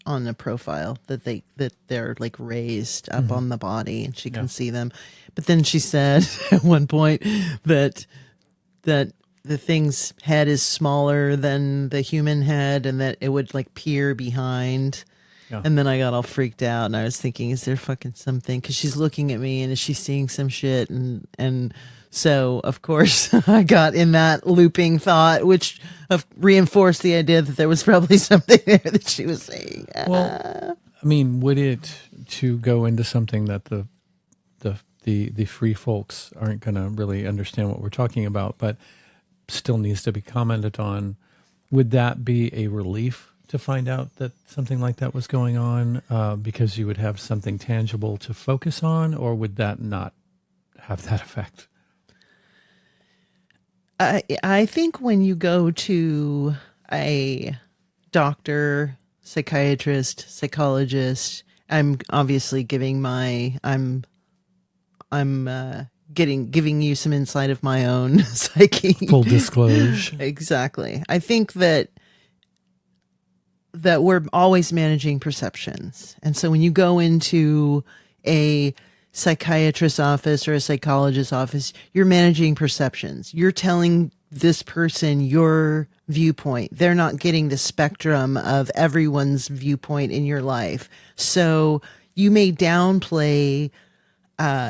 on a profile, that they're like raised up on the body, and she can see them. But then she said at one point that the thing's head is smaller than the human head, and that it would like peer behind. Yeah. And then I got all freaked out, and I was thinking, is there fucking something? Because she's looking at me, and is she seeing some shit? And so, of course, I got in that looping thought, which reinforced the idea that there was probably something there that she was saying. Well, I mean, would it, to go into something that the free folks aren't going to really understand what we're talking about, but still needs to be commented on, would that be a relief to find out that something like that was going on, because you would have something tangible to focus on, or would that not have that effect? I think when you go to a doctor, psychiatrist, psychologist, I'm obviously giving giving you some insight of my own psyche. Full disclosure. Exactly. I think that we're always managing perceptions. And so when you go into a psychiatrist's office or a psychologist's office, you're managing perceptions. You're telling this person your viewpoint. They're not getting the spectrum of everyone's viewpoint in your life. So you may downplay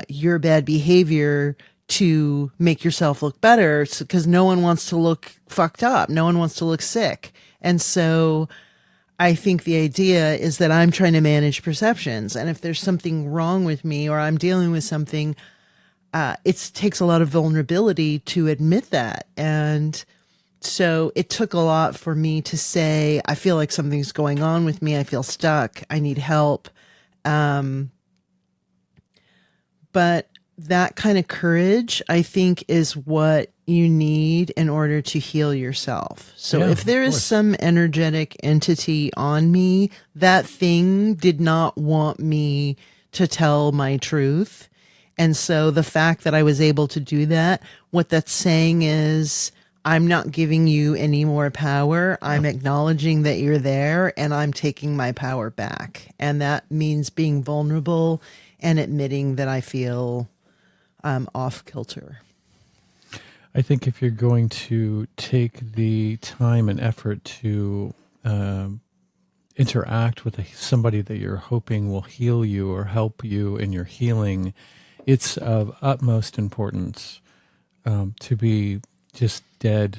your bad behavior to make yourself look better, because no one wants to look fucked up. No one wants to look sick. And so I think the idea is that I'm trying to manage perceptions. And if there's something wrong with me or I'm dealing with something, it takes a lot of vulnerability to admit that. And so it took a lot for me to say, I feel like something's going on with me. I feel stuck. I need help. But that kind of courage, I think, is what you need in order to heal yourself. So if there is some energetic entity on me, that thing did not want me to tell my truth. And so the fact that I was able to do that, what that's saying is, I'm not giving you any more power. I'm acknowledging that you're there, and I'm taking my power back. And that means being vulnerable and admitting that I feel off kilter. I think if you're going to take the time and effort to interact with somebody that you're hoping will heal you or help you in your healing, it's of utmost importance to be just dead,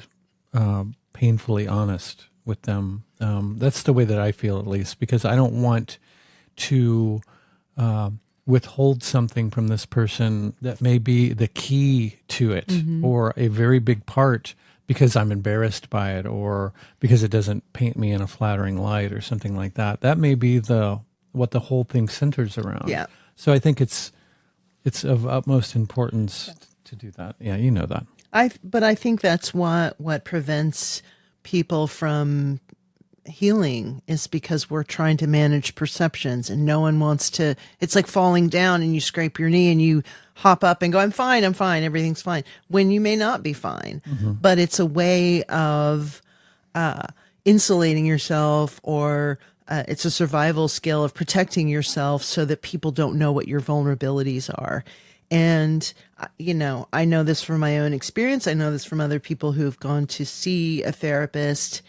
painfully honest with them. That's the way that I feel, at least, because I don't want to withhold something from this person that may be the key to it, or a very big part, because I'm embarrassed by it, or because it doesn't paint me in a flattering light or something like that. That may be what the whole thing centers around. Yeah. So I think it's of utmost importance to do that. Yeah, you know that. But I think that's what prevents people from healing, is because we're trying to manage perceptions, and no one wants to. It's like falling down and you scrape your knee and you hop up and go, I'm fine, everything's fine, when you may not be fine. But it's a way of insulating yourself, or it's a survival skill of protecting yourself so that people don't know what your vulnerabilities are. And, I know this from my own experience. I know this from other people who've gone to see a therapist,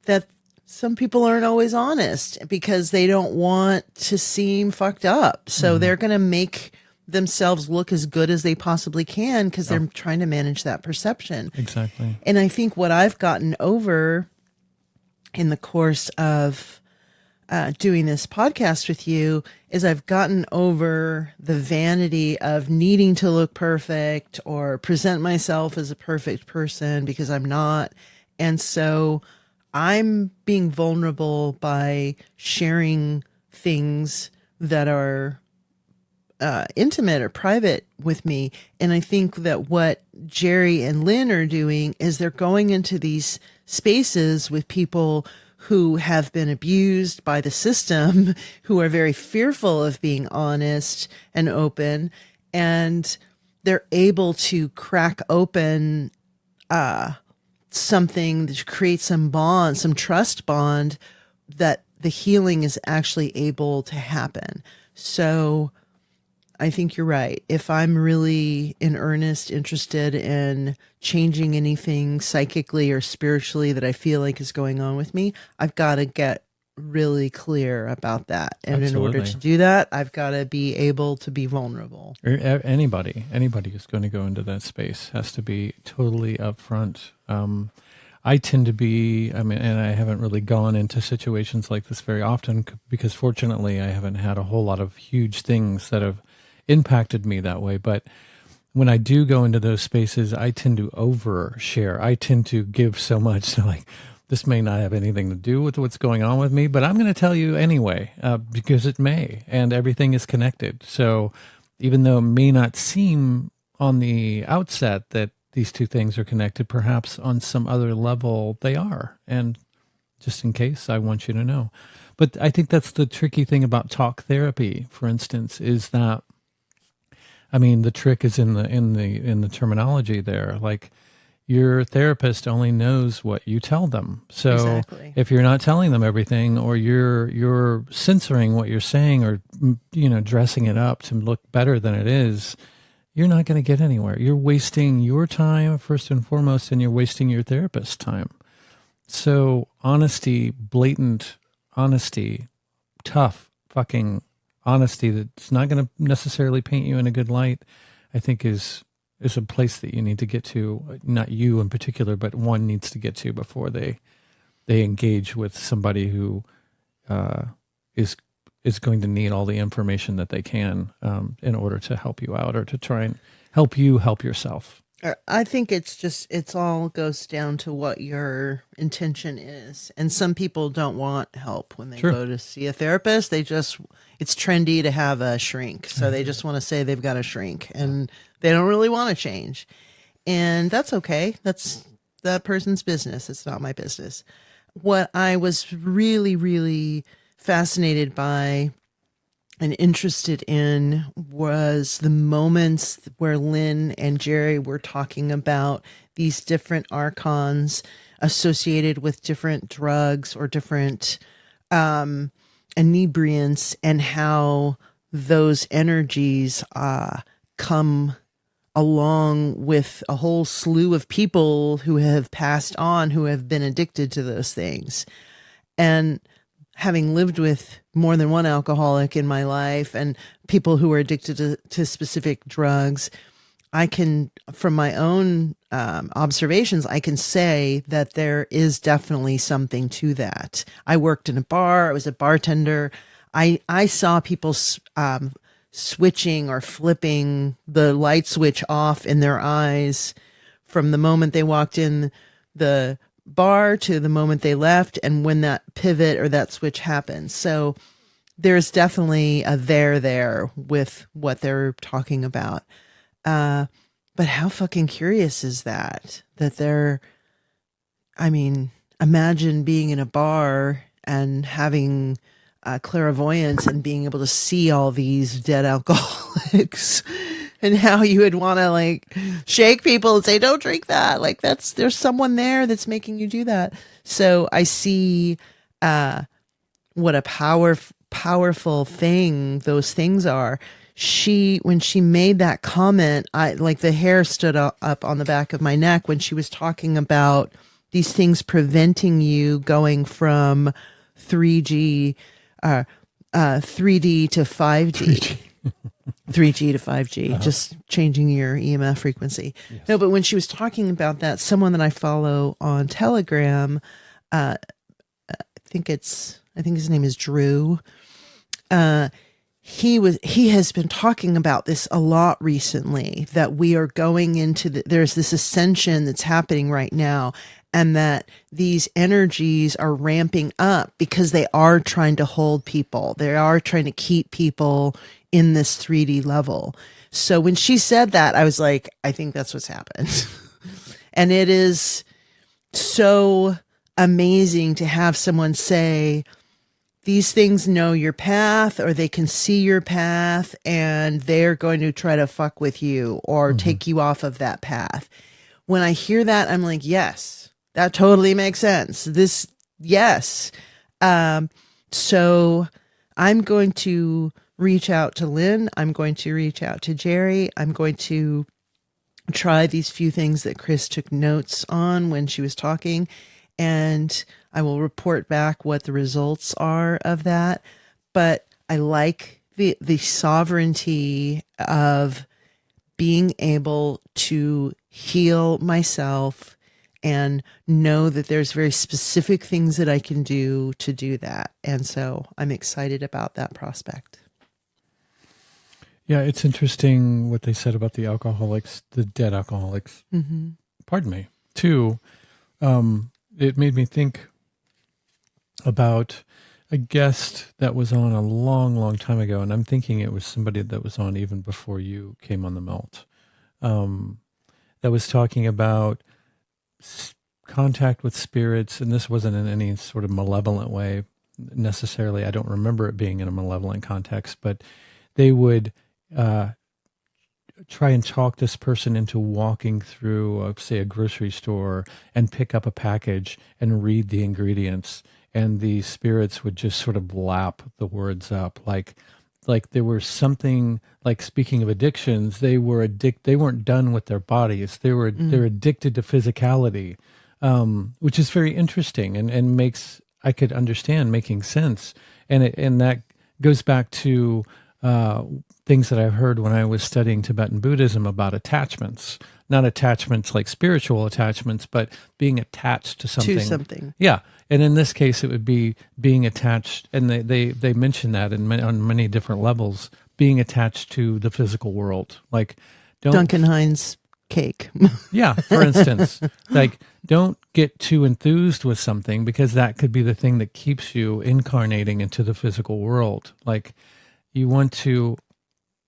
that some people aren't always honest because they don't want to seem fucked up. So they're going to make themselves look as good as they possibly can because they're trying to manage that perception. Exactly. And I think what I've gotten over in the course of doing this podcast with you is I've gotten over the vanity of needing to look perfect or present myself as a perfect person, because I'm not. And so I'm being vulnerable by sharing things that are intimate or private with me. And I think that what Jerry and Lynn are doing is they're going into these spaces with people who have been abused by the system, who are very fearful of being honest and open, and they're able to crack open something that creates some bond, some trust bond, that the healing is actually able to happen. So I think you're right. If I'm really in earnest interested in changing anything psychically or spiritually that I feel like is going on with me, I've got to get really clear about that. And in order to do that, I've got to be able to be vulnerable. Anybody who's going to go into that space has to be totally upfront. I tend to be, and I haven't really gone into situations like this very often because fortunately I haven't had a whole lot of huge things that have impacted me that way. But when I do go into those spaces, I tend to overshare. I tend to give so much. So like, this may not have anything to do with what's going on with me, but I'm going to tell you anyway, because it may, and everything is connected. So even though it may not seem on the outset that these two things are connected, perhaps on some other level they are. And just in case, I want you to know. But I think that's the tricky thing about talk therapy, for instance, is that, the trick is in the terminology there. Like, your therapist only knows what you tell them. So Exactly. If you're not telling them everything, or you're censoring what you're saying, or dressing it up to look better than it is, you're not going to get anywhere. You're wasting your time first and foremost, and you're wasting your therapist's time. So honesty, blatant honesty, tough fucking honesty that's not going to necessarily paint you in a good light, I think is is a place that you need to get to, not you in particular, but one needs to get to before they engage with somebody who is going to need all the information that they can in order to help you out or to try and help you help yourself. I think it's all goes down to what your intention is. And some people don't want help when they go to see a therapist. It's trendy to have a shrink. So they just want to say they've got a shrink and they don't really want to change. And that's okay. That's that person's business. It's not my business. What I was really, really fascinated by and interested in was the moments where Lynn and Jerry were talking about these different archons associated with different drugs or different inebriants, and how those energies come along with a whole slew of people who have passed on, who have been addicted to those things. And having lived with more than one alcoholic in my life and people who are addicted to specific drugs, I can, from my own observations, I can say that there is definitely something to that. I worked in a bar. I was a bartender. I saw people switching or flipping the light switch off in their eyes from the moment they walked in the bar to the moment they left, and when that pivot or that switch happens. So there's definitely a there with what they're talking about. But how fucking curious is that imagine being in a bar and having clairvoyance and being able to see all these dead alcoholics and how you would want to like shake people and say, don't drink that. Like there's someone there that's making you do that. So I see what a powerful thing those things are. When she made that comment, the hair stood up on the back of my neck when she was talking about these things preventing you going from 3D to 5D. 3G to 5G, just changing your EMF frequency. Yes. No, but when she was talking about that, someone that I follow on Telegram, I think his name is Drew. He has been talking about this a lot recently, that we are going into there's this ascension that's happening right now, and that these energies are ramping up because they are trying to hold people. They are trying to keep people in this 3D level. So when she said that, I was like, I think that's what's happened. And it is so amazing to have someone say, these things know your path, or they can see your path, and they're going to try to fuck with you or take you off of that path. When I hear that, I'm like, yes, that totally makes sense. Yes. So I'm going to reach out to Lynn. I'm going to reach out to Jerry. I'm going to try these few things that Chris took notes on when she was talking, and I will report back what the results are of that. But I like the sovereignty of being able to heal myself and know that there's very specific things that I can do to do that. And so I'm excited about that prospect. Yeah, it's interesting what they said about the alcoholics, the dead alcoholics. Mm-hmm. Pardon me. Too, it made me think about a guest that was on a long, long time ago, and I'm thinking it was somebody that was on even before you came on the Melt, that was talking about contact with spirits, and this wasn't in any sort of malevolent way necessarily. I don't remember it being in a malevolent context, but they would try and talk this person into walking through, say, a grocery store and pick up a package and read the ingredients, and the spirits would just sort of lap the words up, like there was something, like, speaking of addictions, they weren't done with their bodies. They're addicted to physicality, which is very interesting and makes, I could understand, making sense. And that goes back to things that I've heard when I was studying Tibetan Buddhism about attachments, not attachments like spiritual attachments, but being attached to something. To something. Yeah. And in this case, it would be being attached, and they mention that on many different levels, being attached to the physical world. Like, Duncan Hines cake. Yeah, for instance, like, don't get too enthused with something, because that could be the thing that keeps you incarnating into the physical world. Like, you want to,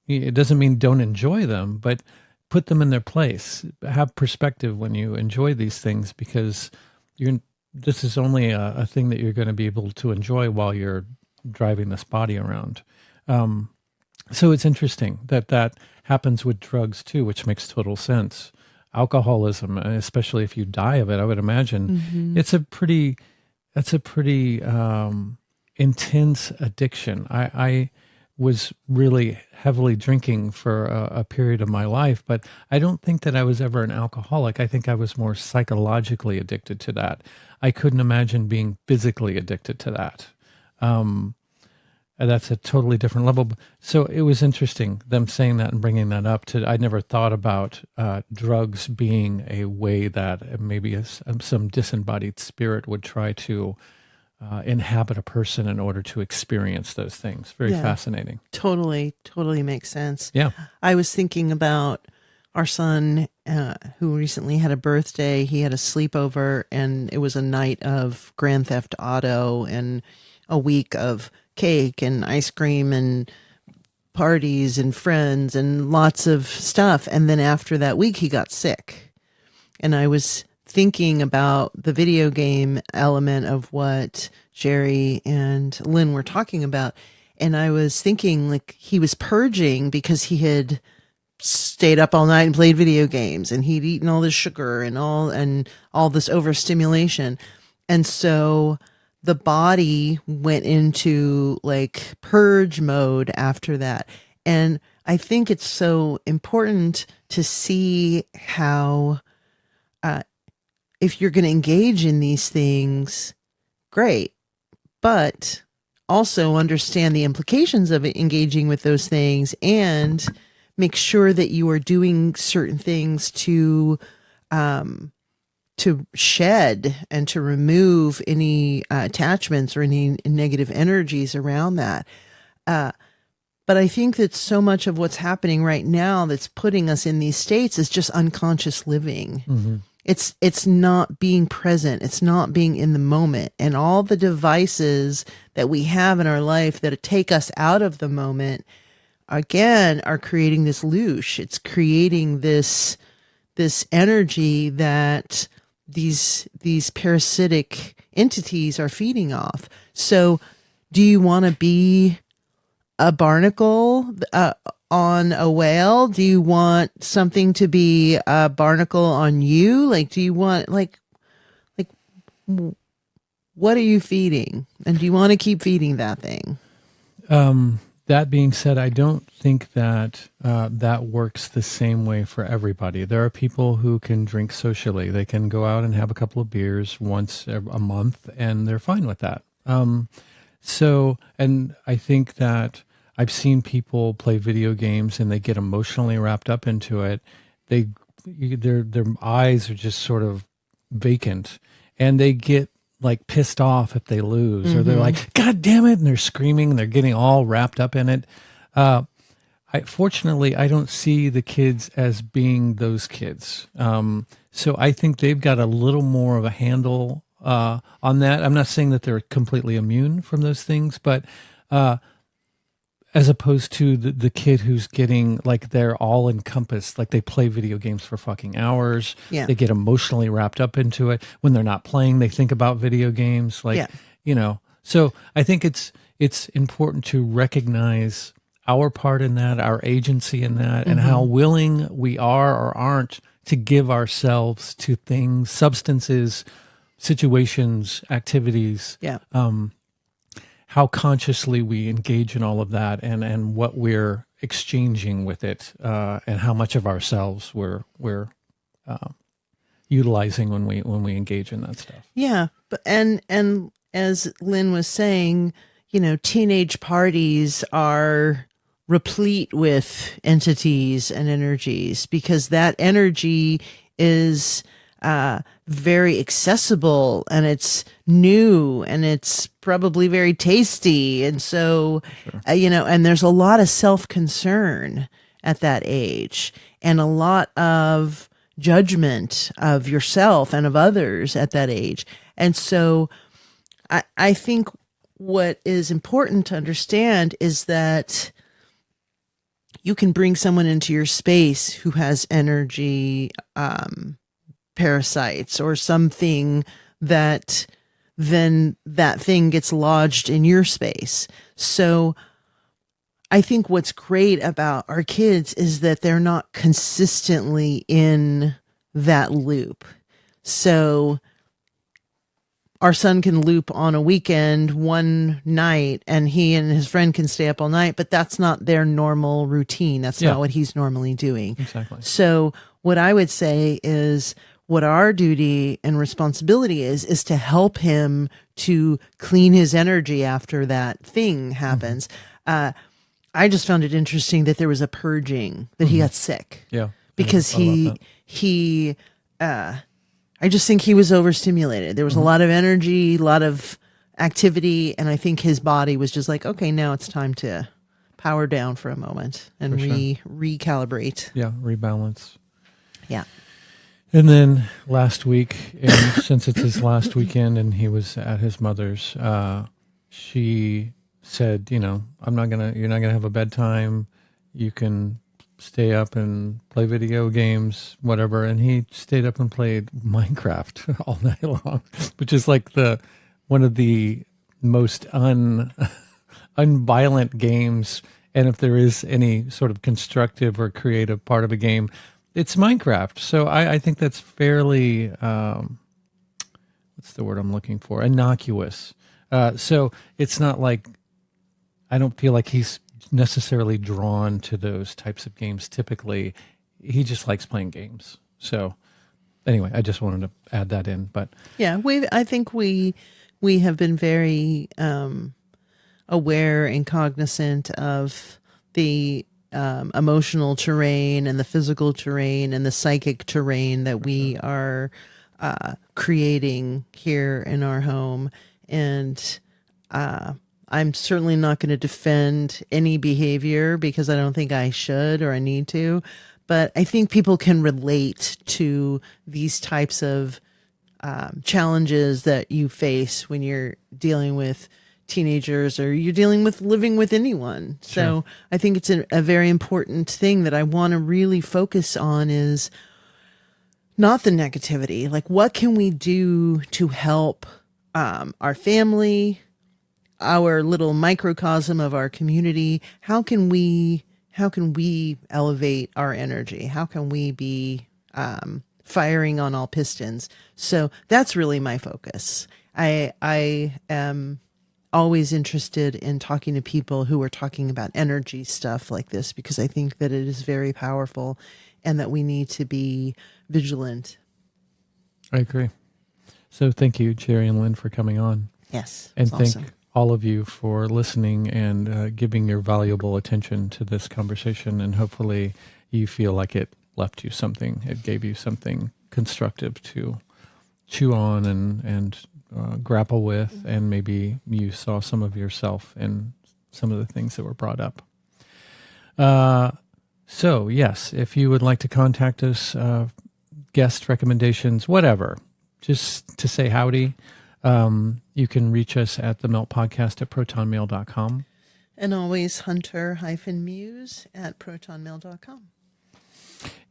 it doesn't mean don't enjoy them, but put them in their place. Have perspective when you enjoy these things, because this is only a thing that you're going to be able to enjoy while you're driving this body around. So it's interesting that happens with drugs too, which makes total sense. Alcoholism, especially if you die of it, I would imagine it's a pretty intense addiction. I was really heavily drinking for a period of my life, but I don't think that I was ever an alcoholic. I think I was more psychologically addicted to that. I couldn't imagine being physically addicted to that. And that's a totally different level. So it was interesting, them saying that and bringing that up. I never thought about drugs being a way that maybe some disembodied spirit would try to inhabit a person in order to experience those things. Very fascinating. Totally makes sense. Yeah. I was thinking about our son, who recently had a birthday. He had a sleepover, and it was a night of Grand Theft Auto and a week of cake and ice cream and parties and friends and lots of stuff. And then after that week, he got sick. And I was thinking about the video game element of what Jerry and Lynn were talking about. And I was thinking, like, he was purging because he had stayed up all night and played video games, and he'd eaten all this sugar and all this overstimulation. And so the body went into like purge mode after that. And I think it's so important to see how, if you're going to engage in these things, great, but also understand the implications of it, engaging with those things, and make sure that you are doing certain things to shed and to remove any attachments or any negative energies around that. But I think that so much of what's happening right now that's putting us in these states is just unconscious living. Mm-hmm. It's not being present. It's not being in the moment. And all the devices that we have in our life that take us out of the moment, again, are creating this loosh. It's creating this energy that these parasitic entities are feeding off. So do you want to be a barnacle on a whale? Do you want something to be a barnacle on you? Like, do you want, like what are you feeding? And do you want to keep feeding that thing? That being said, I don't think that that works the same way for everybody. There are people who can drink socially. They can go out and have a couple of beers once a month, and they're fine with that. And I think that I've seen people play video games and they get emotionally wrapped up into it. Their eyes are just sort of vacant, and they get like pissed off if they lose, or they're like, God damn it, and they're screaming and they're getting all wrapped up in it. Fortunately, I don't see the kids as being those kids. So I think they've got a little more of a handle on that. I'm not saying that they're completely immune from those things, but as opposed to the kid who's getting, like, they're all encompassed, like they play video games for fucking hours. Yeah. They get emotionally wrapped up into it. When they're not playing, they think about video games. Like, so I think it's important to recognize our part in that, our agency in that, and how willing we are or aren't to give ourselves to things, substances, situations, activities. Yeah. How consciously we engage in all of that, and what we're exchanging with it, and how much of ourselves we're utilizing when we engage in that stuff. Yeah, but and as Lynn was saying, teenage parties are replete with entities and energies, because that energy is very accessible, and it's new, and it's probably very tasty. And so, and there's a lot of self-concern at that age, and a lot of judgment of yourself and of others at that age. And so I think what is important to understand is that you can bring someone into your space who has energy parasites or something that then that thing gets lodged in your space. So I think what's great about our kids is that they're not consistently in that loop. So our son can loop on a weekend one night, and he and his friend can stay up all night, but that's not their normal routine. That's not what he's normally doing. Exactly. So what I would say is what our duty and responsibility is to help him to clean his energy after that thing happens. I just found it interesting that there was a purging, that he got sick. Yeah. Because I just think he was overstimulated. There was a lot of energy, a lot of activity, and I think his body was just like, okay, now it's time to power down for a moment and recalibrate. Yeah, rebalance. Yeah. And then last week, and since it's his last weekend and he was at his mother's, she said, you're not gonna have a bedtime. You can stay up and play video games, whatever. And he stayed up and played Minecraft all night long, which is like one of the most unviolent games. And if there is any sort of constructive or creative part of a game, it's Minecraft. So I think that's fairly, what's the word I'm looking for? Innocuous. So it's not like, I don't feel like he's necessarily drawn to those types of games. Typically, he just likes playing games. So anyway, I just wanted to add that in. But yeah, I think we have been very aware and cognizant of the emotional terrain and the physical terrain and the psychic terrain that we are creating here in our home. And I'm certainly not going to defend any behavior, because I don't think I should or I need to. But I think people can relate to these types of challenges that you face when you're dealing with teenagers, or you're dealing with living with anyone. Sure. So I think it's a very important thing that I want to really focus on is not the negativity. Like, what can we do to help our family, our little microcosm of our community? How can we elevate our energy? How can we be firing on all pistons? So that's really my focus. I am always interested in talking to people who are talking about energy stuff like this, because I think that it is very powerful and that we need to be vigilant. I agree. So thank you, Jerry and Lynn, for coming on. Yes. And thank awesome. all of you for listening and giving your valuable attention to this conversation. And hopefully you feel like it left you something. It gave you something constructive to chew on and grapple with. And maybe you saw some of yourself in some of the things that were brought up. So yes, if you would like to contact us, guest recommendations, whatever, just to say howdy, you can reach us at the Melt Podcast at protonmail.com. And always hunter-muse at protonmail.com.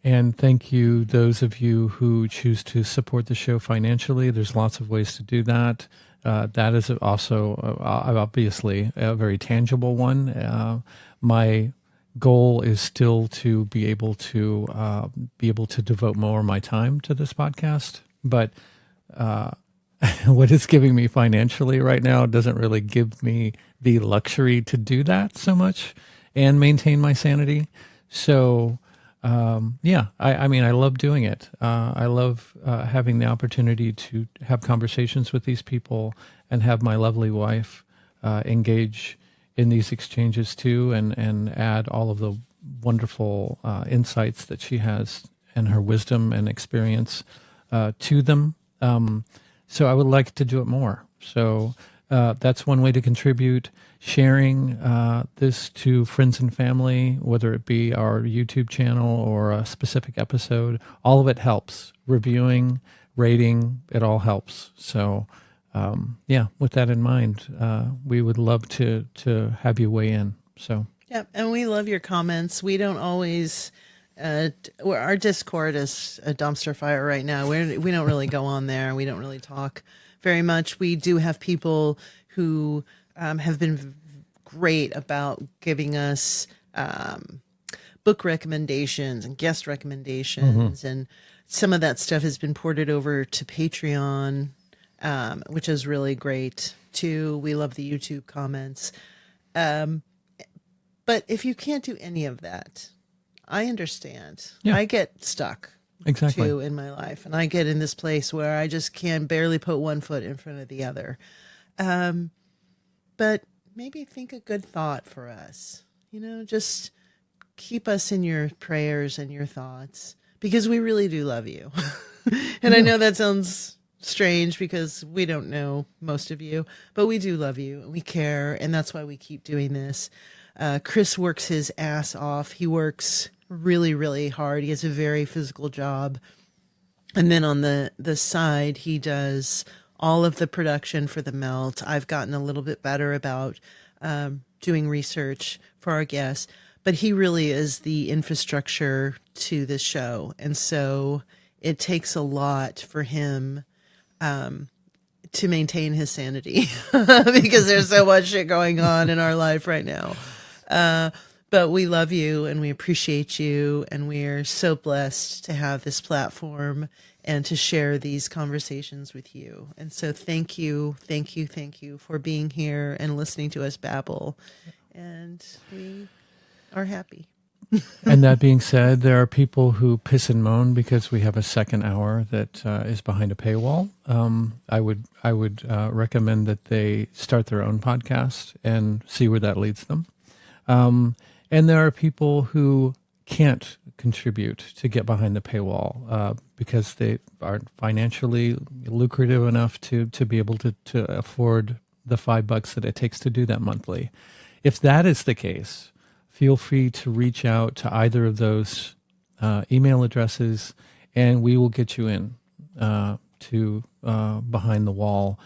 And thank you, those of you who choose to support the show financially. There's lots of ways to do that. That is also obviously a very tangible one. My goal is still to be able to devote more of my time to this podcast, but what it's giving me financially right now doesn't really give me the luxury to do that so much and maintain my sanity. So, I mean, I love doing it. I love having the opportunity to have conversations with these people and have my lovely wife engage in these exchanges too, and add all of the wonderful insights that she has and her wisdom and experience to them. So I would like to do it more. So that's one way to contribute. Sharing this to friends and family, whether it be our YouTube channel or a specific episode, all of it helps. Reviewing, rating, it all helps. So with that in mind, we would love to have you weigh in. So yeah, and we love your comments. We don't always. Our Discord is a dumpster fire right now. We don't really go on there. We don't really talk very much. We do have people who have been great about giving us book recommendations and guest recommendations, and some of that stuff has been ported over to Patreon, which is really great too. We love the YouTube comments. But if you can't do any of that, I understand. Yeah. I get stuck too in my life, and I get in this place where I just can barely put one foot in front of the other. But maybe think a good thought for us. Just keep us in your prayers and your thoughts, because we really do love you. And I know that sounds strange because we don't know most of you, but we do love you and we care, and that's why we keep doing this. Chris works his ass off. He works really, really hard. He has a very physical job. And then on the side, he does all of the production for the melt. I've gotten a little bit better about doing research for our guests, but he really is the infrastructure to this show. And so it takes a lot for him to maintain his sanity because there's so much shit going on in our life right now. But we love you and we appreciate you, and we're so blessed to have this platform and to share these conversations with you. And so thank you for being here and listening to us babble. And we are happy. And that being said, there are people who piss and moan because we have a second hour that is behind a paywall. I would recommend that they start their own podcast and see where that leads them. And there are people who can't contribute to get behind the paywall because they aren't financially lucrative enough to be able to afford the $5 that it takes to do that monthly. If that is the case, feel free to reach out to either of those email addresses, and we will get you in to behind the wall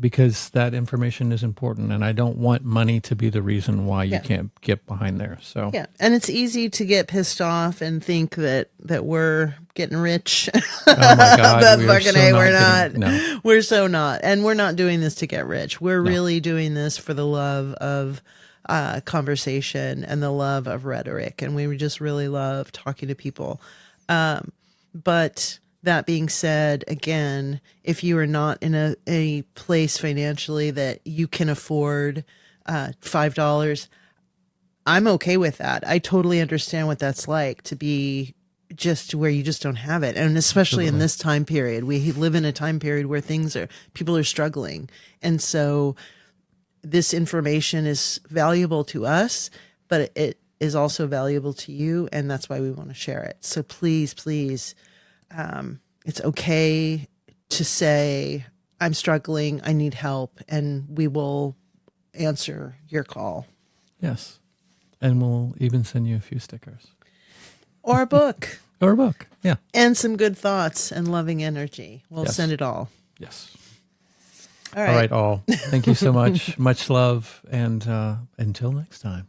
because that information is important, and I don't want money to be the reason why you can't get behind there. So yeah, and it's easy to get pissed off and think that we're getting rich. Oh my God, but we fucking so hey, not we're getting- not. No. We're so not, and we're not doing this to get rich. We're really doing this for the love of conversation and the love of rhetoric, and we just really love talking to people. But that being said, again, if you are not in a place financially that you can afford $5, I'm okay with that. I totally understand what that's like to be just where you just don't have it. And especially in this time period, we live in a time period where people are struggling. And so this information is valuable to us, but it is also valuable to you. And that's why we want to share it. So please, it's okay to say, I'm struggling, I need help, and we will answer your call. Yes. And we'll even send you a few stickers. Or a book. Or a book, yeah. And some good thoughts and loving energy. We'll send it all. Yes. All right, all. Thank you so much. Much love, and until next time.